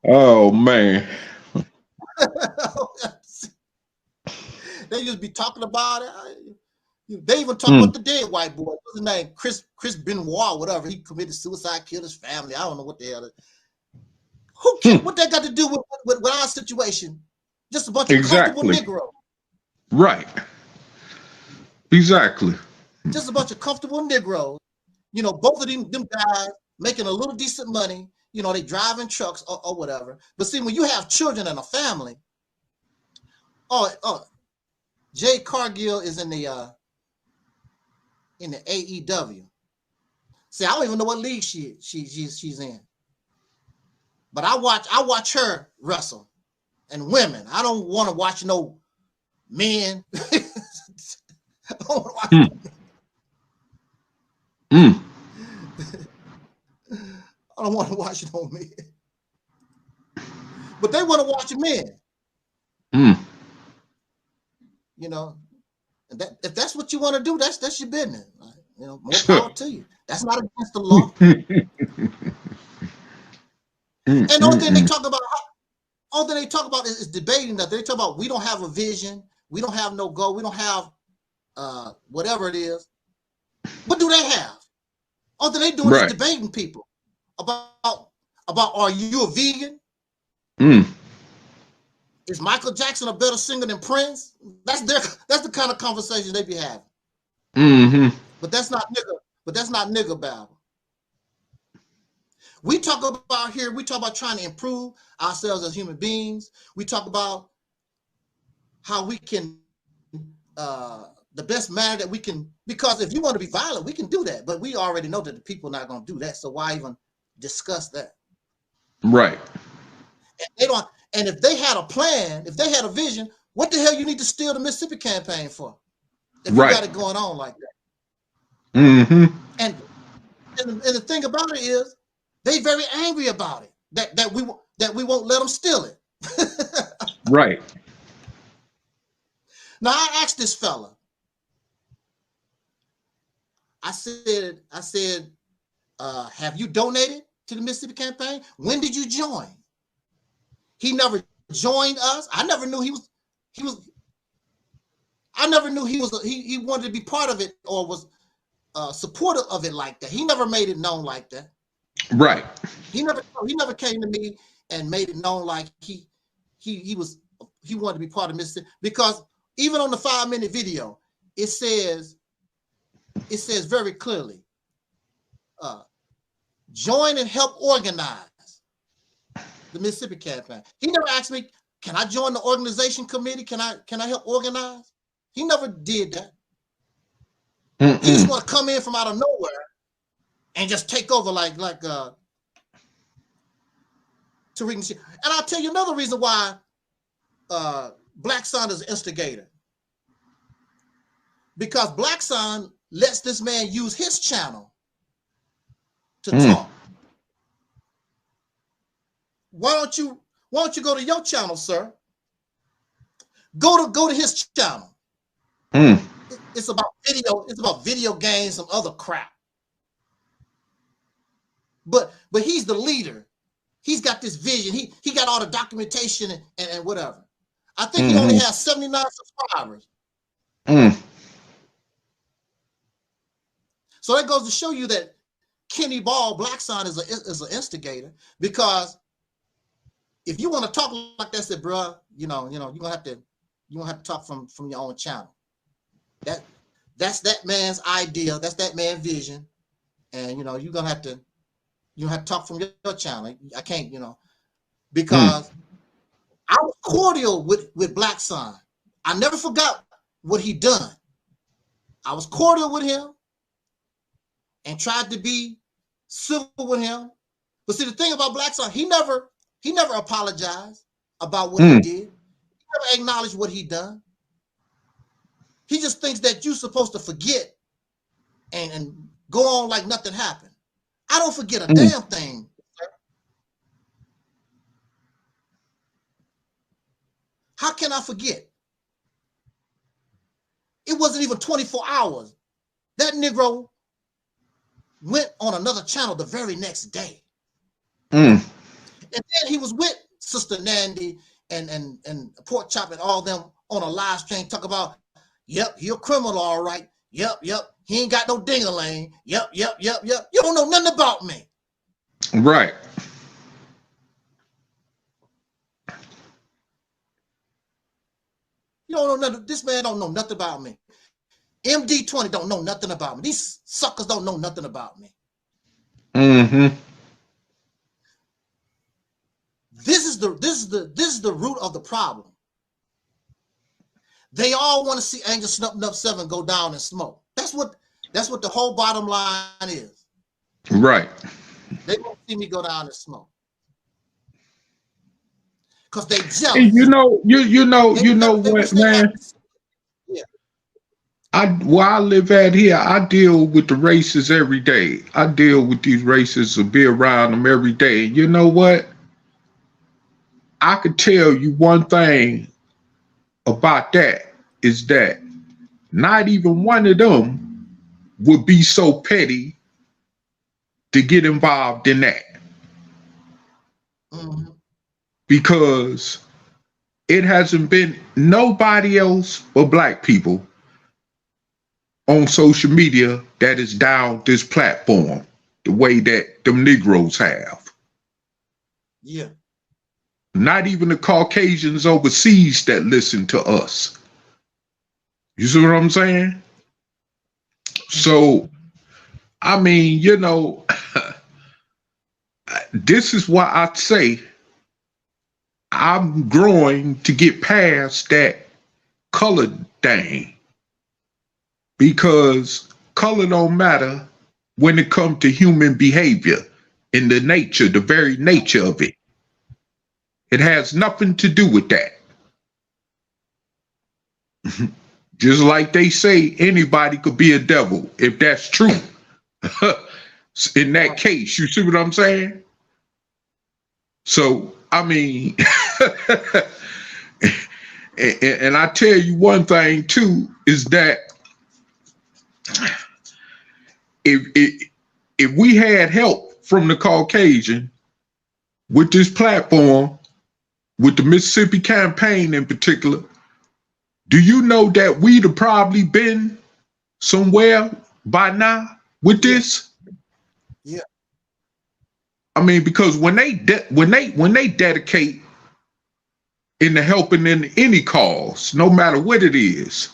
[SPEAKER 12] oh man.
[SPEAKER 4] They just be talking about it. They even talk about the dead white boy. What's his name? Chris Benoit, whatever. He committed suicide, killed his family. I don't know what the hell. Who cares? What that got to do with our situation? Just a bunch of comfortable Negroes.
[SPEAKER 12] Right. Exactly.
[SPEAKER 4] Just a bunch of comfortable Negroes. You know, both of them guys making a little decent money. You know, they driving trucks or whatever. But see, when you have children and a family, Jade Cargill is in the AEW. See, I don't even know what league she's in. But I watch her wrestle and women. I don't want to watch no men. I don't want to watch I don't want to watch no men. But they want to watch men. You know, and if that's what you want to do, that's your business. Right? You know, more power to you. That's not against the law. And the only thing they talk about, is debating that. They talk about we don't have a vision, we don't have no goal, we don't have whatever it is. What do they have? All thing they doing is debating people about are you a vegan? Is Michael Jackson a better singer than Prince? That's the kind of conversation they be having. But that's not nigger babble. We talk about trying to improve ourselves as human beings. We talk about how we can the best manner that we can, because if you want to be violent, we can do that. But we already know that the people are not going to do that. So why even discuss that?
[SPEAKER 12] Right.
[SPEAKER 4] And they don't. And if they had a plan, if they had a vision, what the hell you need to steal the Mississippi campaign for? If you got it going on like that. And the thing about it is, they very angry about it. That we won't let them steal it.
[SPEAKER 12] Right.
[SPEAKER 4] Now I asked this fella. I said, have you donated to the Mississippi campaign? When did you join? He never joined us. I never knew he wanted to be part of it or was supportive of it like that. He never made it known like that.
[SPEAKER 12] Right.
[SPEAKER 4] He never came to me and made it known like he wanted to be part of Mississippi, because even on the 5-minute video, it says very clearly, join and help organize the Mississippi campaign. He never asked me, can I join the organization committee? Can I help organize? He never did that. He just want to come in from out of nowhere and just take over like Tariq and shit. And I'll tell you another reason why BLACKSON is an instigator. Because BLACKSON lets this man use his channel to talk. Why don't you Why don't you go to your channel, sir? Go to his channel. It's about video. It's about video games, some other crap. But he's the leader. He's got this vision. He got all the documentation and whatever. I think he only has 79 subscribers. So that goes to show you that Kenny Ball, BLACKSON, is an instigator, because if you want to talk like that, said, bro, you're gonna have to talk from your own channel. That's that man's idea. That's that man's vision, and you're gonna have to talk from your channel. I can't, because I was cordial with BLACKSON. I never forgot what he done. I was cordial with him and tried to be civil with him. But see, the thing about BLACKSON, he never apologized about what he did. He never acknowledged what he done. He just thinks that you're supposed to forget and go on like nothing happened. I don't forget a damn thing. How can I forget? It wasn't even 24 hours. That Negro went on another channel the very next day. And then he was with Sister Nandy and Pork Chop and all them on a live stream talk about, yep, you're a criminal, all right. Yep, he ain't got no ding-a-ling. Yep. You don't know nothing about me.
[SPEAKER 12] Right.
[SPEAKER 4] You don't know nothing. This man don't know nothing about me. MD20 don't know nothing about me. These suckers don't know nothing about me. This is the root of the problem. They all want to see Angel Snuff 7 go down in smoke. That's what the whole bottom line is.
[SPEAKER 12] Right.
[SPEAKER 4] They want to see me go down in smoke. Because they jealous.
[SPEAKER 12] And you know what, man? Where I live at here, I deal with the racists every day. I deal with these racists and be around them every day. And you know what? I could tell you one thing about that is that not even one of them would be so petty to get involved in that. Because it hasn't been nobody else but black people on social media that is down this platform the way that them Negroes have.
[SPEAKER 4] Yeah.
[SPEAKER 12] Not even the Caucasians overseas that listen to us. You see what I'm saying? So, I mean, this is why I say I'm growing to get past that color thing, because color don't matter when it comes to human behavior and the very nature of it. It has nothing to do with that. Just like they say, anybody could be a devil, if that's true. In that case, you see what I'm saying? So, I mean, and I tell you one thing too, is that if we had help from the Caucasian with this platform, with the Mississippi campaign in particular, do you know that we'd have probably been somewhere by now with this?
[SPEAKER 4] Yeah.
[SPEAKER 12] I mean, because when they dedicate into helping in any cause, no matter what it is,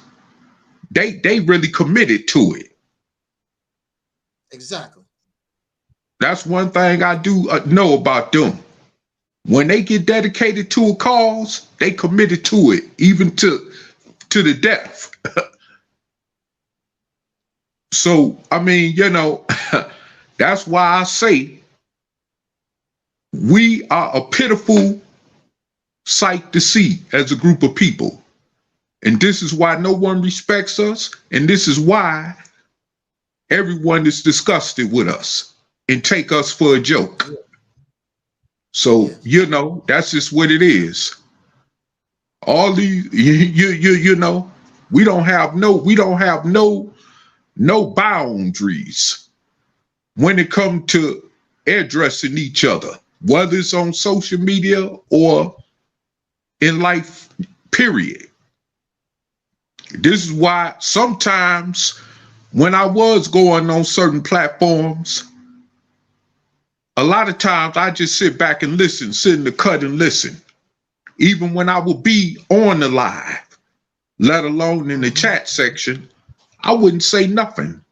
[SPEAKER 12] they really committed to it.
[SPEAKER 4] Exactly.
[SPEAKER 12] That's one thing I do know about them. When they get dedicated to a cause, they committed to it, even to the death. So, I mean, that's why I say we are a pitiful sight to see as a group of people. And this is why no one respects us. And this is why everyone is disgusted with us and take us for a joke. So, you know, that's just what it is. All these, you know, we don't have no boundaries when it comes to addressing each other, whether it's on social media or in life, period. This is why sometimes when I was going on certain platforms, a lot of times I just sit back and listen, sit in the cut and listen. Even when I would be on the live, let alone in the chat section, I wouldn't say nothing.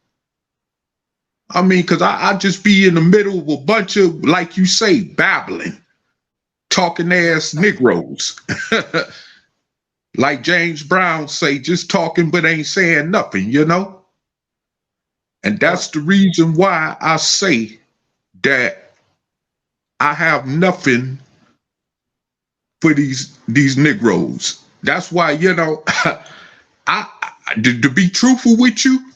[SPEAKER 12] I mean, because I just be in the middle of a bunch of, like you say, babbling, talking ass Negroes. Like James Brown say, just talking but ain't saying nothing, you know? And that's the reason why I say that I have nothing for these Negroes. That's why, you know, to be truthful with you,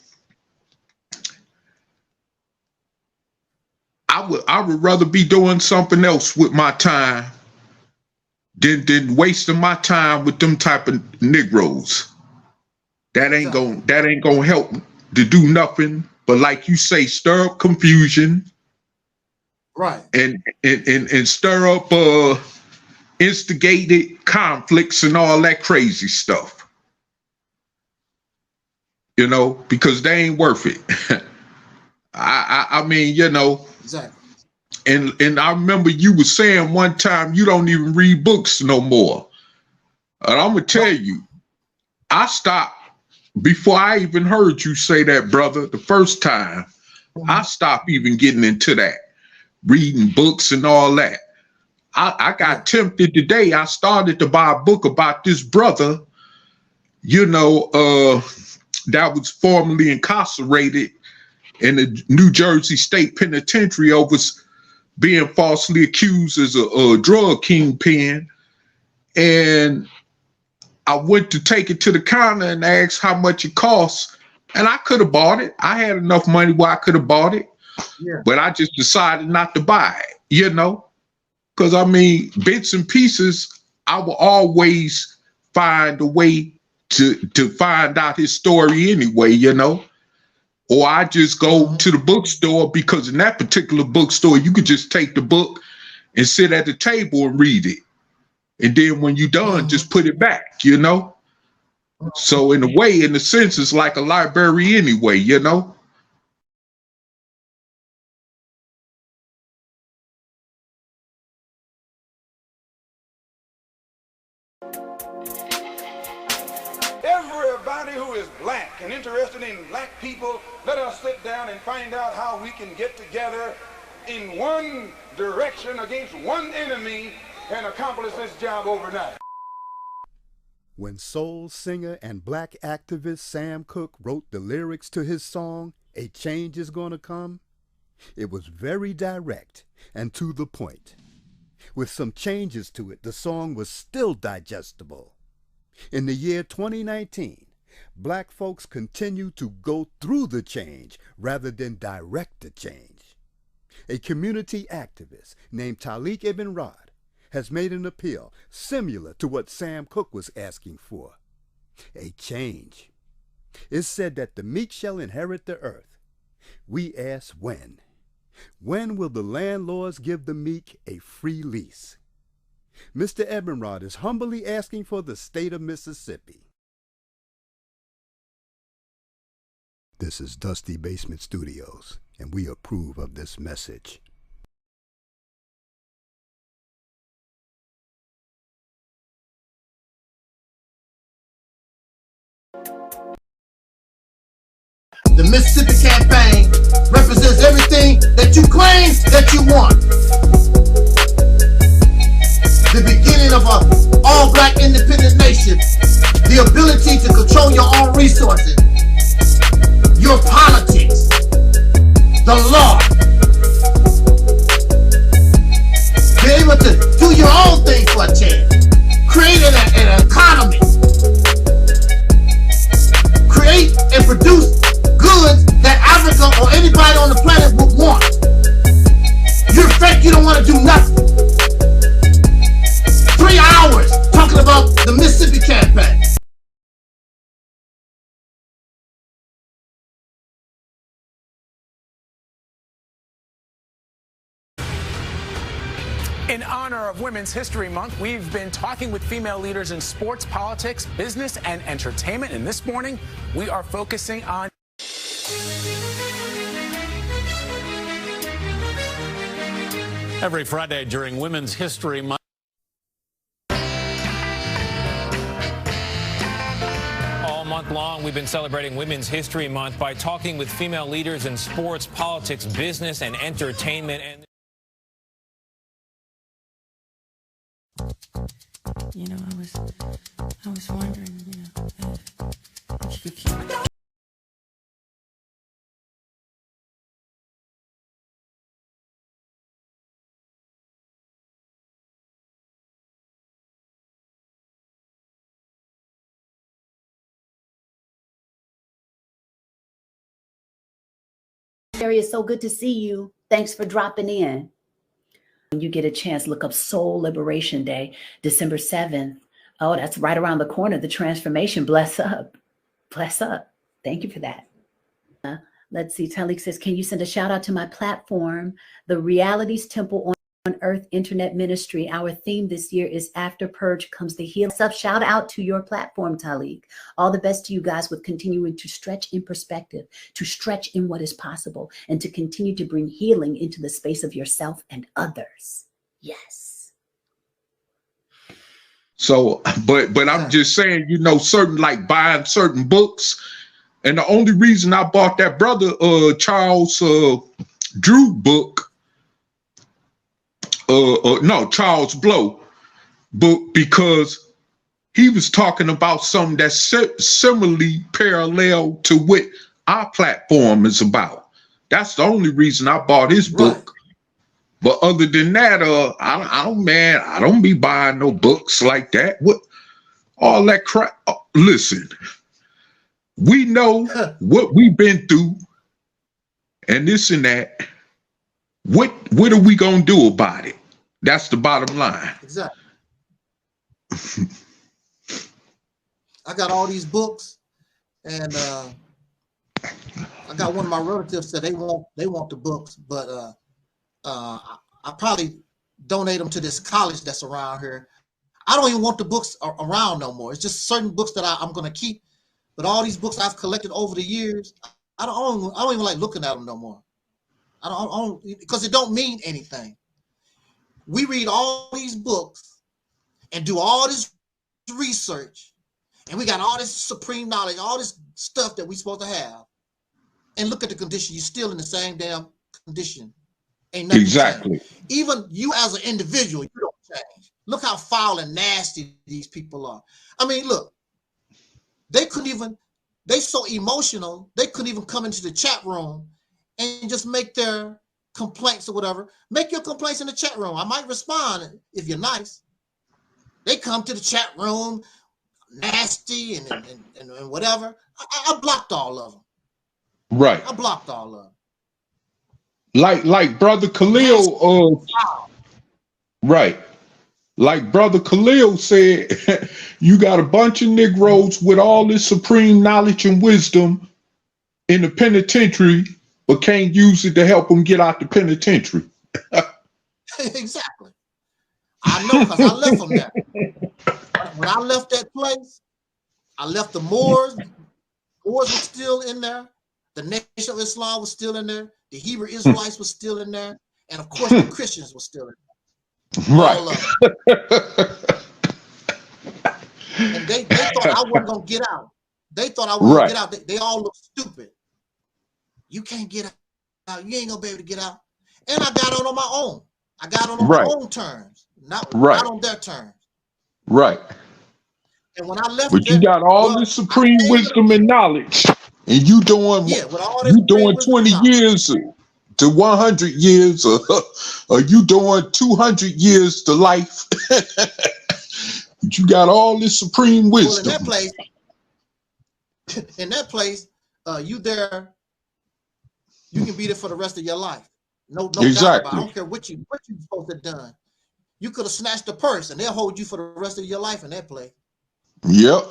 [SPEAKER 12] I would rather be doing something else with my time than wasting my time with them type of Negroes. That ain't gonna help to do nothing but, like you say, stir up confusion,
[SPEAKER 4] right?
[SPEAKER 12] And stir up instigated conflicts and all that crazy stuff. You know, because they ain't worth it. I mean, you know.
[SPEAKER 4] Exactly.
[SPEAKER 12] And I remember you were saying one time you don't even read books no more. And I'm gonna tell you, I stopped before I even heard you say that, brother. The first time, I stopped even getting into that, reading books and all that. I got tempted today. I started to buy a book about this brother, you know, that was formerly incarcerated in the New Jersey State Penitentiary over being falsely accused as a drug kingpin. And I went to take it to the counter and asked how much it costs. And I could have bought it. I had enough money where I could have bought it. Yeah. But I just decided not to buy it, you know? Because, I mean, bits and pieces, I will always find a way to find out his story anyway, you know? Or I just go to the bookstore, because in that particular bookstore, you could just take the book and sit at the table and read it. And then when you're done, just put it back, you know? So in a way, in a sense, it's like a library anyway, you know?
[SPEAKER 7] Everybody who is black and interested in black people, let us sit down and find out how we can get together in one direction against one enemy and accomplish this job overnight.
[SPEAKER 6] When soul singer and black activist Sam Cooke wrote the lyrics to his song, "A Change Is Gonna Come," it was very direct and to the point. With some changes to it, the song was still digestible. In the year 2019, black folks continue to go through the change rather than direct the change. A community activist named Taalik Ibn'rad has made an appeal similar to what Sam Cooke was asking for. A change. It's said that the meek shall inherit the earth. We ask when. When will the landlords give the meek a free lease? Mr. Ibn'rad is humbly asking for the state of Mississippi. This is Dusty Basement Studios, and we approve of this message.
[SPEAKER 11] The Mississippi campaign represents everything that you claim that you want. The beginning of an all-black independent nation. The ability to control your own resources. Your politics. The law. Be able to do your own thing for a change. Create an economy. Create and produce goods that Africa or anybody on the planet would want. You're fake, you don't want to do nothing. talking about the Mississippi campaign.
[SPEAKER 9] In honor of Women's History Month, we've been talking with female leaders in sports, politics, business, and entertainment. And this morning, we are focusing on
[SPEAKER 22] every Friday during Women's History Month. All month long, we've been celebrating Women's History Month by talking with female leaders in sports, politics, business, and entertainment. And
[SPEAKER 23] you know, I was wondering, you know, if you could keep.
[SPEAKER 24] It's so good to see you. Thanks for dropping in. When you get a chance, look up Soul Liberation Day, December 7th. Oh, that's right around the corner. The transformation. Bless up. Bless up. Thank you for that. Let's see. Taalik says, can you send a shout out to my platform, the Realities Temple on Earth Internet Ministry? Our theme this year is After Purge Comes the Healing. Shout out to your platform, Taalik. All the best to you guys with continuing to stretch in perspective, to stretch in what is possible, and to continue to bring healing into the space of yourself and others. Yes.
[SPEAKER 12] So, but I'm just saying, you know, certain, like buying certain books. And the only reason I bought that brother Charles Drew book, no, Charles Blow book, because he was talking about something that's similarly parallel to what our platform is about. That's the only reason I bought his book. But other than that, I don't be buying no books like that. What all that crap? Listen, we know what we've been through, and this and that. What are we gonna do about it? That's the bottom line.
[SPEAKER 4] Exactly. I got all these books, and I got one of my relatives said they want the books, but I probably donate them to this college that's around here. I don't even want the books around no more. It's just certain books that I'm gonna keep. But all these books I've collected over the years, I don't even like looking at them no more. I don't because it don't mean anything. We read all these books and do all this research, and we got all this supreme knowledge, all this stuff that we're supposed to have, and look at the condition. You're still in the same damn condition. Ain't nothing
[SPEAKER 12] exactly.
[SPEAKER 4] changed. Even you as an individual, you don't change. Look how foul and nasty these people are. I mean, look. They so emotional, they couldn't even come into the chat room and just make their complaints or whatever. Make your complaints in the chat room. I might respond if you're nice. They come to the chat room nasty and whatever. I blocked all of them.
[SPEAKER 12] Right.
[SPEAKER 4] I blocked all of them.
[SPEAKER 12] Like Brother Khalil, right. Like Brother Khalil said, you got a bunch of Negroes with all this supreme knowledge and wisdom in the penitentiary, but can't use it to help them get out the penitentiary.
[SPEAKER 4] Exactly. I know, because I left from there. When I left that place, I left the Moors. Moors were still in there. The Nation of Islam was still in there. The Hebrew Israelites were still in there. And of course, the Christians were still in there.
[SPEAKER 12] Right.
[SPEAKER 4] And they thought I wasn't gonna get out. They thought I wasn't gonna get out. They all look stupid. You can't get out. You ain't gonna be able to get out. And I got on my own. I got on my own terms, not on their terms.
[SPEAKER 12] Right.
[SPEAKER 4] And when I left,
[SPEAKER 12] but you got all this supreme wisdom and knowledge, and you doing 20 years to 100 years, or you doing 200 years to life. But you got all this supreme wisdom.
[SPEAKER 4] Well, in that place, you there, you can be there for the rest of your life. No doubt about it. I don't care what you supposed to have done. You could have snatched the purse and they'll hold you for the rest of your life in that place.
[SPEAKER 12] Yep.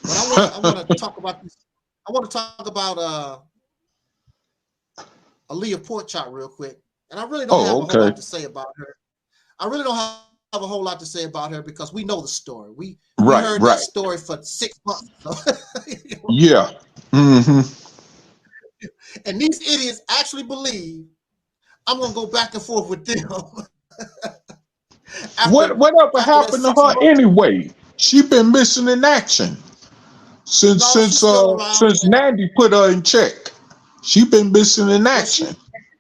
[SPEAKER 4] But I want to talk about this. I want to talk about Aleeyah Porkchop real quick. And I really don't have a whole lot to say about her. I really don't have a whole lot to say about her because we know the story. We heard that story for 6 months.
[SPEAKER 12] Yeah. Mm-hmm.
[SPEAKER 4] And these idiots actually believe I'm gonna go back and forth with them.
[SPEAKER 12] Whatever happened to her anyway? She been missing in action since Nandy put her in check. She been missing in action.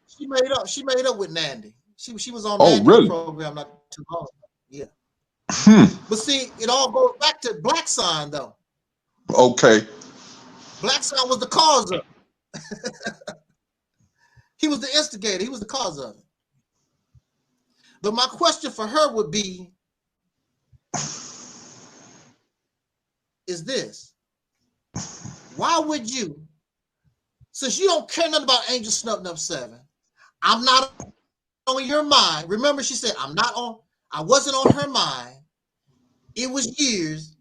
[SPEAKER 4] She made up with Nandy. She was on Nandy's program not too long ago. Yeah. But see, it all goes back to BLACKSON though.
[SPEAKER 12] Okay.
[SPEAKER 4] BLACKSON was the cause of it. He was the instigator. He was the cause of it. But my question for her would be, is this. Why would you, since you don't care nothing about Angel Snuffing Up 7, I'm not on your mind. Remember, she said, I wasn't on her mind. It was years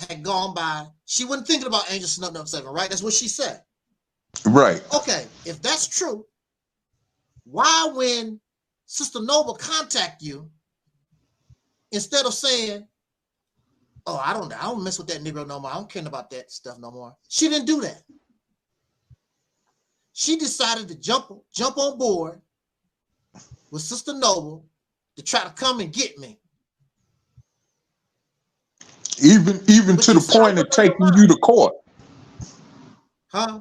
[SPEAKER 4] had gone by. She wasn't thinking about Angel Snuffing Up 7, right? That's what she said.
[SPEAKER 12] Right.
[SPEAKER 4] Okay, if that's true, why when Sister Noble contact you, instead of saying, oh, I don't mess with that Negro no more. I don't care about that stuff no more. She didn't do that. She decided to jump on board with Sister Noble to try to come and get me.
[SPEAKER 12] Even to the point of taking you to court.
[SPEAKER 4] Huh?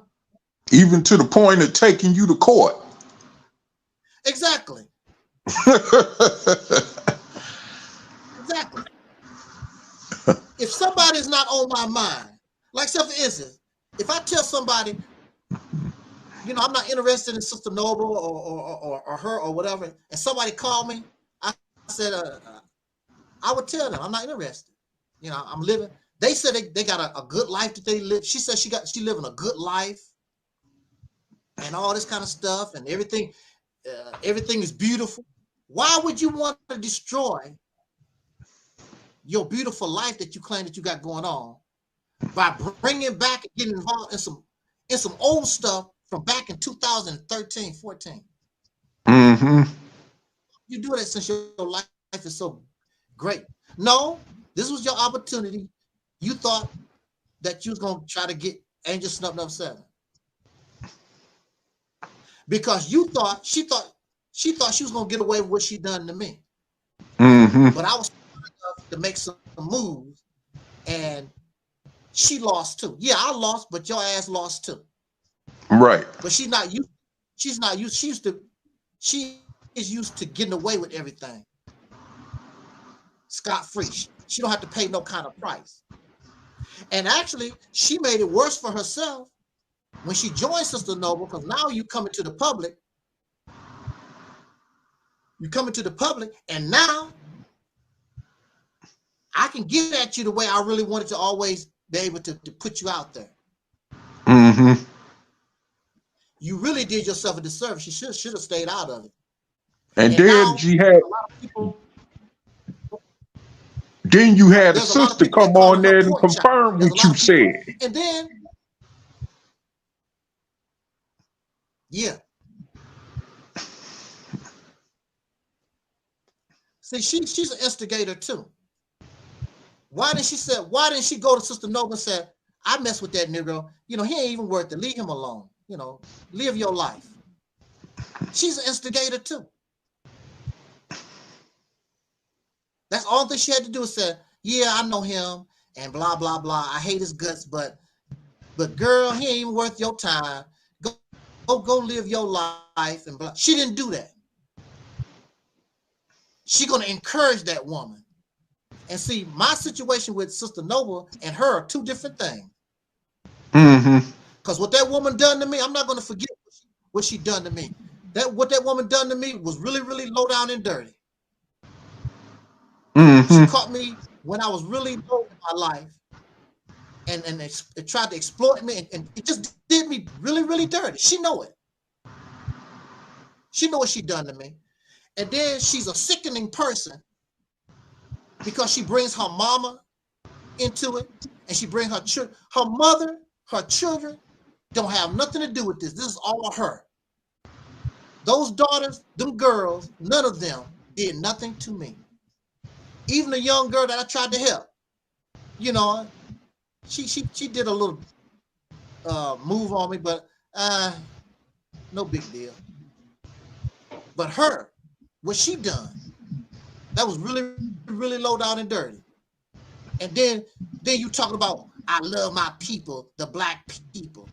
[SPEAKER 12] Even to the point of taking you to court.
[SPEAKER 4] Exactly. Exactly. If somebody's not on my mind, like say for instance, if I tell somebody, you know, I'm not interested in Sister Noble or her or whatever, and somebody called me, I said, I would tell them I'm not interested. You know, I'm living. They said they got a good life that they live. She said she living a good life and all this kind of stuff and everything. Everything is beautiful. Why would you want to destroy your beautiful life that you claim that you got going on by bringing back and getting involved in some old stuff from back in 2013, 14?
[SPEAKER 12] Mm-hmm.
[SPEAKER 4] You do that since your life is so great. No, this was your opportunity. You thought that you was gonna try to get Angel Snuffing Up 7 because she thought she was gonna get away with what she done to me.
[SPEAKER 12] Mm-hmm.
[SPEAKER 4] But I was enough to make some moves, and she lost too. Yeah, I lost, but your ass lost too.
[SPEAKER 12] Right.
[SPEAKER 4] But she's not used. She's not used. She is used to getting away with everything scot-free. She don't have to pay no kind of price. And actually, she made it worse for herself when she joined Sister Noble, because now you coming to the public. You're coming to the public, and now I can get at you the way I really wanted to always be able to put you out there.
[SPEAKER 12] Mm-hmm.
[SPEAKER 4] You really did yourself a disservice. She should have stayed out of it.
[SPEAKER 12] And then you had a lot of people. Then you had a sister come on there and confirm what you said.
[SPEAKER 4] And then, yeah. See, she's an instigator too. Why didn't she go to Sister Noble and say, I mess with that Negro. You know, he ain't even worth it. Leave him alone. You know, live your life. She's an instigator too. That's all that she had to do is say, yeah, I know him and blah, blah, blah. I hate his guts, but girl, he ain't even worth your time. Go live your life and blah. She didn't do that. She's going to encourage that woman. And see, my situation with Sister Noble and her are two different things.
[SPEAKER 12] Mm-hmm.
[SPEAKER 4] Because what that woman done to me, I'm not going to forget what she done to me. What that woman done to me was really, really low down and dirty.
[SPEAKER 12] Mm-hmm.
[SPEAKER 4] She caught me when I was really low in my life, and it tried to exploit me, and it just did me really, really dirty. She know it. She know what she done to me. And then she's a sickening person because she brings her mama into it, and she brings her children. Her mother, her children don't have nothing to do with this. This is all her. Those daughters, them girls, none of them did nothing to me. Even the young girl that I tried to help, you know, she did a little move on me, but no big deal. But her, what she done, that was really, really low down and dirty. And then you talking about, I love my people, the black people.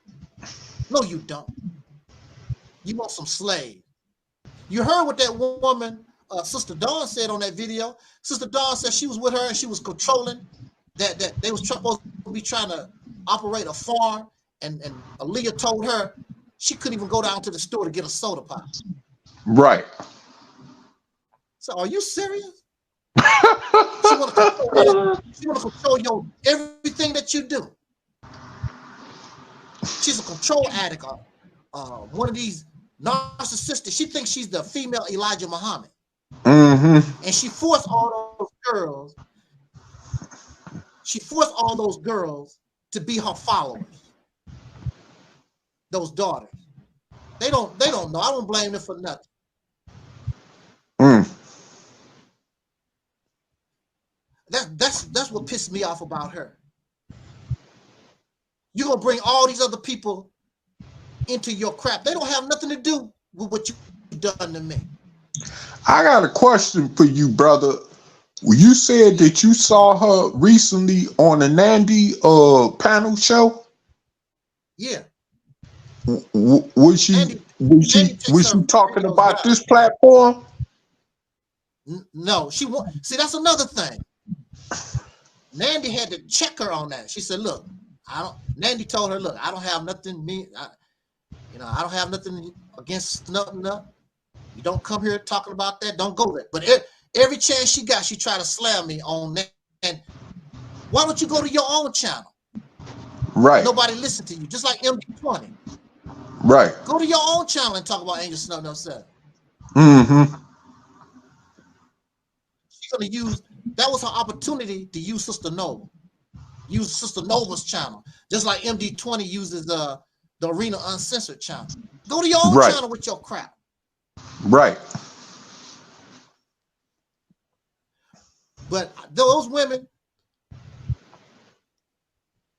[SPEAKER 4] No, you don't. You want some slave. You heard what that woman, Sister Dawn, said on that video. Sister Dawn said she was with her and she was controlling that they was supposed to be trying to operate a farm, and Aleeyah told her she couldn't even go down to the store to get a soda pop.
[SPEAKER 12] Right.
[SPEAKER 4] So are you serious? She want to control your everything that you do. She's a control addict. One of these narcissistic. She thinks she's the female Elijah Muhammad.
[SPEAKER 12] Mm-hmm.
[SPEAKER 4] And she forced all those girls. She forced all those girls to be her followers. Those daughters. They don't know. I don't blame them for nothing. That's what pissed me off about her. You're gonna bring all these other people into your crap. They don't have nothing to do with what you've done to me.
[SPEAKER 12] I got a question for you, brother. You said that you saw her recently on a Nandy panel show.
[SPEAKER 4] Yeah.
[SPEAKER 12] Was she talking about this platform?
[SPEAKER 4] No, she won't. See, that's another thing. Nandy had to check her on that. She said, "Look, Nandy told her, look, I don't have nothing. I don't have nothing against nothing up. You don't come here talking about that. Don't go there." But every chance she got, she tried to slam me on that. And why don't you go to your own channel?
[SPEAKER 12] Right.
[SPEAKER 4] Nobody listen to you. Just like MD20.
[SPEAKER 12] Right.
[SPEAKER 4] Go to your own channel and talk about Angel Snub No 7.
[SPEAKER 12] Mm-hmm.
[SPEAKER 4] She's gonna use. That was her opportunity to use Sister Nova. Use Sister Nova's channel, just like MD20 uses the Arena Uncensored channel. Go to your own channel with your crap.
[SPEAKER 12] Right.
[SPEAKER 4] But those women,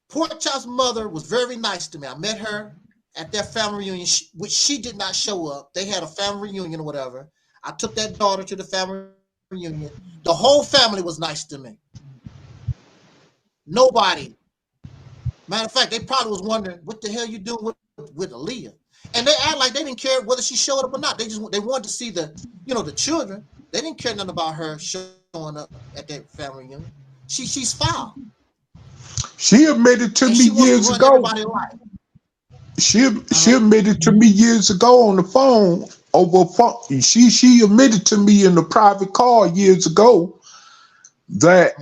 [SPEAKER 4] Pork Chop's mother was very nice to me. I met her at their family reunion, which she did not show up. They had a family reunion or whatever. I took that daughter to the family reunion. The whole family was nice to me. Nobody. Matter of fact, they probably was wondering what the hell you doing with Aleeyah, and they act like they didn't care whether she showed up or not. They wanted to see the children. They didn't care nothing about her showing up at that family reunion. She's foul.
[SPEAKER 12] She admitted to me years ago. She admitted to me years ago on the phone over phone. She admitted to me in the private call years ago that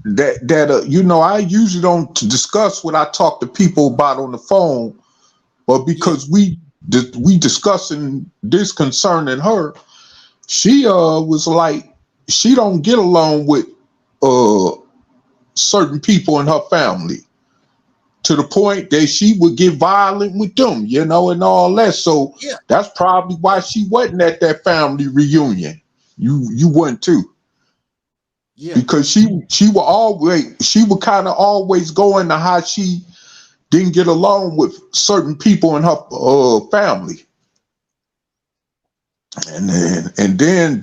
[SPEAKER 12] I usually don't discuss what I talk to people about on the phone, but because we discussing this concerning her, she was like she don't get along with certain people in her family, to the point that she would get violent with them, and all that. So that's probably why she wasn't at that family reunion. You went too. Yeah. Because she would kind of always go into how she didn't get along with certain people in her family. And then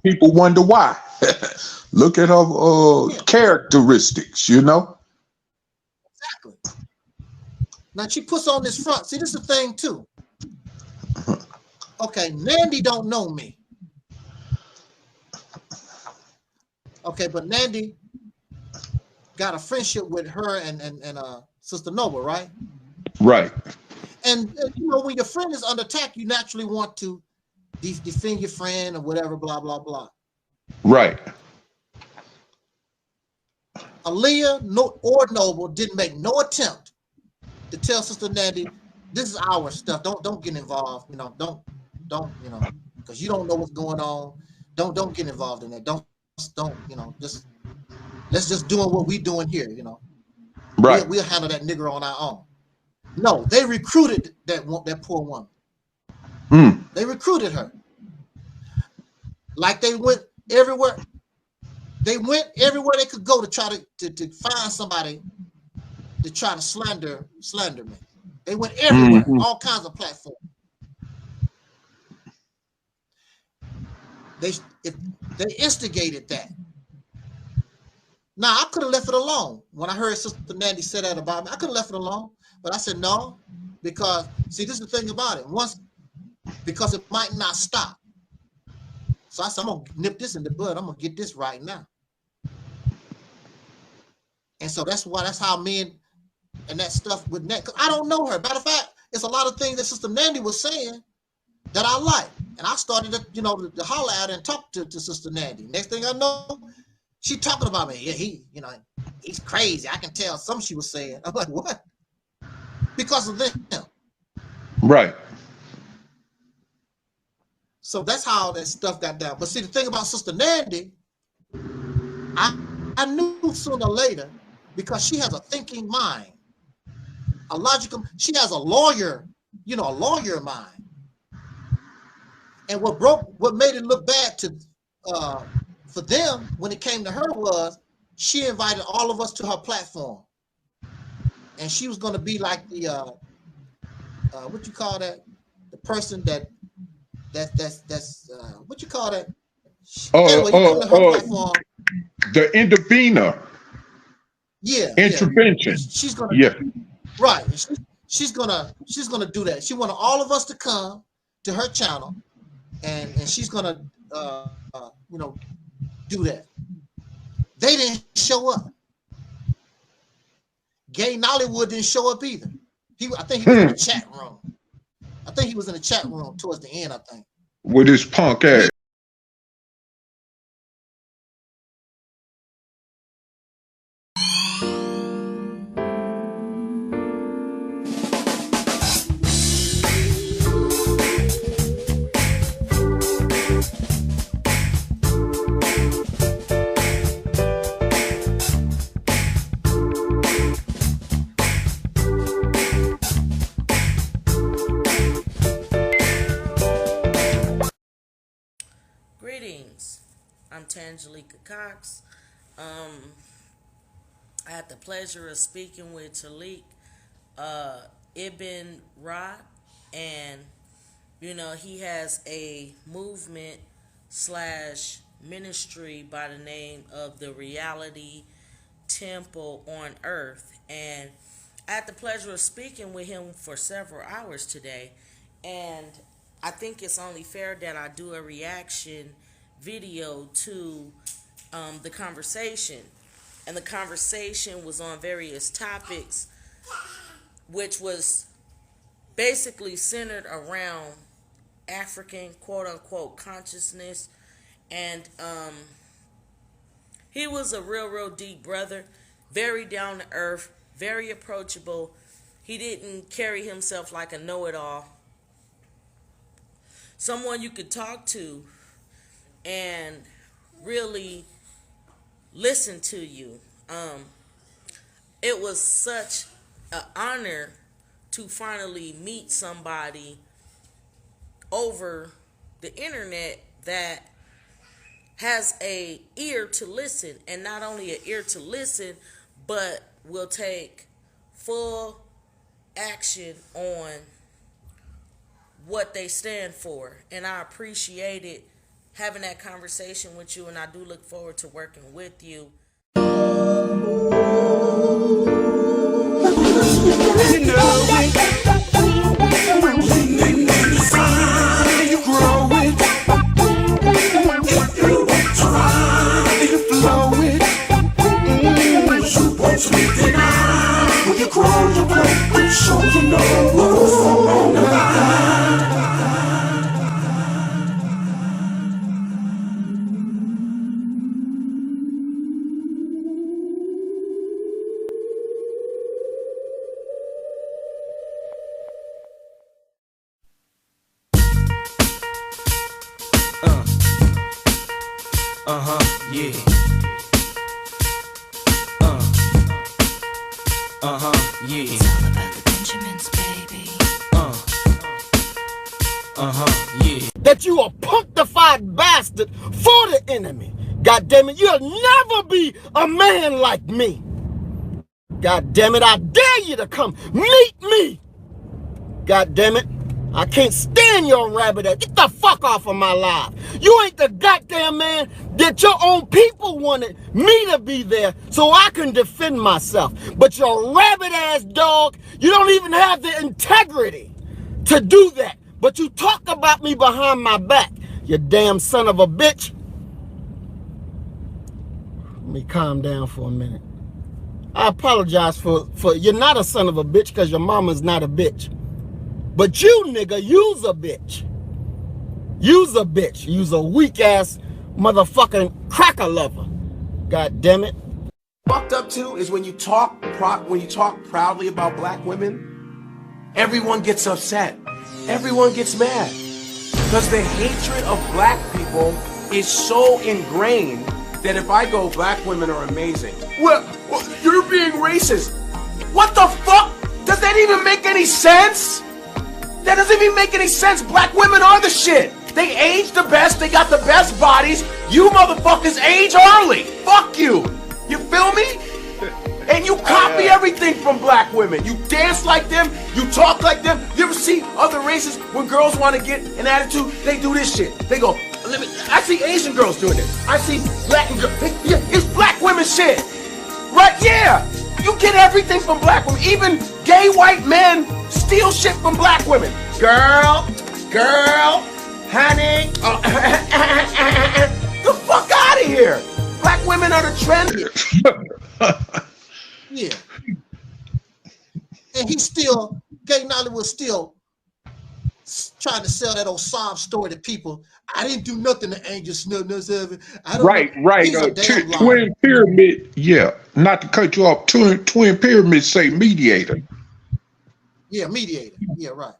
[SPEAKER 12] people wonder why. Look at her characteristics, Exactly.
[SPEAKER 4] Now she puts on this front. See, this is the thing too. Okay, Nandy don't know me. Okay, but Nandy got a friendship with her and Sister Nova, right?
[SPEAKER 12] Right.
[SPEAKER 4] And when your friend is under attack, you naturally want to defend your friend or whatever, blah, blah, blah.
[SPEAKER 12] Right.
[SPEAKER 4] Aleeyah or Noble didn't make no attempt to tell Sister Nandy, this is our stuff. Don't get involved. Don't because you don't know what's going on. Don't get involved in that. Don't just let's just doing what we doing here.
[SPEAKER 12] Right.
[SPEAKER 4] We'll handle that nigger on our own. No, they recruited that poor woman. They recruited her. Like they went everywhere. They went everywhere they could go to try to find somebody to try to slander me. They went everywhere, all kinds of platforms. They instigated that. Now I could have left it alone. When I heard Sister Nandy say that about me, I could have left it alone. But I said no, because see, this is the thing about it. Because it might not stop. So I said, I'm gonna nip this in the bud. I'm gonna get this right now. And so that's how me and that stuff with Nat, because I don't know her. Matter of fact, it's a lot of things that Sister Nandy was saying that I like. And I started to holler at her and talk to Sister Nandy. Next thing I know, she talking about me. Yeah, he's crazy. I can tell something she was saying. I'm like, what? Because of them.
[SPEAKER 12] Right.
[SPEAKER 4] So that's how that stuff got down. But see, the thing about Sister Nandy, I knew sooner or later, because she has a thinking mind, a logical. She has a lawyer mind. And what made it look bad for them when it came to her was she invited all of us to her platform, and she was going to be like the what you call that? The person that's what you call that? Anyway, you come to her platform.
[SPEAKER 12] The intervener.
[SPEAKER 4] Yeah.
[SPEAKER 12] Intervention.
[SPEAKER 4] Yeah. She's gonna.
[SPEAKER 12] Yeah.
[SPEAKER 4] Right. She's gonna do that. She wanted all of us to come to her channel, and she's gonna do that. They didn't show up. Gay Nollywood didn't show up either. I think he was in the chat room. I think he was in the chat room towards the end, I think.
[SPEAKER 12] With his punk ass.
[SPEAKER 1] Greetings, I'm Tangelica Cox. I had the pleasure of speaking with Taalik, Ibn'rad, and he has a movement / ministry by the name of the Reality Temple on Earth, and I had the pleasure of speaking with him for several hours today, and I think it's only fair that I do a reaction video to the conversation. And the conversation was on various topics, which was basically centered around African quote-unquote consciousness. And he was a real deep brother, very down to earth, very approachable. He didn't carry himself like a know-it-all. Someone you could talk to and really listen to you. It was such an honor to finally meet somebody over the internet that has a ear to listen, and not only an ear to listen, but will take full action on what they stand for. And I appreciated having that conversation with you, and I do look forward to working with you.
[SPEAKER 18] yeah. Yeah. It's all about the Benjamins, baby. Yeah.
[SPEAKER 5] That you a punctified bastard for the enemy. God damn it, you'll never be a man like me. God damn it, I dare you to come meet me. God damn it, I can't stand your rabbit ass. Get the fuck off of my life. You ain't the goddamn man that your own people wanted me to be there so I can defend myself. But your rabbit ass dog, you don't even have the integrity to do that. But you talk about me behind my back, you damn son of a bitch. Let me calm down for a minute. I apologize for you're not a son of a bitch because your mama's not a bitch. But you, nigga, you's a bitch. You's a bitch. You's a weak ass motherfucking cracker lover. God damn it.
[SPEAKER 13] Fucked up too is when you talk proudly about black women, everyone gets upset. Everyone gets mad. Because the hatred of black people is so ingrained that if I go, black women are amazing. Well, you're being racist. What the fuck? Does that even make any sense? That doesn't even make any sense. Black women are the shit. They age the best. They got the best bodies. You motherfuckers age early. Fuck you. You feel me? And you copy everything from black women. You dance like them. You talk like them. You ever see other races when girls want to get an attitude? They do this shit. They go, I see Asian girls doing it. I see Latin girls. It's black women shit. Right? Yeah. You get everything from black women. Even gay white men steal shit from black women. Girl, honey. The fuck out of here. Black women are the trend.
[SPEAKER 4] Yeah. And he's still, Gay Nollywood still trying to sell that old sob story to people. I didn't do nothing to Angel Snub.
[SPEAKER 12] Right. Twin Pyramid, yeah. Not to cut you off, Twin Pyramid say mediator.
[SPEAKER 4] Yeah, mediator. Yeah, right.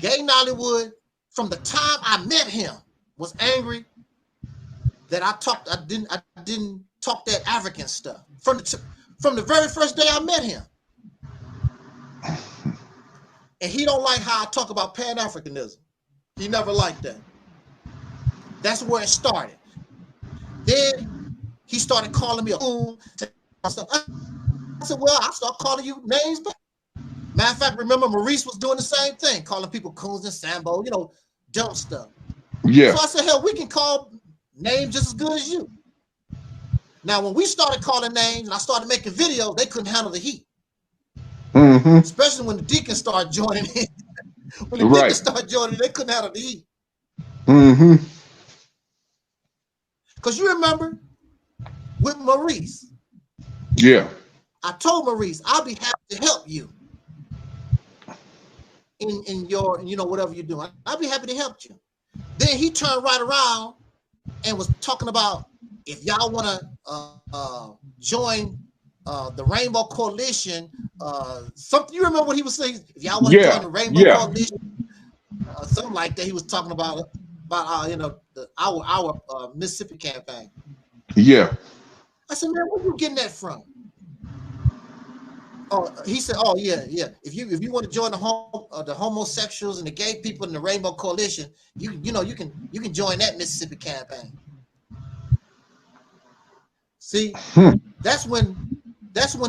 [SPEAKER 4] Gay Nollywood, from the time I met him, was angry that I didn't talk that African stuff. From the very first day I met him. And he don't like how I talk about Pan-Africanism. He never liked that. That's where it started. Then he started calling me a fool. I said, well, I'll start calling you names back. Matter of fact, remember Maurice was doing the same thing, calling people coons and Sambo, you know, dumb stuff.
[SPEAKER 12] Yeah. So
[SPEAKER 4] I said, hell, we can call names just as good as you. Now, when we started calling names and I started making videos, they couldn't handle the heat.
[SPEAKER 12] Mm-hmm.
[SPEAKER 4] Especially when the deacons started joining in. When the deacons started joining in, they couldn't handle the heat.
[SPEAKER 12] Mm-hmm.
[SPEAKER 4] Because you remember with Maurice.
[SPEAKER 12] Yeah.
[SPEAKER 4] I told Maurice, I'll be happy to help you in your, you know, whatever you're doing. I'll be happy to help you. Then he turned right around and was talking about if y'all want to join the Rainbow Coalition, something, you remember what he was saying? If y'all want to join the Rainbow Coalition, something like that. He was talking about you know, our Mississippi campaign.
[SPEAKER 12] Yeah.
[SPEAKER 4] I said, man, where you getting that from? Oh, he said, oh yeah. If you want to join the homosexuals and the gay people in the Rainbow Coalition, you can join that Mississippi campaign. See, that's when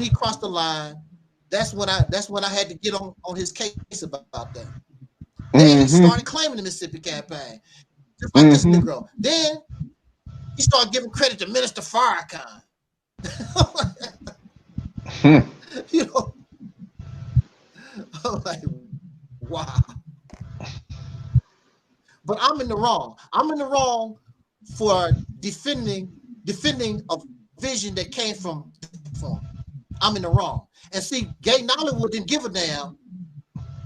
[SPEAKER 4] he crossed the line. That's when I had to get on his case about that. Then he started claiming the Mississippi campaign, just like this Negro. Then he started giving credit to Minister Farrakhan. You know, I'm like, wow. But I'm in the wrong. I'm in the wrong for defending a vision that came from. I'm in the wrong. And see, Gay Nollywood didn't give a damn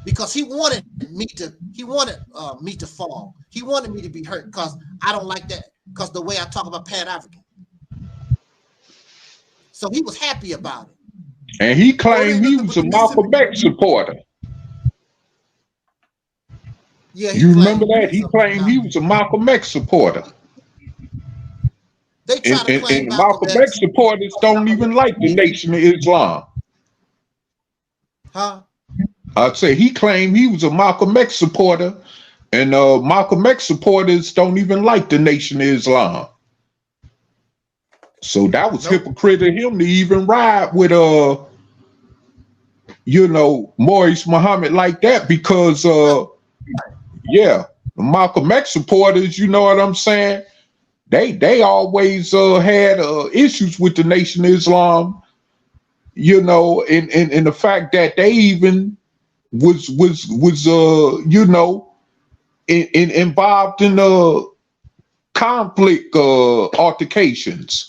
[SPEAKER 4] because he wanted me to fall. He wanted me to be hurt because I don't like that, because the way I talk about Pan-African. So he was happy about it.
[SPEAKER 12] And he claimed he was a Malcolm X supporter.
[SPEAKER 8] Yeah,
[SPEAKER 12] You remember that? He claimed he was a Malcolm X supporter.
[SPEAKER 8] They try to claim
[SPEAKER 12] And Malcolm X supporters don't even like the Nation of Islam.
[SPEAKER 8] Huh?
[SPEAKER 12] I'd say he claimed he was a Malcolm X supporter, and Malcolm X supporters don't even like the Nation of Islam. So that was hypocrite of him to even ride with Maurice Muhammad like that, because the Malcolm X supporters, you know what I'm saying? They always had issues with the Nation of Islam, in the fact that they even was involved in conflict altercations,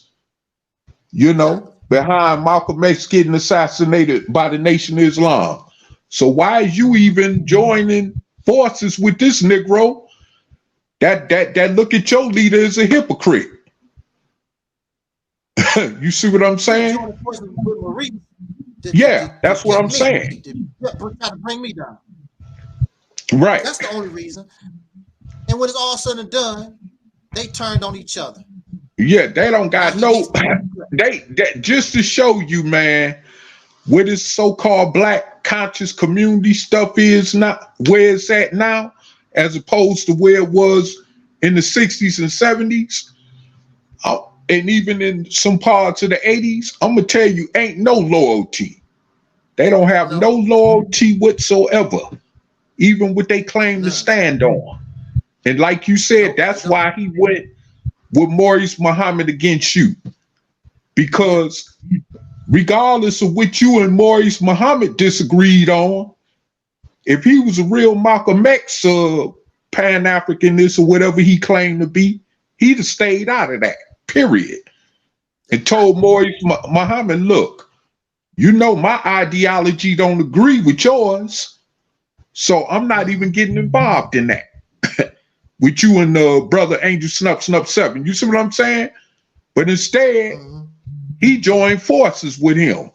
[SPEAKER 12] behind Malcolm X getting assassinated by the Nation of Islam. So why is you even joining forces with this Negro that look at your leader as a hypocrite? You see what I'm saying? That's what I'm saying.
[SPEAKER 8] Try to bring me down.
[SPEAKER 12] Right.
[SPEAKER 8] That's the only reason. And when it's all said and done, they turned on each other.
[SPEAKER 12] Yeah, they don't got they just to show you, man, where this so-called black conscious community stuff is not, where it's at now, as opposed to where it was in the 60s and 70s, and even in some parts of the 80s. I'm gonna tell you, ain't no loyalty. They don't have no loyalty whatsoever, even what they claim to stand on. And like you said, that's why he went with Maurice Muhammad against you, because regardless of what you and Maurice Muhammad disagreed on, if he was a real Malcolm X Pan-Africanist or whatever he claimed to be, he'd have stayed out of that, period, and told Maurice Muhammad, look, my ideology don't agree with yours, so I'm not even getting involved in that with you and brother Angel Snuff 7. You see what I'm saying? But instead, he joined forces with him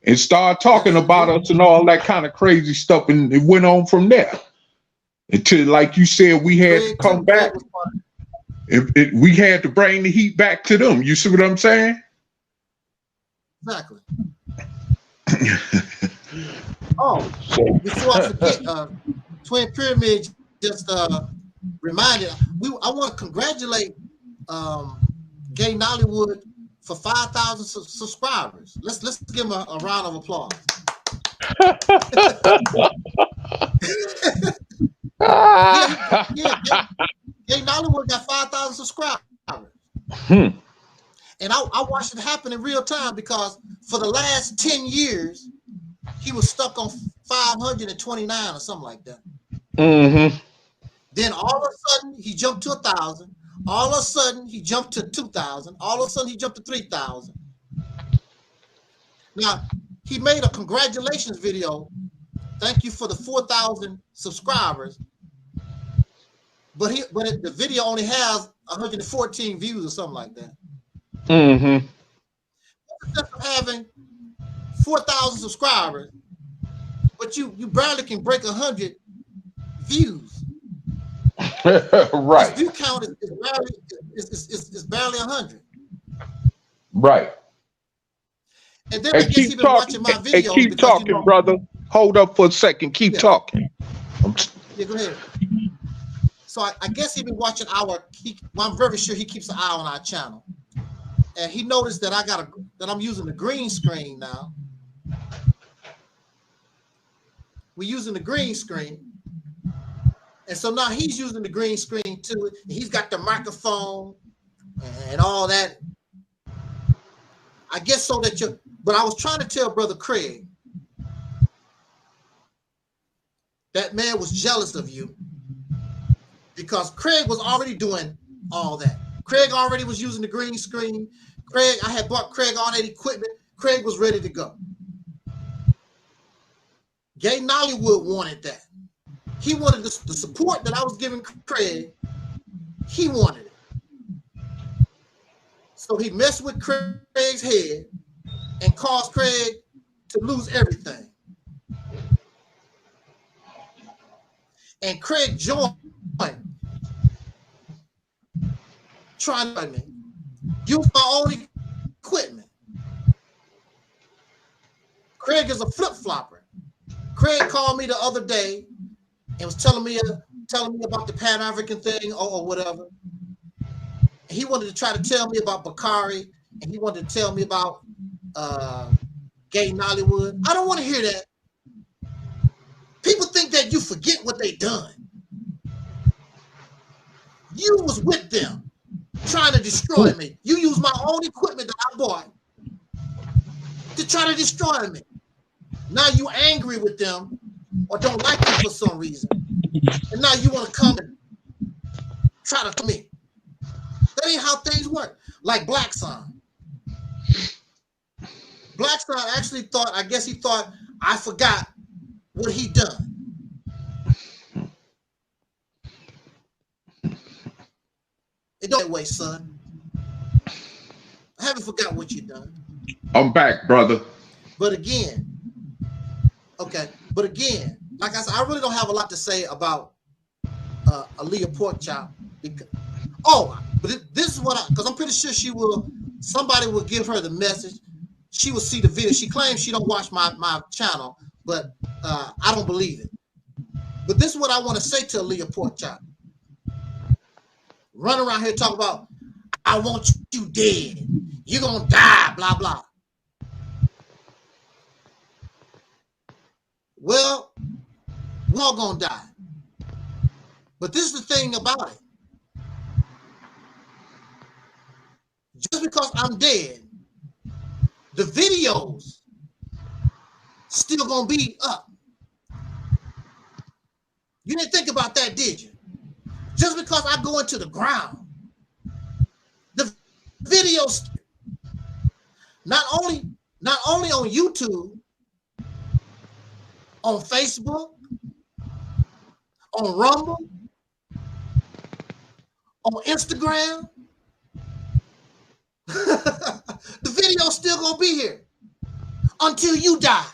[SPEAKER 12] and started talking about us and all that kind of crazy stuff, and it went on from there until, like you said, we had to come back. We had to bring the heat back to them. You see what I'm saying?
[SPEAKER 8] Exactly. Before I forget, Twin Pyramid just reminded, I want to congratulate Gay Nollywood for 5,000 subscribers. Let's give him a round of applause. Gay Nollywood got 5,000 subscribers. And I watched it happen in real time, because for the last 10 years, he was stuck on 529 or something like that. Then all of a sudden, he jumped to 1,000. All of a sudden, he jumped to 2,000. All of a sudden, he jumped to 3,000. Now, he made a congratulations video. Thank you for the 4,000 subscribers. But the video only has 114 views or something like that. Just having 4,000 subscribers, but you barely can break 100 views.
[SPEAKER 12] Right.
[SPEAKER 8] His view count is barely 100.
[SPEAKER 12] Right.
[SPEAKER 8] And then I guess he's been watching my videos.
[SPEAKER 12] Keep talking, brother. Hold up for a second. Keep talking.
[SPEAKER 8] Yeah, go ahead. So I guess he's been watching I'm very sure he keeps an eye on our channel. And he noticed that I'm using the green screen now. We're using the green screen. And so now he's using the green screen too. He's got the microphone and all that. I guess so that but I was trying to tell Brother Craig, that man was jealous of you, because Craig was already doing all that. Craig already was using the green screen. I had bought Craig all that equipment. Craig was ready to go. Gay Nollywood wanted that. He wanted the support that I was giving Craig. He wanted it. So he messed with Craig's head and caused Craig to lose everything.
[SPEAKER 4] and Craig joined trying to me. Use my own equipment. Craig is a flip-flopper. Craig called me the other day and was telling me about the Pan-African thing or whatever. He wanted to try to tell me about Bakari, and he wanted to tell me about gay Nollywood. I don't want to hear that. People think that you forget what they done. You was with them trying to destroy me. You used my own equipment that I bought to try to destroy me. Now you angry with them or don't like them for some reason. And now you want to come and try to come in. That ain't how things work. Like BLACKSON. BLACKSON actually thought, I guess he thought I forgot what he done. It don't that way, son. I haven't forgot what you done.
[SPEAKER 12] I'm back, brother.
[SPEAKER 4] But again, like I said, I really don't have a lot to say about Aleeyah Porkchop. But this is what because I'm pretty sure somebody will give her the message. She will see the video. She claims she don't watch my channel, but I don't believe it. But this is what I want to say to Aleeyah Porkchop. Run around here talking about, I want you dead. You're going to die, blah, blah. Well, we're all going to die. But this is the thing about it. Just because I'm dead, the videos still going to be up. You didn't think about that, did you? Just because I go into the ground, the videos, not only on YouTube, on Facebook, on Rumble, on Instagram, the video's still gonna be here until you die.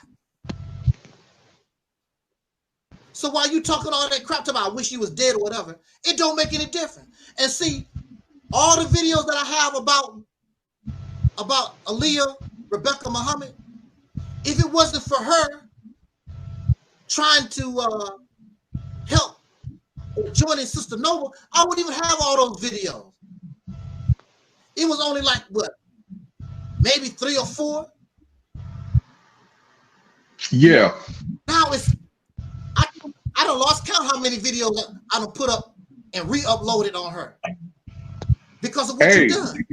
[SPEAKER 4] So while you talking all that crap about I wish you was dead or whatever, it don't make any difference. And see, all the videos that I have about Aleeyah, Rebekkah Muhammad, if it wasn't for her trying to help joining Sister Nova, I wouldn't even have all those videos. It was only like what, maybe 3 or 4.
[SPEAKER 12] Yeah.
[SPEAKER 4] Now I done lost count how many videos I done put up and re-uploaded on her because of what you done.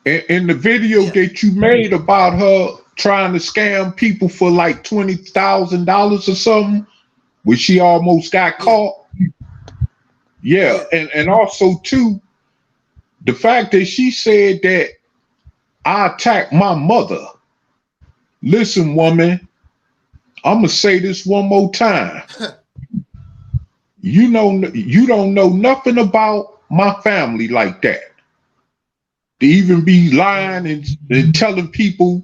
[SPEAKER 12] In the video that you made about her trying to scam people for like $20,000 or something, where she almost got caught. Yeah, and also too, the fact that she said that I attacked my mother. Listen, woman, I'm gonna say this one more time. You don't know nothing about my family like that. To even be lying and telling people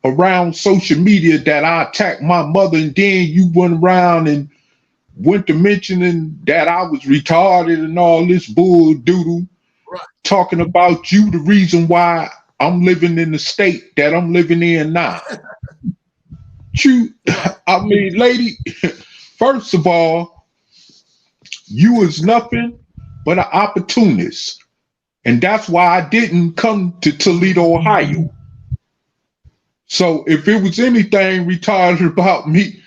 [SPEAKER 12] around social media that I attacked my mother, and then you went around and went to mentioning that I was retarded and all this bull doodle, talking about you the reason why I'm living in the state that I'm living in now. I mean, lady, first of all, you was nothing but an opportunist. And that's why I didn't come to Toledo, Ohio. So if it was anything retarded about me,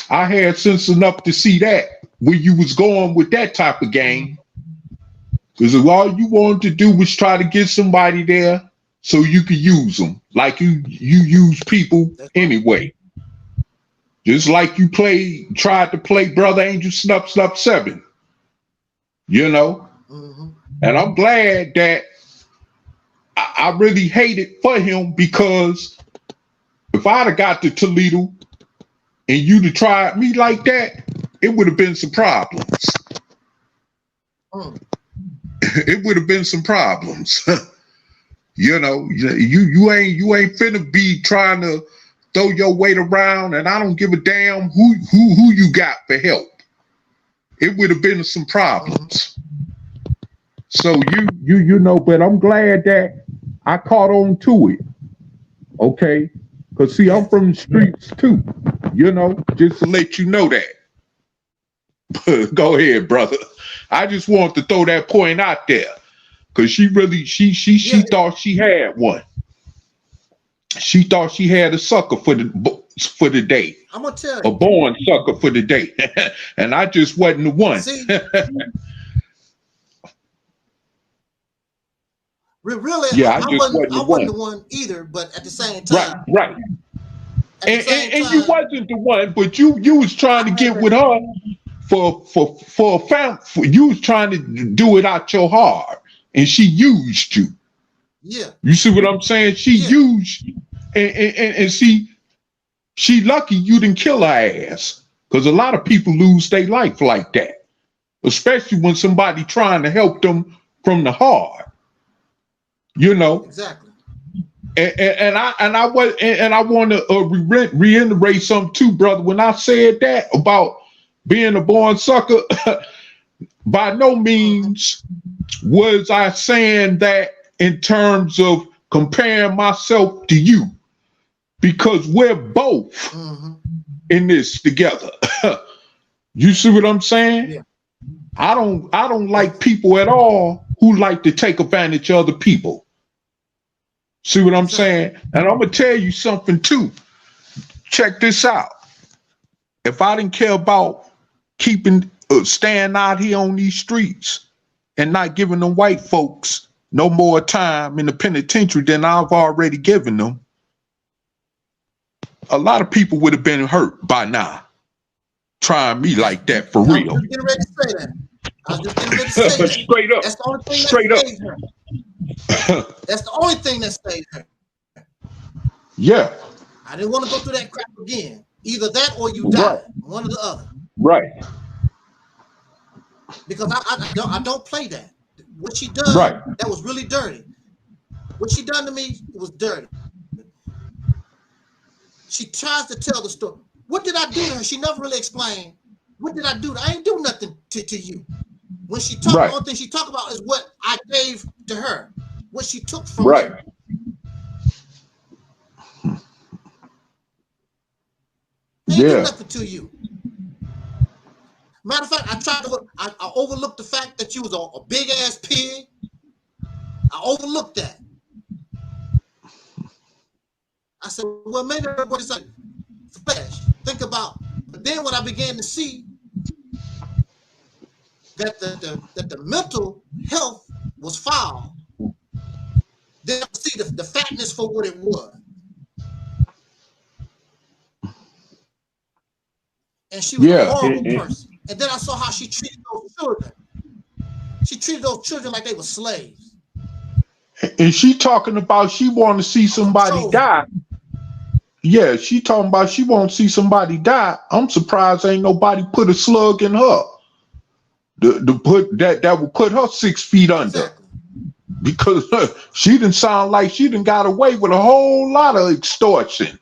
[SPEAKER 12] I had sense enough to see that where you was going with that type of game. Because all you wanted to do was try to get somebody there so you could use them like you use people anyway. Just like you tried to play Brother Angel Snuff 7, you know? And I'm glad that I really hated for him, because if I'd have got to Toledo and you'd have tried me like that, it would have been some problems. It would have been some problems. You know, you ain't finna be trying to throw your weight around, and I don't give a damn who you got for help. it would have been some problems. So you know, but I'm glad that I caught on to it. Okay, because see, I'm from the streets too. You know, just to let you know that. Go ahead, brother. I just wanted to throw that point out there because she thought she had one. She thought she had a sucker for the day.
[SPEAKER 4] I'm gonna tell you,
[SPEAKER 12] a born sucker for the day, and I just wasn't the one.
[SPEAKER 4] See, really,
[SPEAKER 12] yeah,
[SPEAKER 4] I wasn't the one either. But at the same time,
[SPEAKER 12] right. And you wasn't the one, but you was trying to get with her for a family. You was trying to do it out your heart, and she used you.
[SPEAKER 4] Yeah.
[SPEAKER 12] You see what I'm saying? She used you, and see, she lucky you didn't kill her ass, because a lot of people lose their life like that, especially when somebody trying to help them from the heart. You know.
[SPEAKER 4] Exactly.
[SPEAKER 12] And I want to reiterate something too, brother. When I said that about being a born sucker, by no means was I saying that in terms of comparing myself to you, because we're both in this together. You see what I'm saying?
[SPEAKER 4] Yeah.
[SPEAKER 12] I don't like people at all who like to take advantage of other people. See what I'm saying? And I'm gonna tell you something too. Check this out. If I didn't care about staying out here on these streets and not giving them white folks no more time in the penitentiary than I've already given them, a lot of people would have been hurt by now. Trying me like that for real.
[SPEAKER 4] I was getting ready to say that. I was just getting ready to say that.
[SPEAKER 12] Straight up.
[SPEAKER 4] That's the only thing
[SPEAKER 12] Straight
[SPEAKER 4] that
[SPEAKER 12] up.
[SPEAKER 4] saved her. That's the only thing that saved her.
[SPEAKER 12] Yeah.
[SPEAKER 4] I didn't want to go through that crap again. Either that or you die.
[SPEAKER 12] Right.
[SPEAKER 4] One or the other.
[SPEAKER 12] Right.
[SPEAKER 4] Because I don't play that. What she done, that was really dirty. What she done to me was dirty. She tries to tell the story. What did I do to her? She never really explained. What did I do? I ain't do nothing to you. When she talked, the only thing she talked about is what I gave to her, what she took from me. I ain't do nothing to you. Matter of fact, I overlooked the fact that you was a big ass pig. I overlooked that. I said, well, maybe everybody's like flesh. Think about, but then when I began to see that the mental health was foul, then I see the fatness for what it was. And she was a horrible person. And then I saw how she treated those children. She treated those children like they were slaves.
[SPEAKER 12] And she talking about she want to see somebody die. Yeah, she talking about she want to see somebody die. I'm surprised ain't nobody put a slug in her. That would put her 6 feet under. Exactly. Because she didn't sound like she done got away with a whole lot of extortion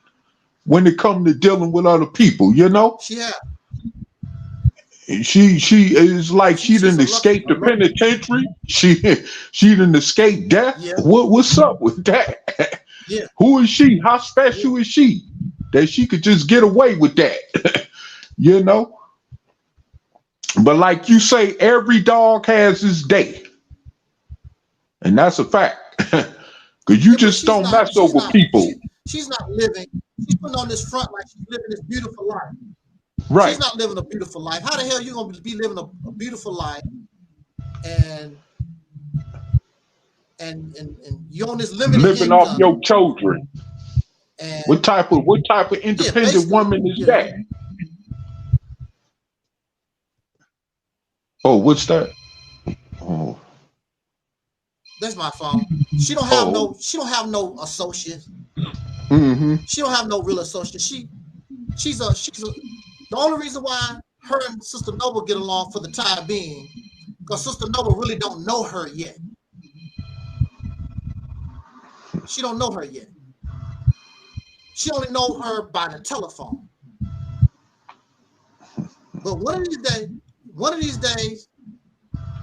[SPEAKER 12] when it come to dealing with other people, you know?
[SPEAKER 4] Yeah.
[SPEAKER 12] She is like she didn't escape the penitentiary. She didn't escape death. Yeah. What's up with that?
[SPEAKER 4] Yeah.
[SPEAKER 12] Who is she? How special is she that she could just get away with that? You know? But like you say, every dog has his day. And that's a fact. Because you just don't mess over people.
[SPEAKER 4] She's not living. She's putting on this front like she's living this beautiful life.
[SPEAKER 12] Right.
[SPEAKER 4] She's not living a beautiful life. How the hell are you going to be living a beautiful life and you're on this limited
[SPEAKER 12] living
[SPEAKER 4] income,
[SPEAKER 12] off your children? And what type of independent woman is that? Oh, what's that? Oh.
[SPEAKER 4] That's my phone. She don't have no associates.
[SPEAKER 12] Mm-hmm.
[SPEAKER 4] She don't have no real associates. She's the only reason why her and Sister Noble get along for the time being, because Sister Noble really don't know her yet. She don't know her yet. She only know her by the telephone. But one of One of these days,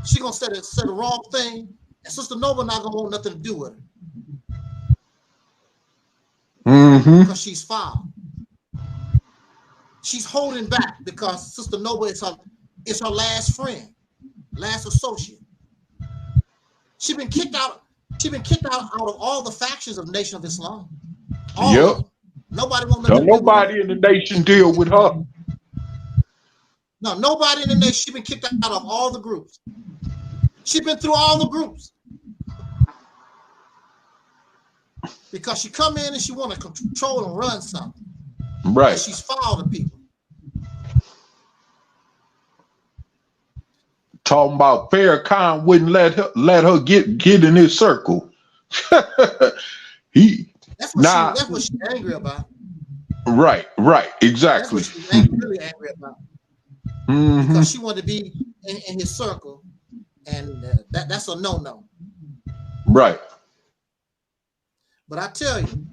[SPEAKER 4] she gonna say the wrong thing, and Sister Nova not gonna want nothing to do with her. Because she's foul. She's holding back because Sister Nova is her last friend, last associate. She's been kicked out. She's been kicked out of all the factions of Nation of Islam.
[SPEAKER 12] Yep.
[SPEAKER 4] Nobody wants
[SPEAKER 12] to. Nobody in the nation deal with her.
[SPEAKER 4] No, nobody in the nation. She's been kicked out of all the groups. She's been through all the groups. Because she come in and she want to control and run something.
[SPEAKER 12] Right.
[SPEAKER 4] And she's foul to people.
[SPEAKER 12] Talking about Farrakhan wouldn't let her get in his circle.
[SPEAKER 4] That's what she's angry about.
[SPEAKER 12] Right, exactly.
[SPEAKER 4] That's what she's really angry about. Because she wanted to be in his circle, and that's a no-no.
[SPEAKER 12] Right.
[SPEAKER 4] But I tell you,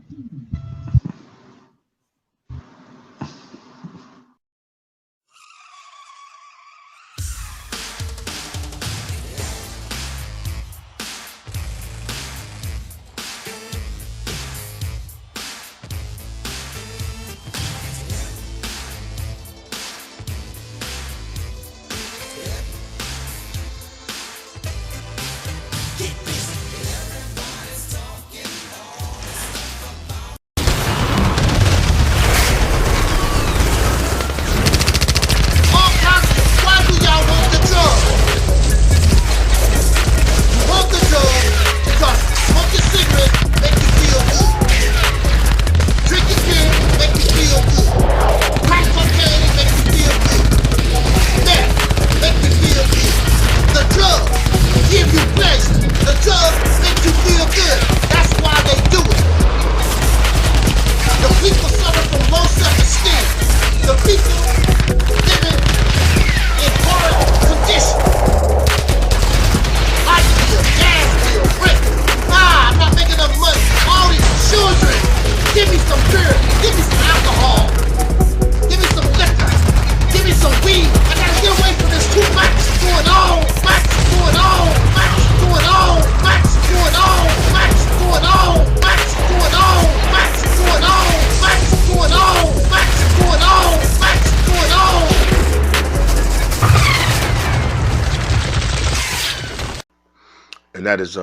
[SPEAKER 2] and that is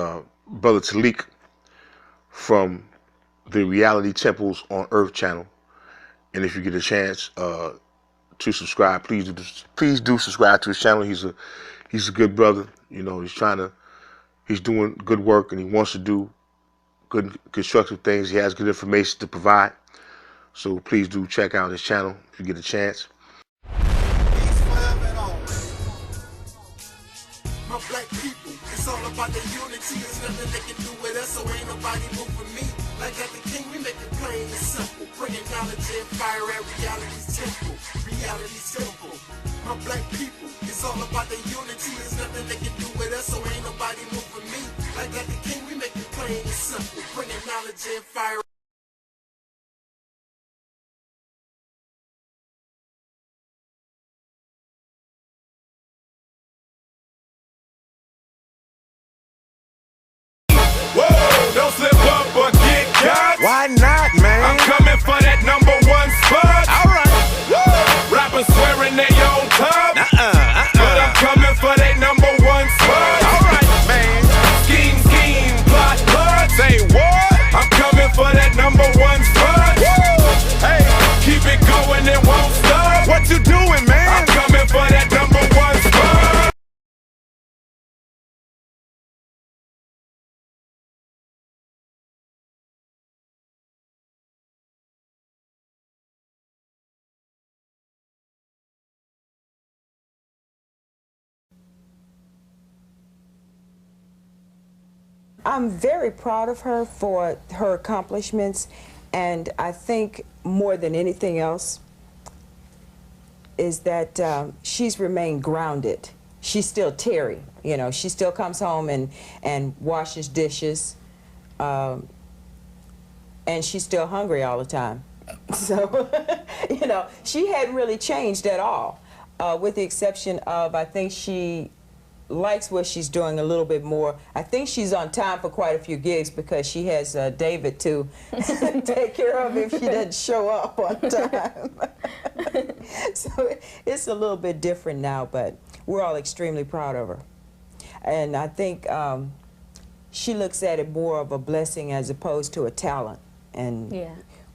[SPEAKER 2] Brother Taalik from the Reality Temples on Earth channel. And if you get a chance to subscribe, please do subscribe to his channel. He's a good brother. You know, he's doing good work, and he wants to do good constructive things. He has good information to provide. So please do check out his channel if you get a chance.
[SPEAKER 3] My black people, it's all about the unity. There's nothing they can do with us, so ain't nobody moving me. Like at the king, we make it plain and simple. Bringing knowledge and fire at reality's temple. Reality's temple. My black people, it's all about the unity. There's nothing they can do with us, so ain't nobody moving me. Like at the king, we make it plain and simple. Bringing knowledge and fire.
[SPEAKER 14] Don't slip up or get cut.
[SPEAKER 3] Why not, man?
[SPEAKER 14] I'm coming for that #1 spot.
[SPEAKER 3] Alright.
[SPEAKER 14] Rappers swearing they own tough. But I'm coming for that #1 spot.
[SPEAKER 3] Alright, man.
[SPEAKER 14] Scheme, plot.
[SPEAKER 3] Say what?
[SPEAKER 14] I'm coming for that #1 spot.
[SPEAKER 3] Hey,
[SPEAKER 14] keep it going, it won't stop.
[SPEAKER 3] What you doing, man?
[SPEAKER 14] I'm coming for that #1 spot.
[SPEAKER 15] I'm very proud of her for her accomplishments, and I think more than anything else is that she's remained grounded. She's still Terry, you know. She still comes home and washes dishes, and she's still hungry all the time. So, you know, she hadn't really changed at all. with the exception of, I think she likes what she's doing a little bit more. I think she's on time for quite a few gigs because she has David to take care of if she doesn't show up on time. So it's a little bit different now, but we're all extremely proud of her. And I think she looks at it more of a blessing as opposed to a talent. And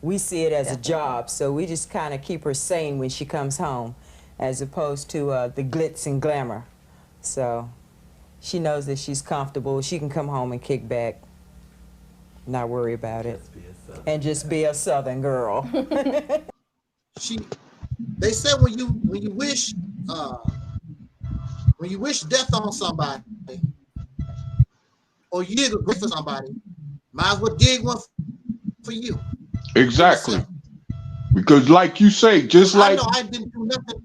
[SPEAKER 15] we see it as a job, so we just kind of keep her sane when she comes home as opposed to the glitz and glamour. So she knows that she's comfortable. She can come home and kick back, not worry about it, and just be a Southern girl.
[SPEAKER 4] They said when you wish death on somebody, or you dig a grave for somebody, might as well dig one for you.
[SPEAKER 12] Exactly. Because like you say, just like
[SPEAKER 4] I didn't do nothing.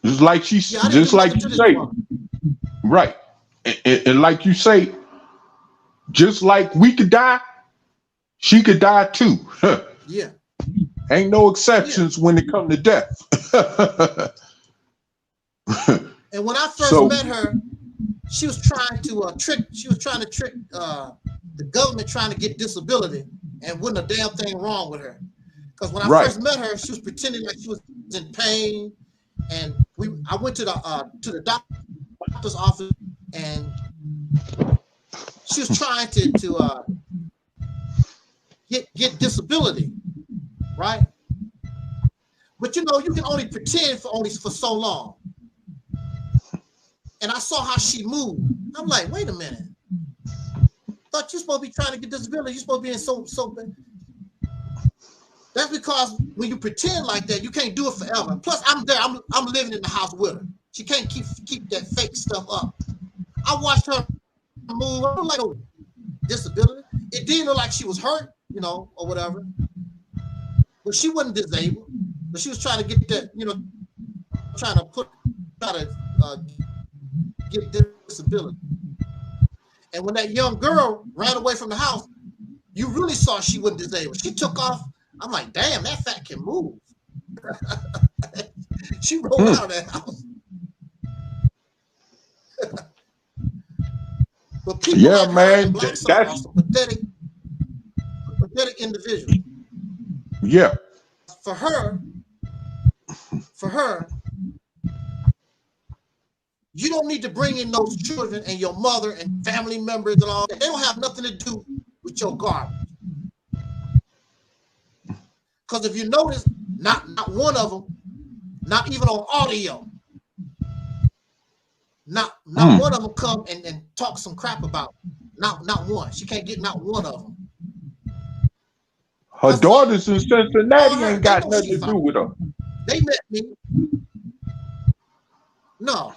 [SPEAKER 12] Just like she, just like you say, right, and like you say, just like we could die, she could die too.
[SPEAKER 4] Yeah,
[SPEAKER 12] ain't no exceptions when it comes to death.
[SPEAKER 4] And when I first met her, she was trying to trick. She was trying to trick the government, trying to get disability, and wasn't a damn thing wrong with her. Because when I first met her, she was pretending like she was in pain. And I went to the doctor's office, and she was trying to get disability, right? But you know, you can only pretend for so long. And I saw how she moved. I'm like, wait a minute. Thought you're supposed to be trying to get disability. You're supposed to be in so bad. That's because when you pretend like that, you can't do it forever. Plus, I'm there. I'm living in the house with her. She can't keep that fake stuff up. I watched her move. I was like, oh, disability. It didn't look like she was hurt, you know, or whatever. But she wasn't disabled. But she was trying to get that, you know, try to get disability. And when that young girl ran away from the house, you really saw she wasn't disabled. She took off. I'm like, damn, that fat can move. She rolled out of that house. But people like her in BLACKSON are some pathetic individuals.
[SPEAKER 12] Yeah.
[SPEAKER 4] For her, you don't need to bring in those children and your mother and family members and all that. They don't have nothing to do with your garbage. Because if you notice, not one of them, not even on audio, not one of them come and talk some crap about it. Not one. She can't get not one of them.
[SPEAKER 12] Her daughters in Cincinnati ain't got nothing to do with her.
[SPEAKER 4] They met me. No.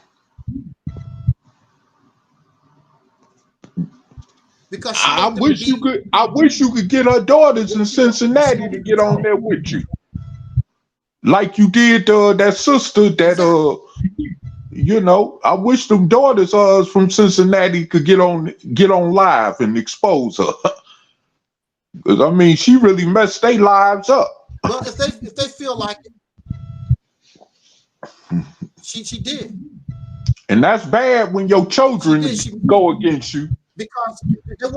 [SPEAKER 4] Because
[SPEAKER 12] I wish you could get her daughters in Cincinnati to get on there with you, like you did that sister that you know. I wish them daughters from Cincinnati could get on live and expose her, because I mean she really messed their lives up.
[SPEAKER 4] Well, if they feel like it, she did, and
[SPEAKER 12] that's bad when your children go against you.
[SPEAKER 4] Because they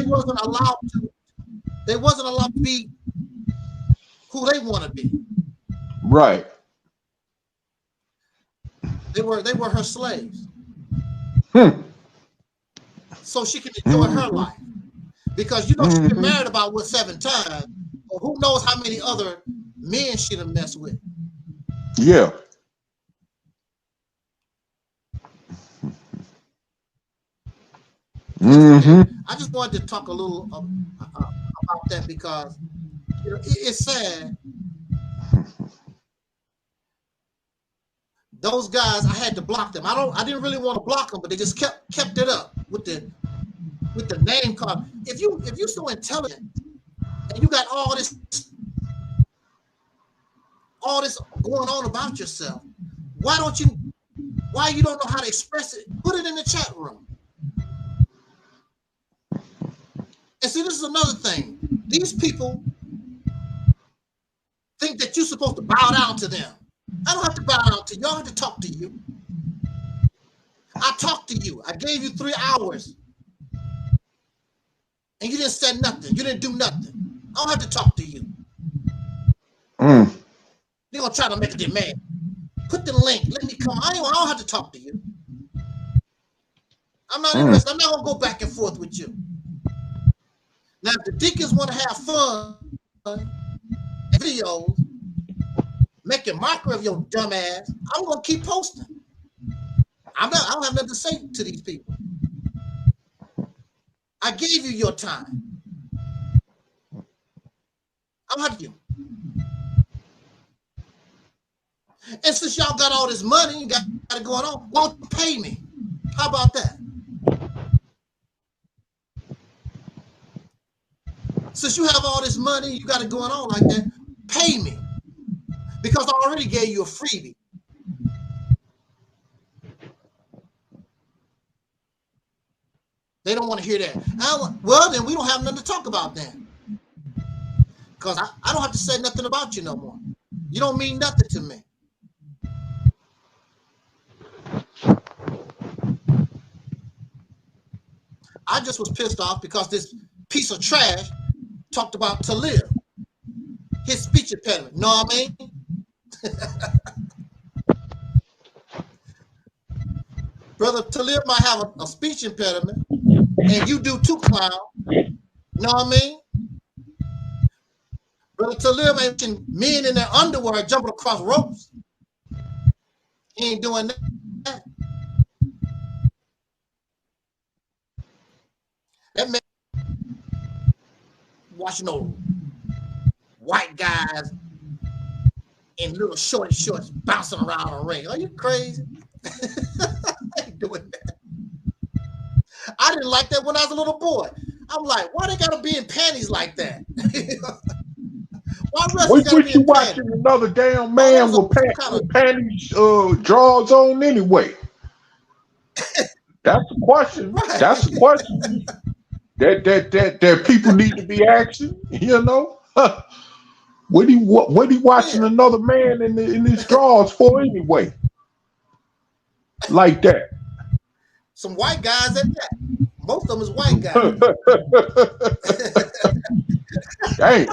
[SPEAKER 4] wasn't allowed to be who they want to be.
[SPEAKER 12] Right.
[SPEAKER 4] They were her slaves. So she can enjoy her life. Because you know she been married about 7 times, or who knows how many other men she done messed with.
[SPEAKER 12] Yeah.
[SPEAKER 4] I just wanted to talk a little about that because you know, it's sad. Those guys, I had to block them. I didn't really want to block them, but they just kept it up with the name card. If you're so intelligent and you got all this going on about yourself, why you don't know how to express it? Put it in the chat room. And see, this is another thing. These people think that you're supposed to bow down to them. I don't have to bow down to you. I don't have to talk to you. I talked to you. I gave you 3 hours. And you didn't say nothing. You didn't do nothing. I don't have to talk to you. They're going to try to make a demand. Put the link. Let me come. I don't have to talk to you. I'm not interested. I'm not going to go back and forth with you. Now, if the deacons want to have fun and videos, making mockery of your dumb ass, I'm going to keep posting. I don't have nothing to say to these people. I gave you your time. I'm happy you. And since y'all got all this money, you got it going on, why don't you pay me? How about that? Since you have all this money, you got it going on like that, pay me. Because I already gave you a freebie. They don't want to hear that. Well, then we don't have nothing to talk about then. Because I don't have to say nothing about you no more. You don't mean nothing to me. I just was pissed off because this piece of trash talked about Taalik, his speech impediment. Know what I mean? Brother Taalik might have a speech impediment, and you do too, clown. Know what I mean? Brother Taalik mentioned men in their underwear jumping across ropes. He ain't doing that. That man watching those white guys in little shorty shorts bouncing around a ring. Are you crazy? I ain't doing that. I didn't like that when I was a little boy. I'm like, why they gotta be in panties like that? Why
[SPEAKER 12] What you watching another damn man with panties drawers on anyway? That's the question. Right. That's the question that people need to be asking. You know, what he watching another man in his drawers for anyway? Like that.
[SPEAKER 4] Some white guys at that. Most of them is white guys.
[SPEAKER 12] Dang.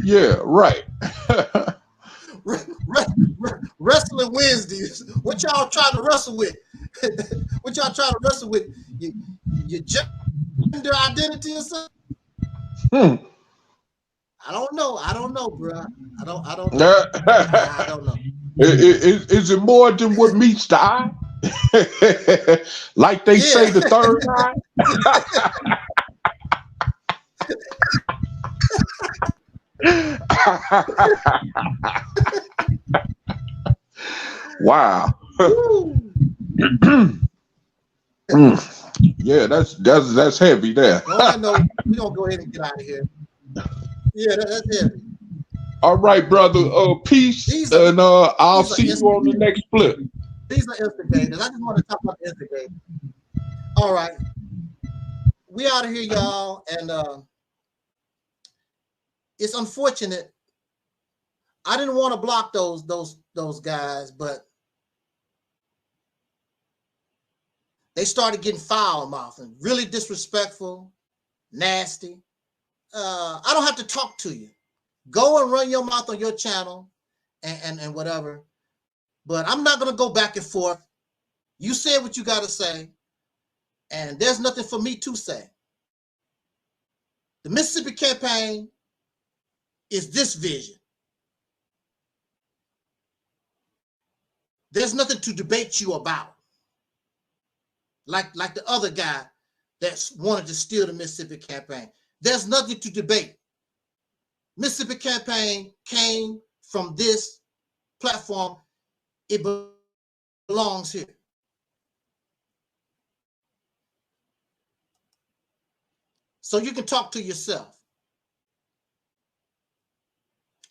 [SPEAKER 12] Yeah, right.
[SPEAKER 4] Wrestling Wednesdays. What y'all trying to wrestle with? What y'all trying to wrestle with? Your gender identity or something? I don't know. I don't know, bro. I don't know. I don't know.
[SPEAKER 12] Is it more than what meets the eye? Like they say, the third eye? Wow. Yeah, that's heavy there.
[SPEAKER 4] Well, I know we're gonna go ahead and get out of here. Yeah, that's heavy.
[SPEAKER 12] All right, brother. Peace, and I'll see you on the next flip.
[SPEAKER 4] These are instigators. I just want to talk about the instigators. All right, we out of here, y'all, and it's unfortunate. I didn't want to block those guys, but they started getting foul mouthing, really disrespectful, nasty. I don't have to talk to you. Go and run your mouth on your channel and whatever. But I'm not going to go back and forth. You said what you got to say, and there's nothing for me to say. The Mississippi campaign is this vision. There's nothing to debate you about. Like the other guy that wanted to steal the Mississippi campaign. There's nothing to debate. Mississippi campaign came from this platform. It belongs here. So you can talk to yourself.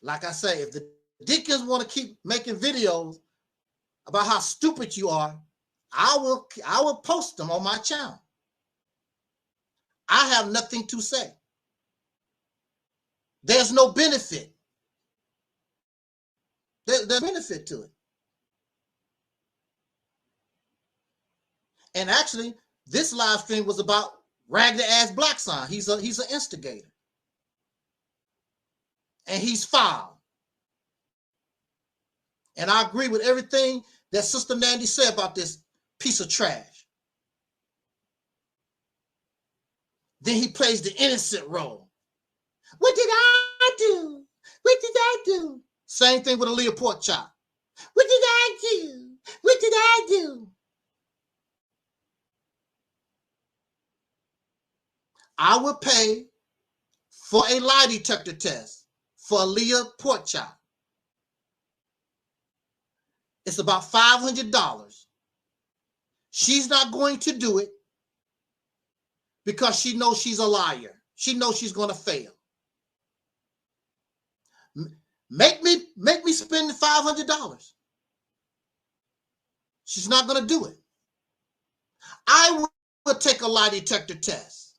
[SPEAKER 4] Like I say, if the Dickens want to keep making videos about how stupid you are, I will post them on my channel. I have nothing to say. There's no benefit There's benefit to it. And actually, this live stream was about raggedy ass BLACKSON. He's an instigator. And he's foul. And I agree with everything that Sister Nandy said about this piece of trash. Then he plays the innocent role. What did I do? What did I do? Same thing with Aleeyah Porkchop. What did I do? What did I do? I would pay for a lie detector test for Aleeyah Porkchop. It's about $500. She's not going to do it because she knows she's a liar. She knows she's going to fail. Make me spend $500. She's not going to do it. I will take a lie detector test.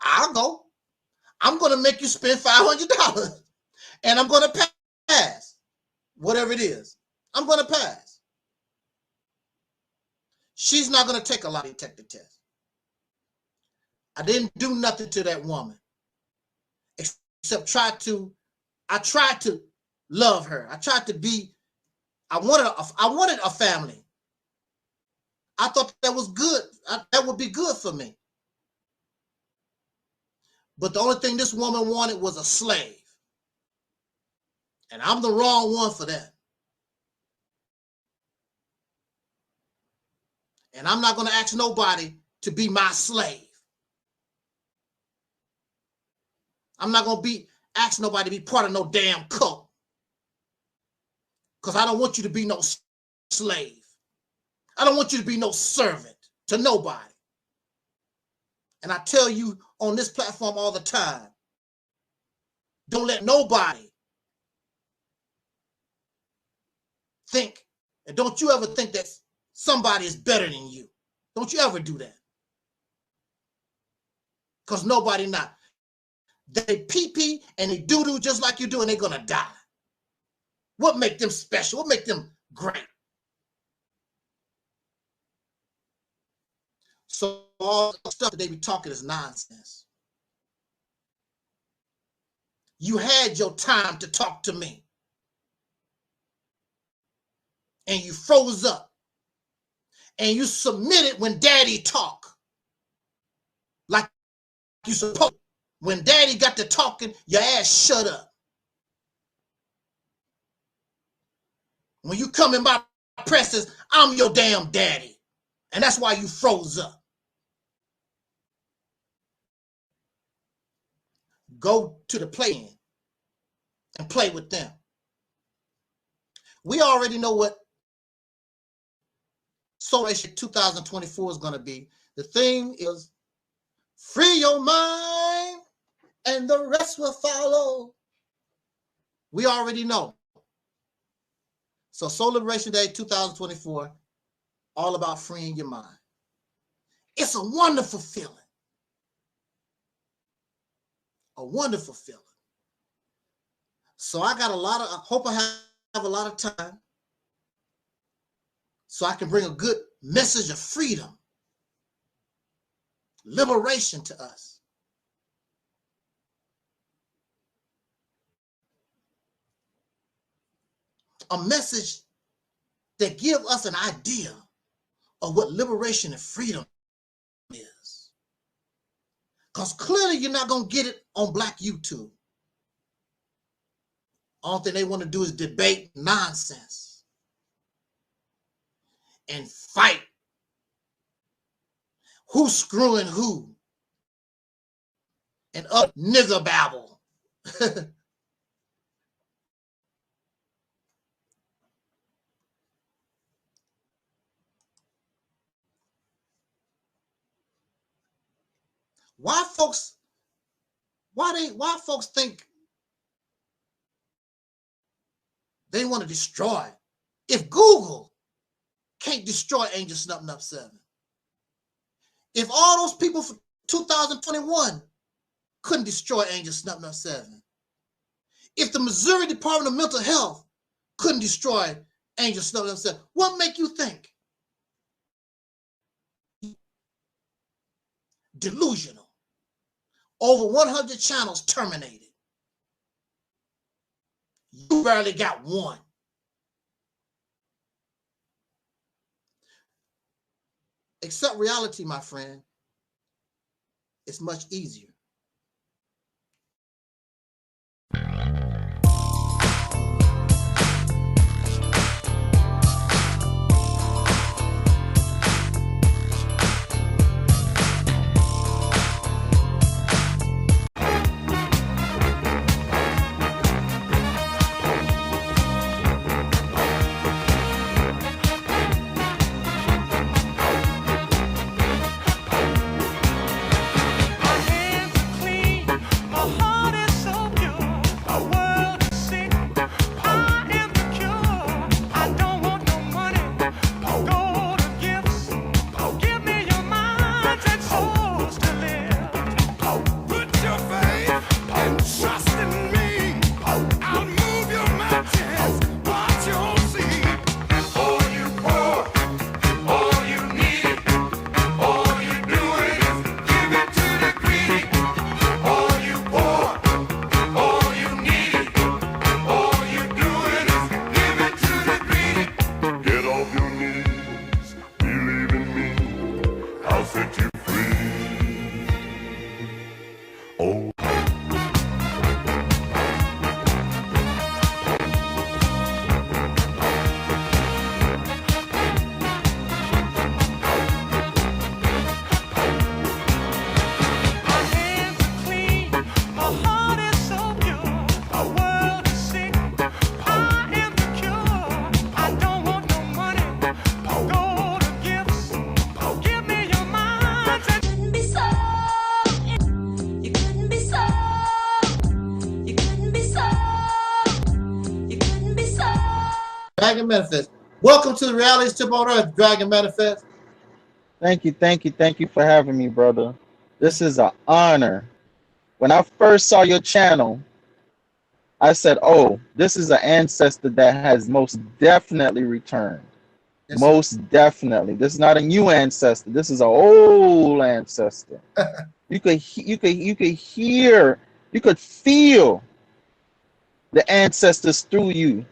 [SPEAKER 4] I'll go. I'm going to make you spend $500 and I'm going to pass. Whatever it is, I'm going to pass. She's not going to take a lie detector test. I didn't do nothing to that woman except I tried to love her. I tried to be, I wanted a family. I thought that was good. That would be good for me. But the only thing this woman wanted was a slave. And I'm the wrong one for that. And I'm not going to ask nobody to be my slave. I'm not going to ask nobody to be part of no damn cult. Because I don't want you to be no slave. I don't want you to be no servant to nobody. And I tell you on this platform all the time, don't let nobody think, and don't you ever think that somebody is better than you. Don't you ever do that. Because nobody not. They pee-pee and they doo-doo just like you do and they're going to die. What make them special? What make them great? So all the stuff that they be talking is nonsense. You had your time to talk to me. And you froze up. And you submitted when daddy talk. Like you supposed. When daddy got to talking, your ass shut up. When you come in my presence, I'm your damn daddy. And that's why you froze up. Go to the play-in and play with them. We already know what Celebration 2024 is going to be. The theme is free your mind and the rest will follow. We already know. So Soul Liberation Day 2024, all about freeing your mind. It's a wonderful feeling. A wonderful feeling. So I got I hope I have a lot of time so I can bring a good message of freedom, liberation to us. A message that gives us an idea of what liberation and freedom is. Because clearly you're not going to get it on Black YouTube. All thing they want to do is debate nonsense and fight. Who's screwing who? And up nigger babble. Why folks think they want to destroy? If Google can't destroy Angel Snuffing Up 7, if all those people for 2021 couldn't destroy Angel Snuffing Up 7, if the Missouri Department of Mental Health couldn't destroy Angel Snub themselves, what make you think? Delusional. Over 100 channels terminated. You barely got one. Accept reality, my friend. It's much easier. Dragon Manifest. Welcome to the Reality Tip on Earth, Dragon Manifest.
[SPEAKER 10] Thank you for having me, brother. This is an honor. When I first saw your channel, I said, oh, this is an ancestor that has most definitely returned. Yes, most definitely. This is not a new ancestor. This is an old ancestor. You could hear, you could feel the ancestors through you.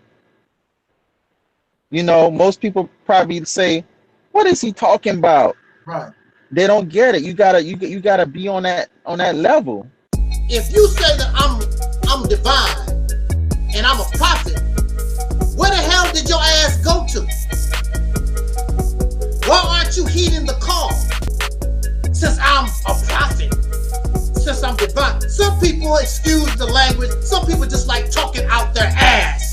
[SPEAKER 10] You know, most people probably say, what is he talking about?
[SPEAKER 4] Right.
[SPEAKER 10] They don't get it. You gotta be on that level.
[SPEAKER 4] If you say that I'm divine and I'm a prophet, where the hell did your ass go to? Why aren't you heeding the call? Since I'm a prophet, since I'm divine. Some people, excuse the language, some people just like talking out their ass.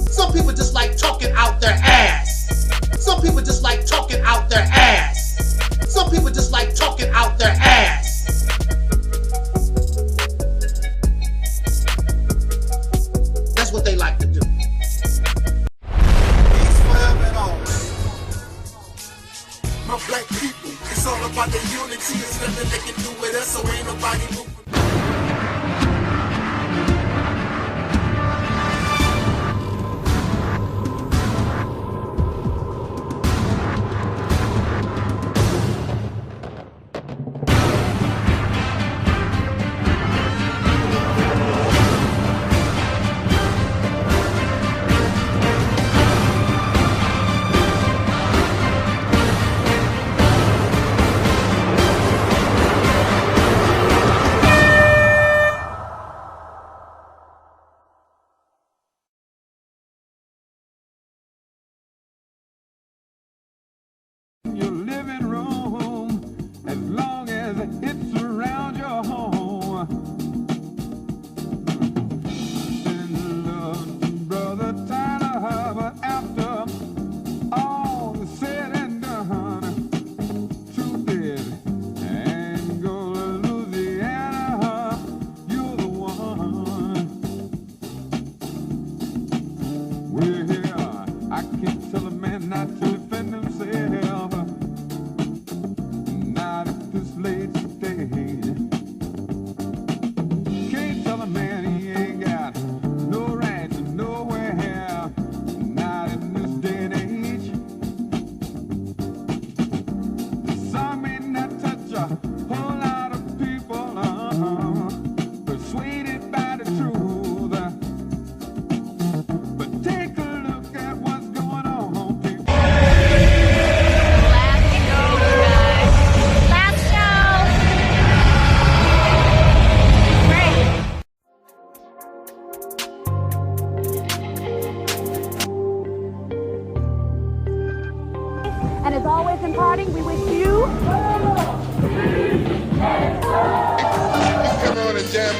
[SPEAKER 4] Some people just like talking out their ass. Some people just like talking out their ass. Some people just like talking out their ass. That's what they like to do.
[SPEAKER 3] Peace forever and always. My black people, it's all about the unity. There's nothing they can do with us, so ain't nobody moving.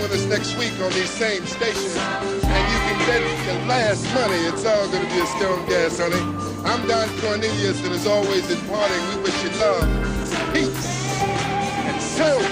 [SPEAKER 16] with us next week on these same stations. And you can bet your last money it's all going to be a Stone Gas, honey. I'm Don Cornelius, and as always in parting, we wish you love, peace, and silver.